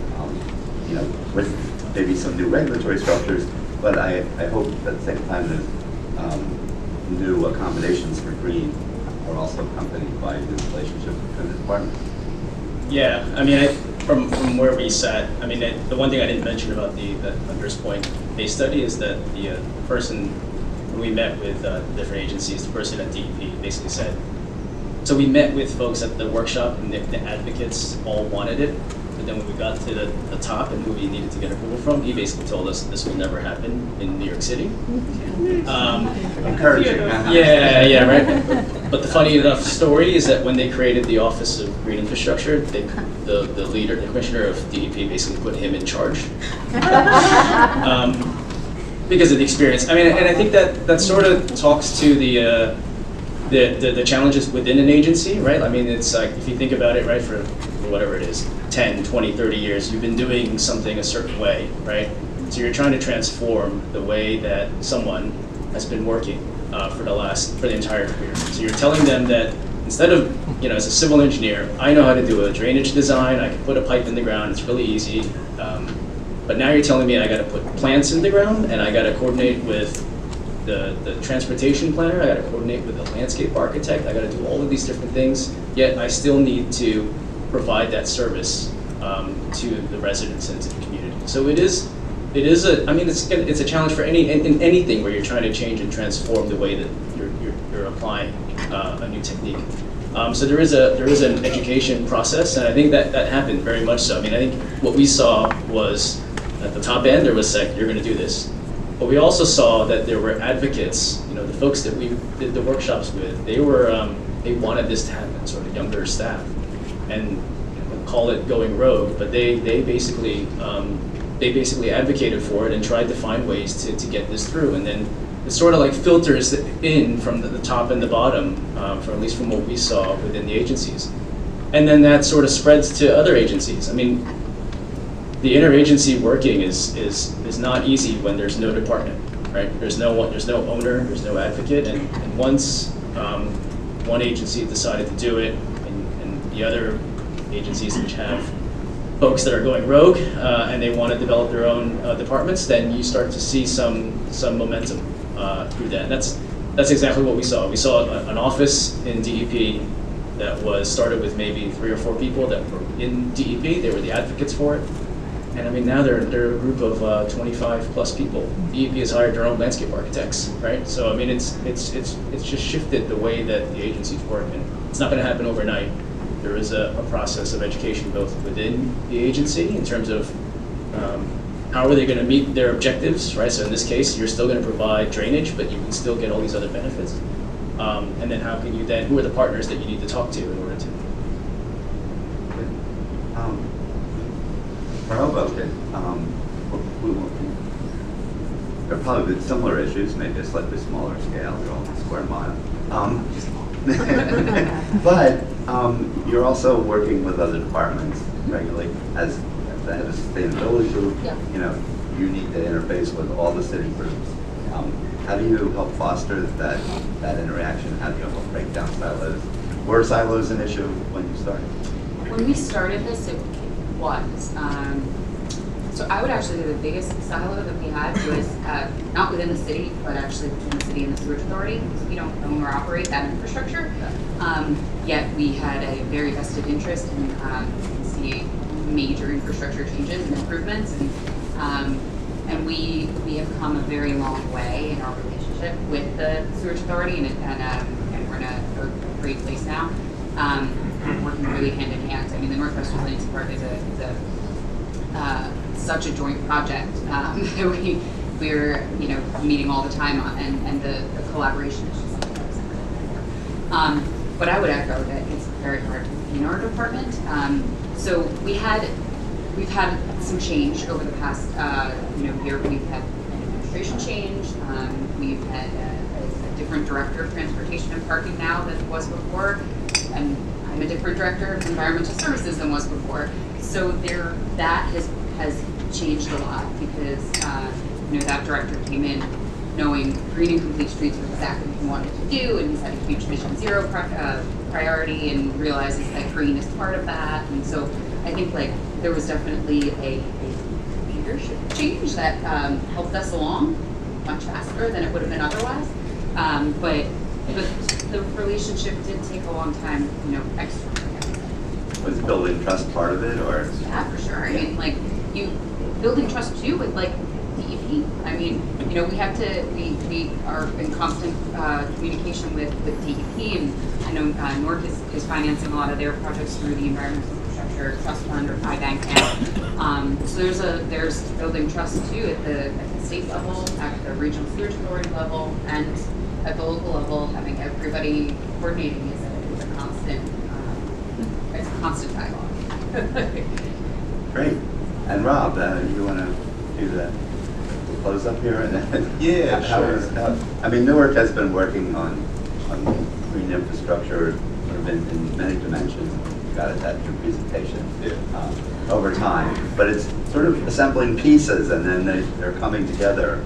Speaker 3: with maybe some new regulatory structures, but I hope at the same time there's new accommodations for green are also accompanied by this relationship between the departments.
Speaker 5: Yeah, I mean, from where we sat, I mean, the one thing I didn't mention about the Hunter's Point case study is that the person, when we met with different agencies, the person at DEP basically said, so we met with folks at the workshop and the advocates all wanted it, but then when we got to the top and who we needed to get approval from, he basically told us this will never happen in New York City.
Speaker 3: Encouraging.
Speaker 5: Yeah, right. But the funny enough story is that when they created the Office of Green Infrastructure, the leader, the commissioner of DEP, basically put him in charge because of the experience. I mean, and I think that sort of talks to the challenges within an agency, right? I mean, it's like, if you think about it, right, for whatever it is, 10, 20, 30 years, you've been doing something a certain way, right? So you're trying to transform the way that someone has been working for the entire career. So you're telling them that instead of, as a civil engineer, I know how to do a drainage design, I can put a pipe in the ground, it's really easy. But now you're telling me I gotta put plants in the ground, and I gotta coordinate with the transportation planner, I gotta coordinate with the landscape architect, I gotta do all of these different things, yet I still need to provide that service to the residents and to the community. So it's a challenge for in anything where you're trying to change and transform the way that you're applying a new technique. So there is an education process, and I think that happened very much so. I mean, I think what we saw was at the top end there was like, you're going to do this, but we also saw that there were advocates. The folks that we did the workshops with, they wanted this to happen, sort of younger staff, and call it going rogue, but they basically advocated for it and tried to find ways to get this through, and then it sort of like filters in from the top and the bottom, at least from what we saw within the agencies, and then that sort of spreads to other agencies. I mean, the interagency working is not easy when there's no department, right? There's no owner, there's no advocate, and once one agency decided to do it, and the other agencies which have folks that are going rogue and they want to develop their own departments, then you start to see some momentum through that. And that's exactly what we saw. We saw an office in DEP that was started with maybe 3 or 4 people that were in DEP. They were the advocates for it. And I mean, now they're a group of 25 plus people. DEP has hired their own landscape architects, right? So I mean, it's just shifted the way that the agencies work, and it's not going to happen overnight. There is a process of education both within the agency in terms of how are they going to meet their objectives, right? So in this case, you're still going to provide drainage, but you can still get all these other benefits. And then who are the partners that you need to talk to in order to?
Speaker 3: For Hoboken, there are probably been similar issues, maybe a slightly smaller scale, you're only a square mile. But you're also working with other departments regularly as the head of sustainability group.
Speaker 9: Yeah.
Speaker 3: You need to interface with all the city groups. How do you help foster that interaction? How do you help break down silos? Were silos an issue when you started?
Speaker 11: When we started this, it was. So I would actually say the biggest silo that we had was not within the city, but actually between the city and the sewage authority, because we don't own or operate that infrastructure. Yet we had a very vested interest in see major infrastructure changes and improvements, And we have come a very long way in our relationship with the Sewage Authority, and we're in a great place now. We're working really hand in hand. I mean, the Northwest Resilience Park is such a joint project. We're meeting all the time, and the collaboration is just something that's really there. But I would echo that it's very hard in our department. So we've had some change over the past year. We've had an administration change. We've had a different director of transportation and parking now than was before, and I'm a different director of environmental services than was before. So that has changed a lot because that director came in knowing green and complete streets was exactly what he wanted to do, and he's had a huge Mission Zero priority and realizes that green is part of that. And so I think there was definitely a leadership change that helped us along much faster than it would have been otherwise. But the relationship did take a long time, externally.
Speaker 3: Was building trust part of it, or?
Speaker 11: Yeah, for sure. I mean, building trust too with DEP. I mean, we are in constant communication with DEP, and I know NORC is financing a lot of their projects through the Environmental Infrastructure Trust Fund or IBank now. So there's building trust too at the state level, at the regional sewage authority level, and at the local level. Having everybody coordinating is a constant dialogue.
Speaker 3: Great. And Rob, you want to do the close up here? And then
Speaker 12: Yeah, sure.
Speaker 3: I mean, Newark has been working on green infrastructure sort of in many dimensions. You got it at your presentation.
Speaker 12: Yeah.
Speaker 3: Over time, but it's sort of assembling pieces, and then they're coming together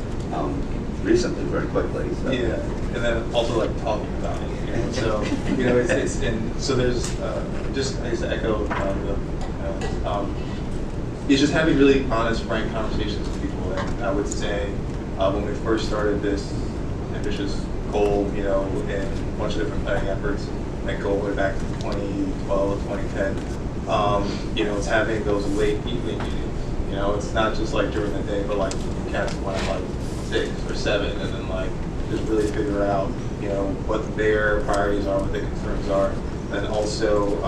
Speaker 3: recently, very quickly. So.
Speaker 12: Yeah, and then also talking about it. So it's and so there's just I guess to echo it's just having really honest, frank conversations with people. And I would say when we first started this ambitious goal, in a bunch of different planning efforts, that go way back to 2012, 2010. It's having those late evening meetings. It's not just during the day, but you catch one at 6 or 7, and then just really figure out what their priorities are, what their concerns are, and also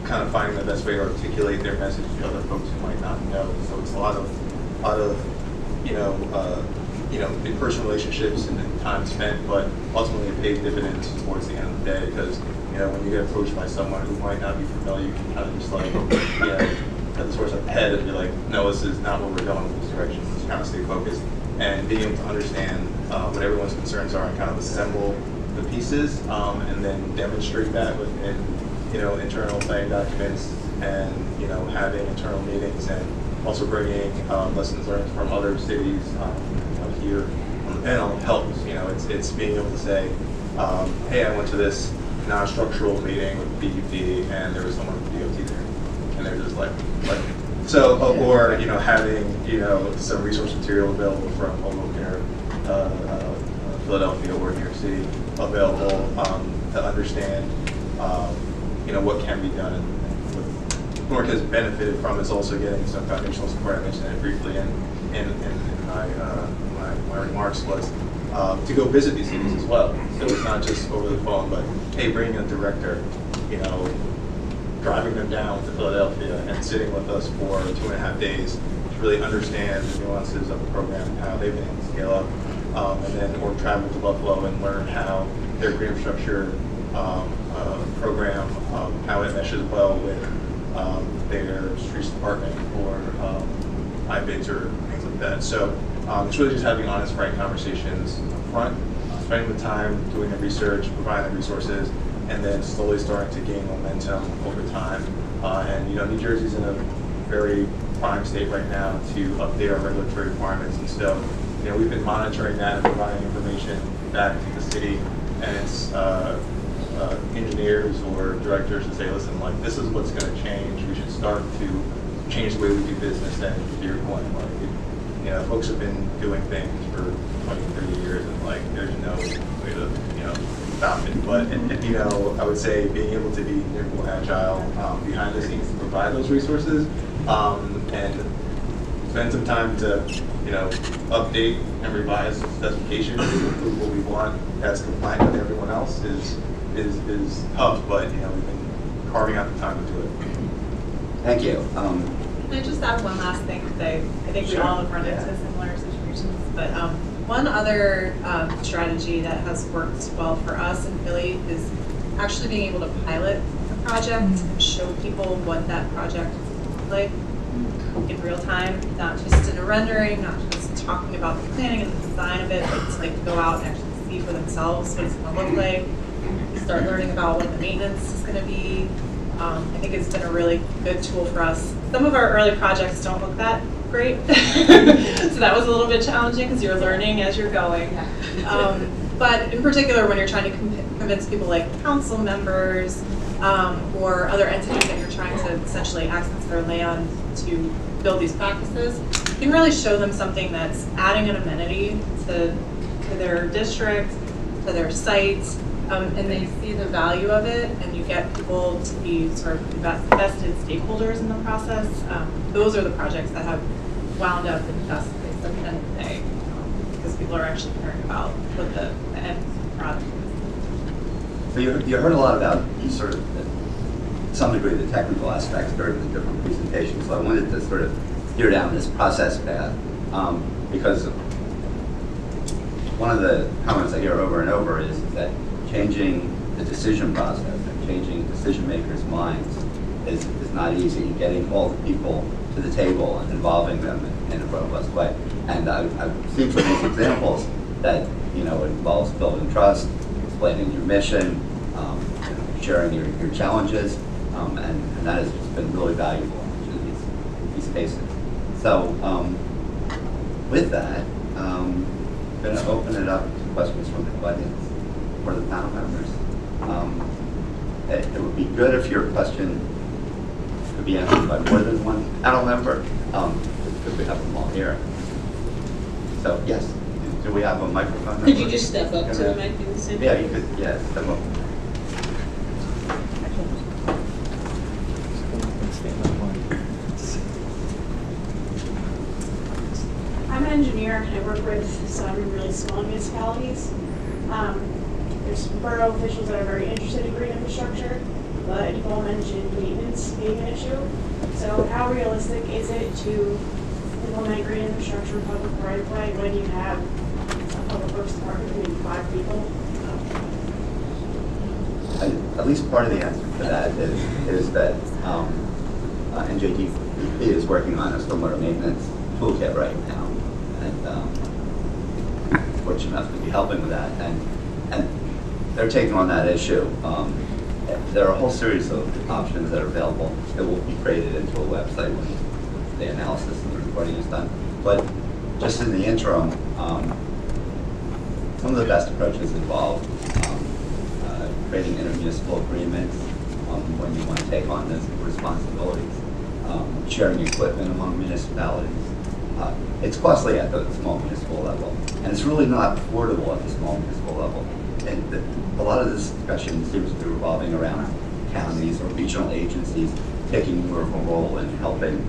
Speaker 12: kind of finding the best way to articulate their message to other folks who might not know. So it's a lot of in-person relationships and time spent, but ultimately it pays dividends towards the end of the day, because when you get approached by someone who might not be familiar, you can kind of just at the source of head and be like, no, this is not where we're going in this direction. Just kind of stay focused and being able to understand what everyone's concerns are and kind of assemble the pieces and then demonstrate that within internal planning documents and having internal meetings, and also bringing lessons learned from other cities here on the panel helps. It's being able to say, hey, I went to this non-structural meeting with DEP and there was someone with DOT there, and they're just or having some resource material available from home care, Philadelphia or New York City available to understand what can be done. And what Newark has benefited from is also getting some foundational support. I mentioned it briefly in my remarks, was to go visit these cities as well. So it's not just over the phone, but hey, bringing a director, driving them down to Philadelphia and sitting with us for 2.5 days to really understand the nuances of the program, how they've been able to scale up, or travel to Buffalo and learn how their green infrastructure program, how it meshes well with their streets department or IBIDs or things like that. So it's really just having honest, frank conversations up front, spending the time doing the research, providing the resources, and then slowly starting to gain momentum over time. And New Jersey's in a very prime state right now to update our regulatory requirements, and so we've been monitoring that and providing information back to the city, and it's engineers or directors to say, listen, this is what's going to change. We should start to change the way we do business. And to your point, folks have been doing things for 20, 30 years, and there's no way to stop it. But I would say being able to be nimble, agile behind the scenes to provide those resources, and spend some time to, update and revise specifications to improve what we want as compliant with everyone else is tough, but, we've been carving out the time to do it.
Speaker 3: Thank you.
Speaker 10: Can I just add one last thing? Because I think we
Speaker 12: Sure.
Speaker 10: all have run into
Speaker 3: Yeah.
Speaker 10: similar situations. But one other strategy that has worked well for us in Philly is actually being able to pilot a project and show people what that project looks like in real time, not just in a rendering, not just talking about the planning and the design of it, but to like go out and actually see for themselves what it's going to look like. Start learning about what the maintenance is going to be. I think it's been a really good tool for us. Some of our early projects don't look that great, so that was a little bit challenging because you're learning as you're going. But in particular, when you're trying to convince people like council members or other entities that you're trying to essentially access their land to build these practices, you can really show them something that's adding an amenity to their district, to their site, and they see the value of it, and you get people to be sort of invested stakeholders in the process. Those are the projects that have wound up in the best place at the end of the day, because people are actually caring about what the end product is.
Speaker 3: So you heard a lot about sort of, to some degree, the technical aspects during the different presentations. So I wanted to sort of steer down this process path because one of the comments I hear over and over is that changing the decision process and changing decision makers' minds is not easy. Getting all the people to the table and involving them in a robust way. And I've seen from these examples that it involves building trust, explaining your mission, sharing your challenges, and that has been really valuable in these cases. So with that, I'm going to open it up to questions from the audience or the panel members. It would be good if your question could be answered by more than one panel member, because we have them all here. So yes, do we have a microphone?
Speaker 1: Could you just step up to the mic in the center?
Speaker 3: Yeah, you could, step up.
Speaker 13: I'm an engineer and I work with some really small municipalities. There's borough officials that are very interested in green infrastructure, but you've all mentioned maintenance being an issue. So how realistic is it to implement green infrastructure in public right of way when you have a public works department of maybe 5 people?
Speaker 3: At least part of the answer to that is that NJDP is working on a stormwater maintenance toolkit right now, and fortunate enough to be helping with that. And they're taking on that issue. There are a whole series of options that are available that will be created into a website when the analysis and the reporting is done. But just in the interim, some of the best approaches involve creating intermunicipal agreements when you want to take on those responsibilities, sharing equipment among municipalities. It's costly at the small municipal level, and it's really not affordable at the small municipal level. And a lot of this discussion seems to be revolving around counties or regional agencies taking more of a role in helping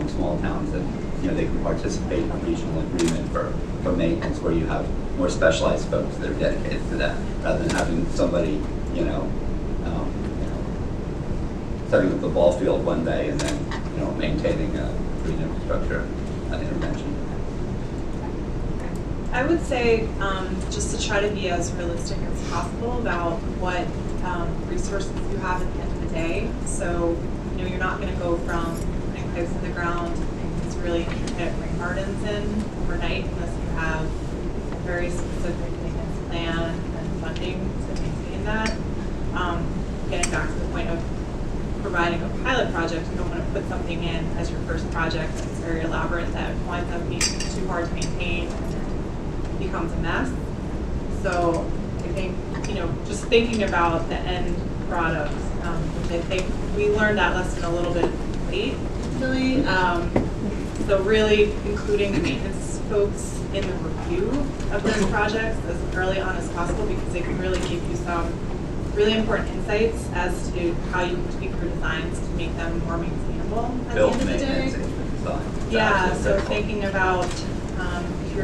Speaker 3: small towns, and they can participate in a regional agreement for maintenance where you have more specialized folks that are dedicated to that, rather than having somebody setting up the ball field one day and then maintaining a green infrastructure intervention.
Speaker 10: I would say just to try to be as realistic as possible about what resources you have at the end of the day. So, you're not going to go from putting pipes in the ground and these really intricate rain gardens in overnight unless you have a very specific maintenance plan and funding to maintain that. Getting back to the point of providing a pilot project, you don't want to put something in as your first project that's very elaborate that winds up being too hard to maintain and becomes a mess. So I think, just thinking about the end product, which I think we learned that lesson a little bit late, really. So really including the maintenance folks in the review of those projects as early on as possible, because they can really give you some really important insights as to how you can tweak your designs to make them more maintainable at the end of the day.
Speaker 3: Maintenance into the design.
Speaker 10: Yeah, so thinking about if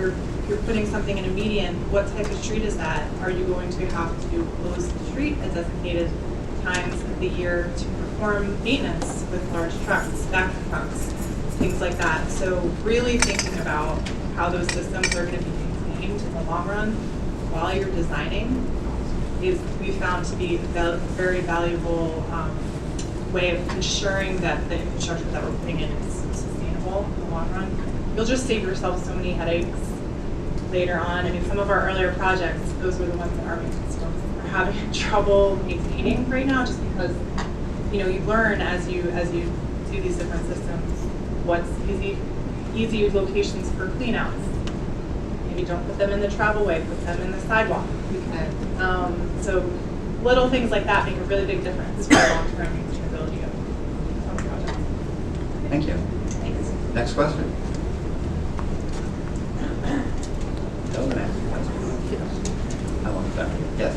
Speaker 10: you're putting something in a median, what type of street is that? Are you going to have to close the street at designated times of the year to perform maintenance with large trucks, vacuum trucks, things like that? So really thinking about how those systems are going to be maintained in the long run while you're designing is we found to be a very valuable way of ensuring that the infrastructure that we're putting in is sustainable in the long run. You'll just save yourself so many headaches later on. I mean, some of our earlier projects, those were the ones that are having trouble maintaining right now, just because you learn as you do these different systems what's easy locations for cleanouts. Maybe don't put them in the travel way, put them in the sidewalk. So little things like that make a really big difference for long-term sustainability of projects.
Speaker 3: Thank you.
Speaker 10: Thanks.
Speaker 3: Next question. No, the next question. I want that. Yes.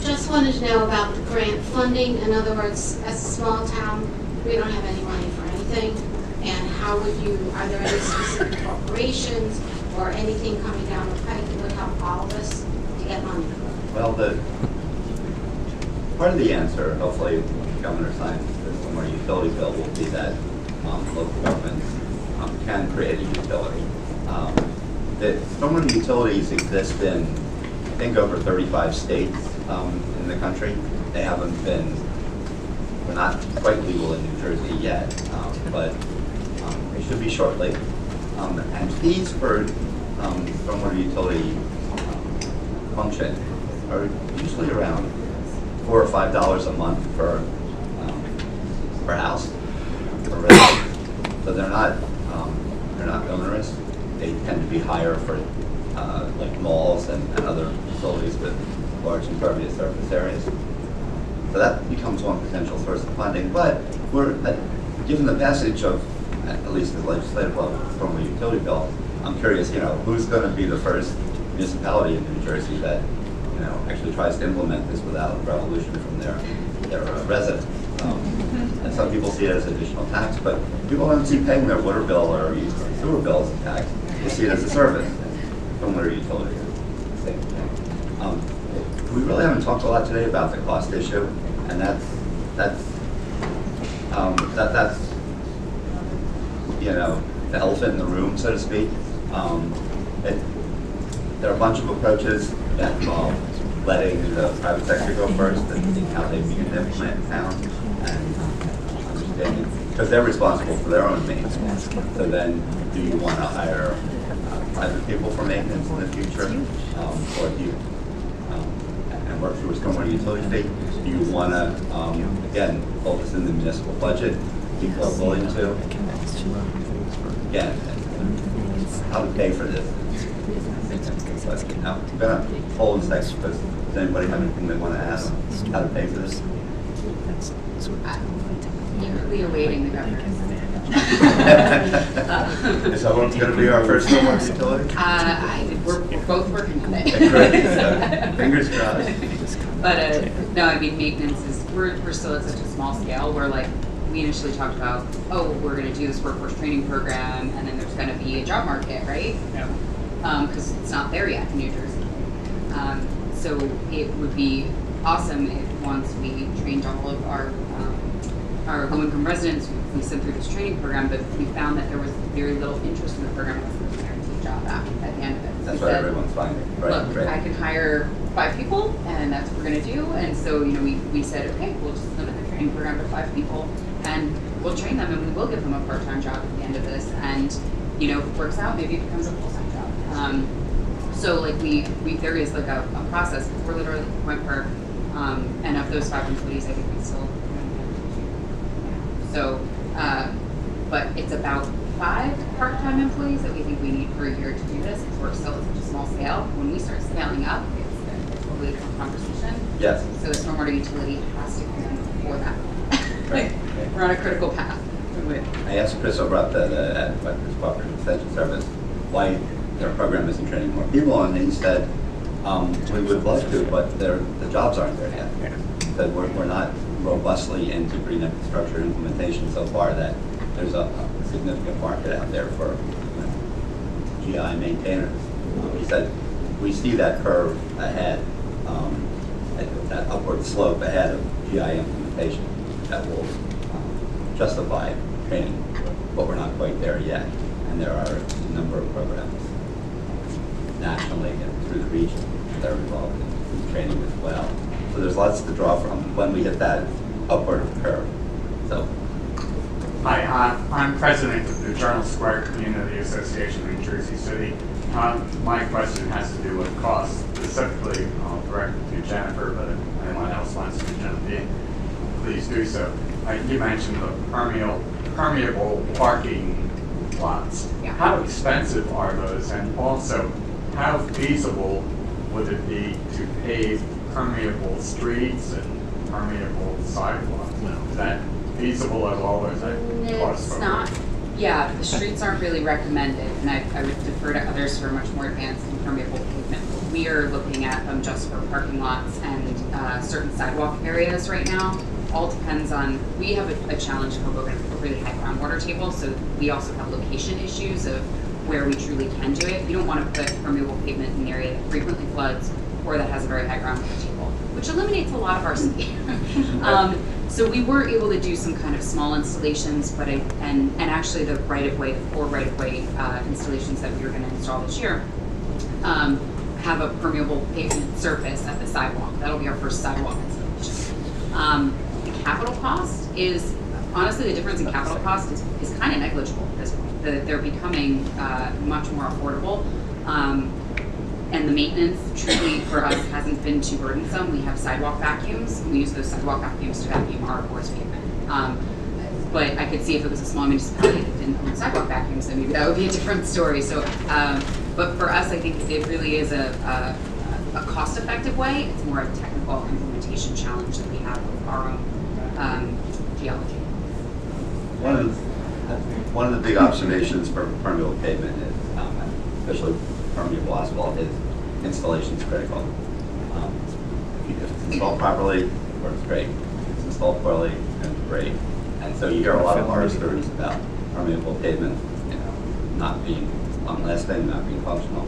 Speaker 14: Just wanted to know about the grant funding. In other words, as a small town, we don't have any money for anything. And how would are there any specific corporations or anything coming down the pike that would help all of us to get money?
Speaker 3: Well, part of the answer, hopefully, the governor signs the stormwater utility bill, will be that local governments can create a utility. The stormwater utilities exist in, I think, over 35 states in the country. They haven't been, we're not quite legal in New Jersey yet, but they should be shortly. And fees for stormwater utility function are usually around $4 or $5 a month per house, per resident. So they're not onerous. They tend to be higher for like malls and other facilities with large impervious surface areas. So that becomes one potential source of funding. But we're given the passage of at least the legislative level from the utility bill, I'm curious, who's going to be the first municipality in New Jersey that, actually tries to implement this without revolution from their residents. And some people see it as additional tax, but people don't see paying their water bill or sewer bill as a tax. They see it as a service, from water utility. Same thing. We really haven't talked a lot today about the cost issue, and that's the elephant in the room, so to speak. There are a bunch of approaches that involve letting the private sector go first and seeing how they begin to implement town and understanding, because they're responsible for their own maintenance. So then, do you want to hire private people for maintenance in the future, or do you and work through a stormwater utility fee? Do you want to again hold this in the municipal budget? People are willing to. Again, how to pay for this. Now, I'm going to hold a second, because does anybody have anything they want to ask how to pay for this?
Speaker 11: Eagerly awaiting the governor.
Speaker 3: Is that what's going to be our first stormwater utility?
Speaker 11: We're both working on it.
Speaker 3: Great, so fingers crossed.
Speaker 11: But no, I mean, maintenance is, we're still at such a small scale where we initially talked about, we're going to do this workforce training program, and then there's going to be a job market, right? Because it's not there yet in New Jersey. So it would be awesome if once we trained all of our low-income residents, we sent through this training program, but we found that there was very little interest in the program unless there was a guaranteed job at the end of it.
Speaker 3: That's what everyone's finding, right?
Speaker 11: Look, I can hire 5 people, and that's what we're going to do. And so, we said, okay, we'll just limit the training program to 5 people, and we'll train them, and we will give them a part-time job at the end of this. And, if it works out, maybe it becomes a full-time job. So, there is a process. We're literally at the point where, and of those 5 employees, I think we still. So, but it's about 5 part-time employees that we think we need per year to do this, because we're still at such a small scale. When we start scaling up, it's a totally different conversation.
Speaker 3: Yes.
Speaker 11: So the stormwater utility has to come in before that.
Speaker 3: Right.
Speaker 11: We're on a critical path.
Speaker 3: I asked Chris over at the Cooperative Extension Service why their program isn't training more people, and he said, we would love to, but the jobs aren't there yet. He said, we're not robustly into green infrastructure implementation so far that there's a significant market out there for GI maintainers. We see that curve ahead, that upward slope ahead of GI implementation that will justify training, but we're not quite there yet. And there are a number of programs nationally and through the region that are involved in training as well. So there's lots to draw from when we hit that upward curve. So.
Speaker 15: Hi, I'm president of the Journal Square Community Association in Jersey City. My question has to do with cost. Specifically, I'll direct it to Jennifer, but if anyone else wants to jump in, please do so. You mentioned the permeable parking lots.
Speaker 11: Yeah.
Speaker 15: How expensive are those, and also how feasible would it be to pave permeable streets and permeable sidewalks? Is that feasible at all, or is that cost?
Speaker 11: It's not. Yeah, the streets aren't really recommended, and I would defer to others who are much more advanced in permeable pavement. We are looking at them just for parking lots and certain sidewalk areas right now. All depends on, we have a challenge in Hoboken with a really high groundwater table, so we also have location issues of where we truly can do it. We don't want to put permeable pavement in an area that frequently floods or that has a very high groundwater table, which eliminates a lot of our city. So we were able to do some kind of small installations, but and actually the right-of-way, the 4 right-of-way installations that we were going to install this year have a permeable pavement surface at the sidewalk. That'll be our first sidewalk installation. The capital cost is, honestly, the difference in capital cost is kind of negligible at this point. They're becoming much more affordable. And the maintenance truly for us hasn't been too burdensome. We have sidewalk vacuums. We use those sidewalk vacuums to vacuum our porous pavement. But I could see if it was a small municipality that didn't own sidewalk vacuums, then maybe that would be a different story. So, but for us, I think it really is a cost-effective way. It's more of a technical implementation challenge that we have with our own geology.
Speaker 3: One of the big observations for permeable pavement is, especially permeable asphalt, is installation is critical. If it's installed properly, it works great. If it's installed poorly, it's great. And so you hear a lot of horror stories about permeable pavement, not being long-lasting, not being functional.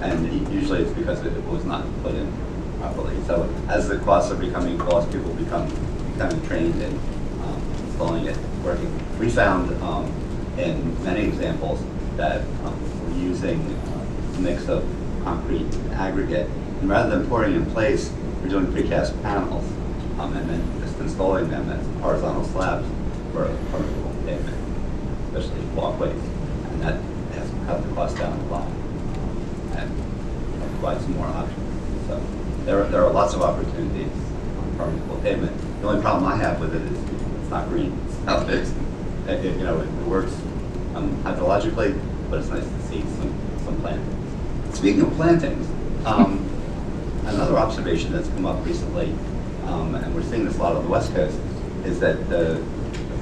Speaker 3: And usually it's because it was not put in properly. So as the costs are becoming cost, people becoming trained in installing it, working. We found in many examples that we're using a mix of concrete and aggregate, and rather than pouring in place, we're doing precast panels, and then just installing them as horizontal slabs for permeable pavement, especially walkways, and that has cut the cost down a lot and provide some more options. So there are lots of opportunities on permeable pavement. The only problem I have with it is it's not green. It's not fixed. It works hydrologically, but it's nice to see some plantings. Speaking of plantings, another observation that's come up recently, and we're seeing this a lot on the West Coast, is that the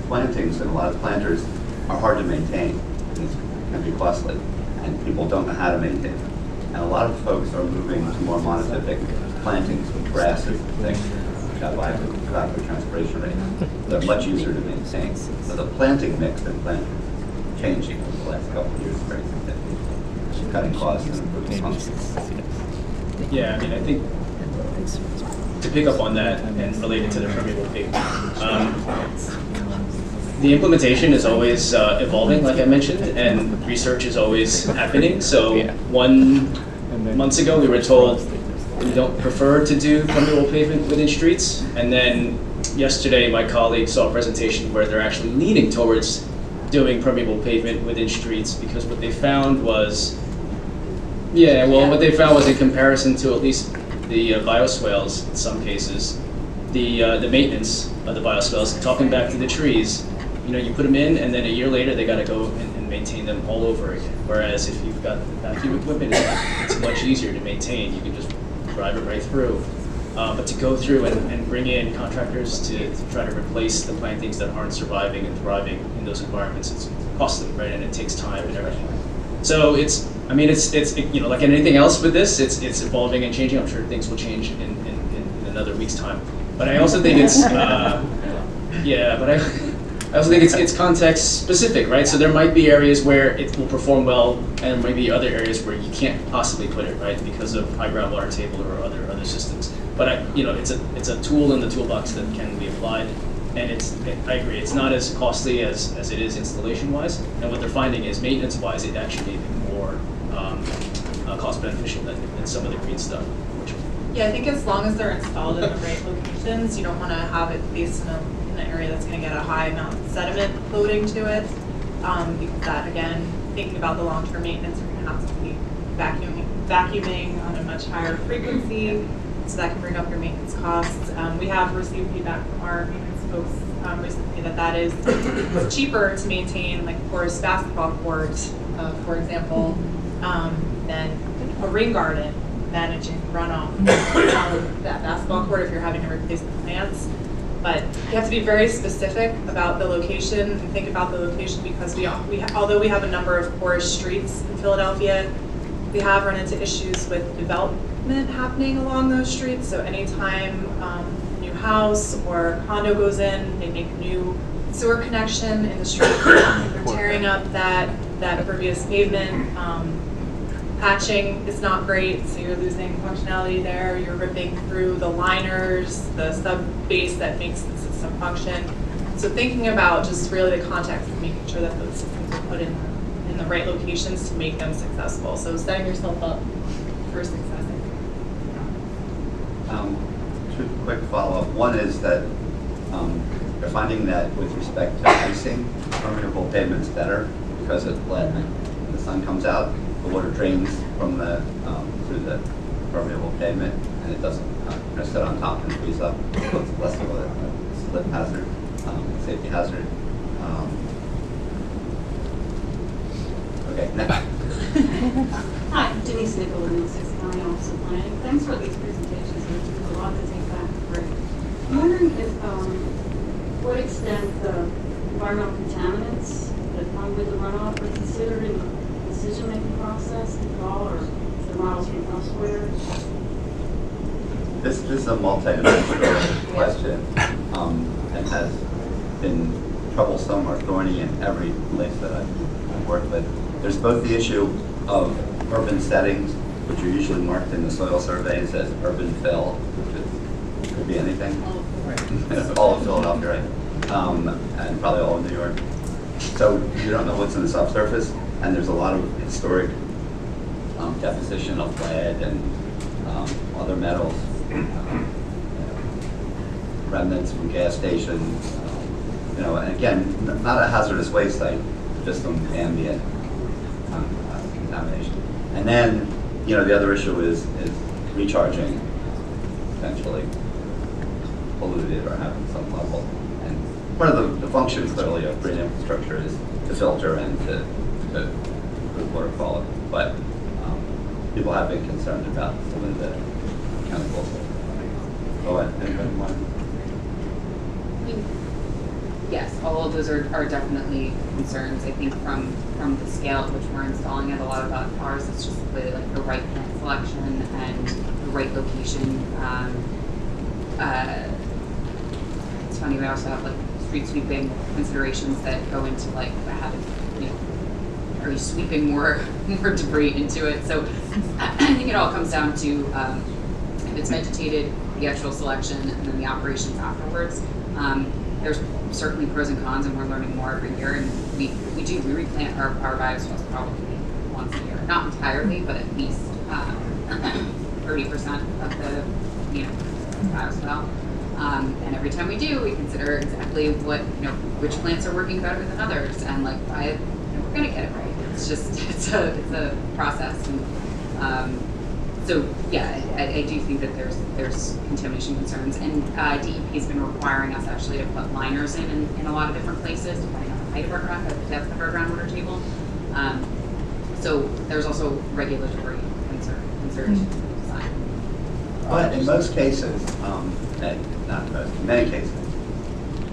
Speaker 3: plantings and a lot of planters are hard to maintain. And it can be costly, and people don't know how to maintain them. And a lot of folks are moving to more monotypic plantings with grasses and things, which have evapotranspiration rate. They're much easier to maintain. So the planting mix and planters is changing over the last couple of years very significantly, cutting costs and improving function.
Speaker 5: Yeah, I mean, I think to pick up on that and related to the permeable pavement, the implementation is always evolving, like I mentioned, and research is always happening. So months ago, we were told we don't prefer to do permeable pavement within streets, and then yesterday, my colleague saw a presentation where they're actually leaning towards doing permeable pavement within streets, because what they found was, what they found was in comparison to at least the bioswales in some cases, the maintenance of the bioswales, talking back to the trees, you put them in and then a year later they got to go and maintain them all over again. Whereas if you've got vacuum equipment, it's much easier to maintain. You can just drive it right through. But to go through and bring in contractors to try to replace the plantings that aren't surviving and thriving in those environments, it's costly, right? And it takes time and everything. So it's like anything else with this, it's evolving and changing. I'm sure things will change in another week's time. But I also think it's, yeah, but I also think it's context specific, right? So there might be areas where it will perform well, and maybe other areas where you can't possibly put it, right, because of high groundwater table or other systems. But it's a tool in the toolbox that can be applied, and I agree, it's not as costly as it is installation wise. And what they're finding is maintenance wise, it actually may be more cost beneficial than some of the green stuff.
Speaker 10: Yeah, I think as long as they're installed in the right locations, you don't want to have it placed in an area that's going to get a high amount of sediment loading to it. Because that, again, thinking about the long-term maintenance, you're going to have to be vacuuming on a much higher frequency, so that can bring up your maintenance costs. We have received feedback from our maintenance folks recently that is cheaper to maintain, like a porous basketball court, for example, than a rain garden. Managing runoff that basketball court if you're having to replace the plants. But you have to be very specific about the location and think about the location, because although we have a number of porous streets in Philadelphia, we have run into issues with development happening along those streets. So anytime a new house or condo goes in, they make new sewer connection in the street. They're tearing up that impervious pavement. Patching is not great, so you're losing functionality there. You're ripping through the liners, the sub-base that makes the system function. So thinking about just really the context and making sure that those systems are put in the right locations to make them successful. So setting yourself up for success.
Speaker 3: Two quick follow-up. One is that they're finding that with respect to icing, permeable pavement's better because it's wet when the sun comes out. The water drains from through the permeable pavement, and it doesn't sit on top and freeze up. So it's less of a slip hazard, safety hazard. Okay, next.
Speaker 16: Hi, Denise Nichols, in 69 Office of Planning. Thanks for these presentations. There's a lot to take back. Great. I'm wondering if, what extent the environmental contaminants that come with the runoff are considered in the decision-making process at all, or the models from elsewhere?
Speaker 3: This is a multi-dimensional question, and has been troublesome or thorny in every place that I've worked with. There's both the issue of urban settings, which are usually marked in the soil surveys as urban fill, which could be anything. All of Philadelphia, right? And probably all of New York. So you don't know what's in the subsurface, and there's a lot of historic deposition of lead and other metals, remnants from gas stations, and again, not a hazardous waste site, just some ambient contamination. And then, the other issue is recharging, potentially polluted or having some level. And part of the function clearly of green infrastructure is to filter and to improve water quality. But people have been concerned about some of the chemicals. Go ahead, anybody want?
Speaker 11: Yes, all of those are definitely concerns. I think from the scale at which we're installing it, a lot of ours is just really like the right plant selection and the right location. It's funny, we also have like street sweeping considerations that go into like are you sweeping more debris into it? So I think it all comes down to if it's vegetated, the actual selection, and then the operations afterwards. There's certainly pros and cons, and we're learning more every year. And we replant our bioswales probably once a year, not entirely, but at least 30% of the bioswale. And every time we do, we consider exactly which plants are working better than others, and like we're gonna get it right. It's just it's a process. And, so yeah, I do think that there's contamination concerns, and DEP has been requiring us actually to put liners in a lot of different places, depending on the height of our ground, the depth of our groundwater table. So there's also regulatory concerns with design.
Speaker 3: But in most cases, in many cases,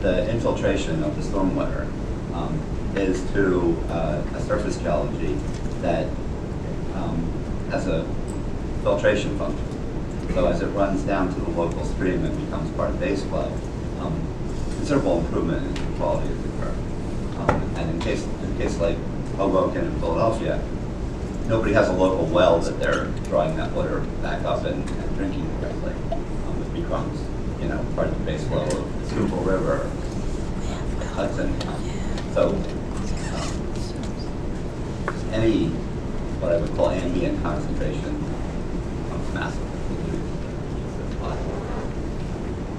Speaker 3: the infiltration of the stormwater is to a surface geology that has a filtration function. So as it runs down to the local stream and becomes part of base flow, considerable improvement in the quality of the curb. And in case like Hoboken and Philadelphia, nobody has a local well that they're drawing that water back up and drinking directly. It becomes, part of the base flow of the Schuylkill River, Hudson. So any, what I would call ambient concentration becomes massive.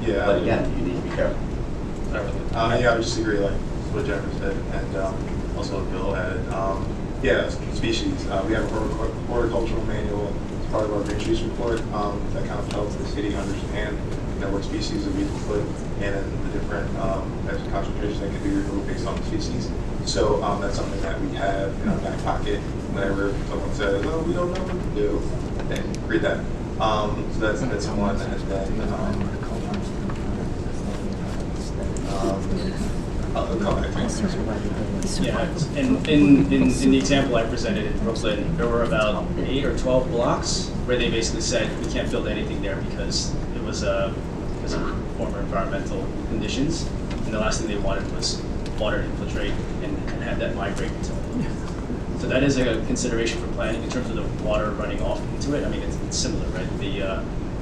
Speaker 12: Yeah.
Speaker 3: But again, you need to be careful.
Speaker 12: Yeah, I would just agree, like what Jennifer said, and also what Bill added. Yeah, species. We have a horticultural manual as part of our green trees report that kind of helps the city understand, what species that we can put in and the different types of concentrations that can be removed based on the species. So that's something that we have in our back pocket whenever someone says, "Oh, we don't know what to do," and read that. So that's one, and then. I'll come back to
Speaker 5: Yeah, in the example I presented in Brooklyn, there were about 8 or 12 blocks where they basically said we can't build anything there because it was because of former environmental conditions, and the last thing they wanted was water to infiltrate and have that migrate into it. So that is a consideration for planning in terms of the water running off into it. I mean, it's similar, right?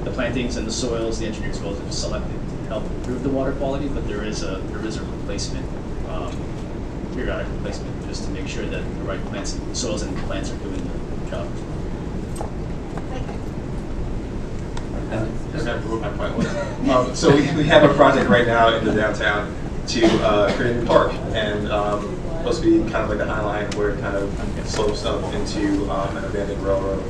Speaker 5: The plantings and the soils, the engineered soils have selected to help improve the water quality, but there is a replacement, periodic replacement, just to make sure that the right plants, soils and plants are doing the job.
Speaker 12: So we have a project right now in the downtown to create a new park, and supposed to be kind of like the High Line where it kind of slopes up into an abandoned railroad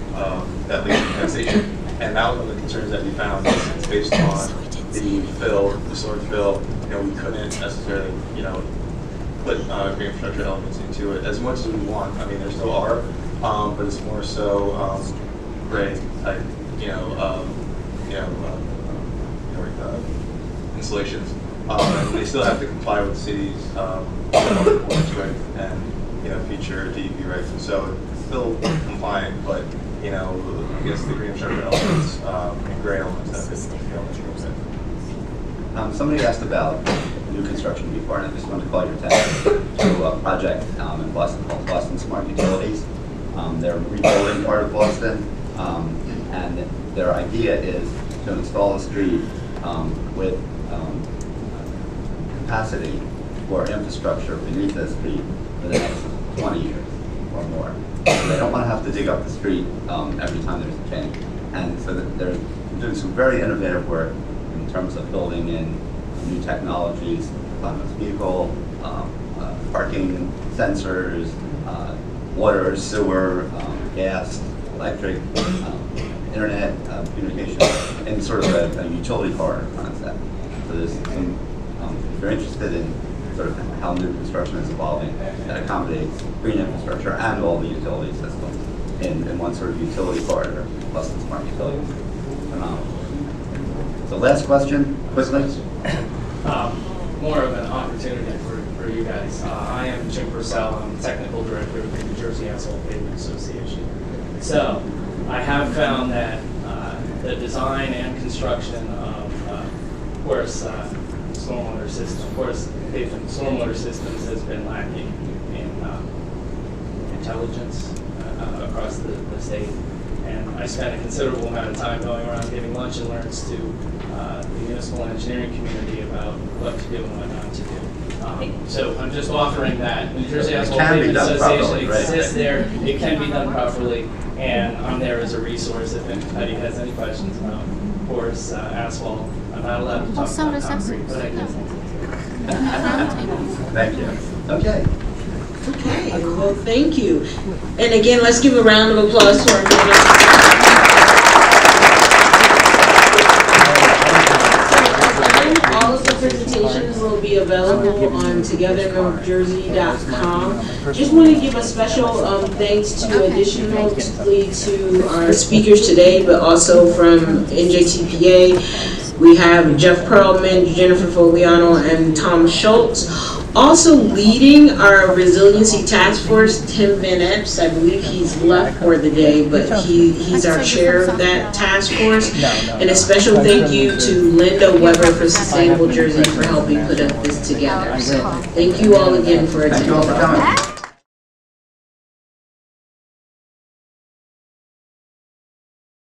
Speaker 12: that leads to the station. And that was one of the concerns that we found is based on the fill, the stored fill. We couldn't necessarily, put green infrastructure elements into it as much as we want. I mean, there still are, but it's more so gray type, installations. And they still have to comply with the city's performance regs and future DEP regs. And so it's still compliant, but I guess the green infrastructure elements and gray elements have been
Speaker 3: Somebody asked about new construction before, and I just wanted to call your attention to a project in Boston called Boston Smart Utilities. They're rebuilding part of Boston, and their idea is to install a street with capacity for infrastructure beneath the street for the next 20 years or more. So they don't want to have to dig up the street every time there's a change. And so they're doing some very innovative work in terms of building in new technologies, autonomous vehicle, parking sensors, water, sewer, gas, electric, internet, communication, and sort of a utility corridor concept. So there's some, if you're interested in sort of how new construction is evolving, that accommodates green infrastructure and all the utility systems in one sort of utility corridor, plus the smart utility. So last question, quickly.
Speaker 17: More of an opportunity for you guys. I am Jim Purcell. I'm technical director of the New Jersey Asphalt Pavement Association. So I have found that the design and construction of stormwater systems has been lacking in intelligence across the state. And I spent a considerable amount of time going around giving lunch and learns to the municipal engineering community about what to do and what not to do. So I'm just offering that New Jersey Asphalt Pavement Association exists there. It can be done properly, and I'm there as a resource if anybody has any questions about porous asphalt. I'm not allowed to talk about concrete, but I can.
Speaker 3: Thank you. Okay.
Speaker 1: Okay, well, thank you. And again, let's give a round of applause to our all of the presentations will be available on togethernorthjersey.com. Just want to give a special thanks to additionally to our speakers today, but also from NJTPA. We have Jeff Perlman, Jennifer Fogliano, and Tom Schultz. Also leading our resiliency task force, Tim Van Epps, I believe he's left for the day, but he's our chair of that task force. And a special thank you to Linda Weber for Sustainable Jersey for helping put this together. So thank you all again for attending.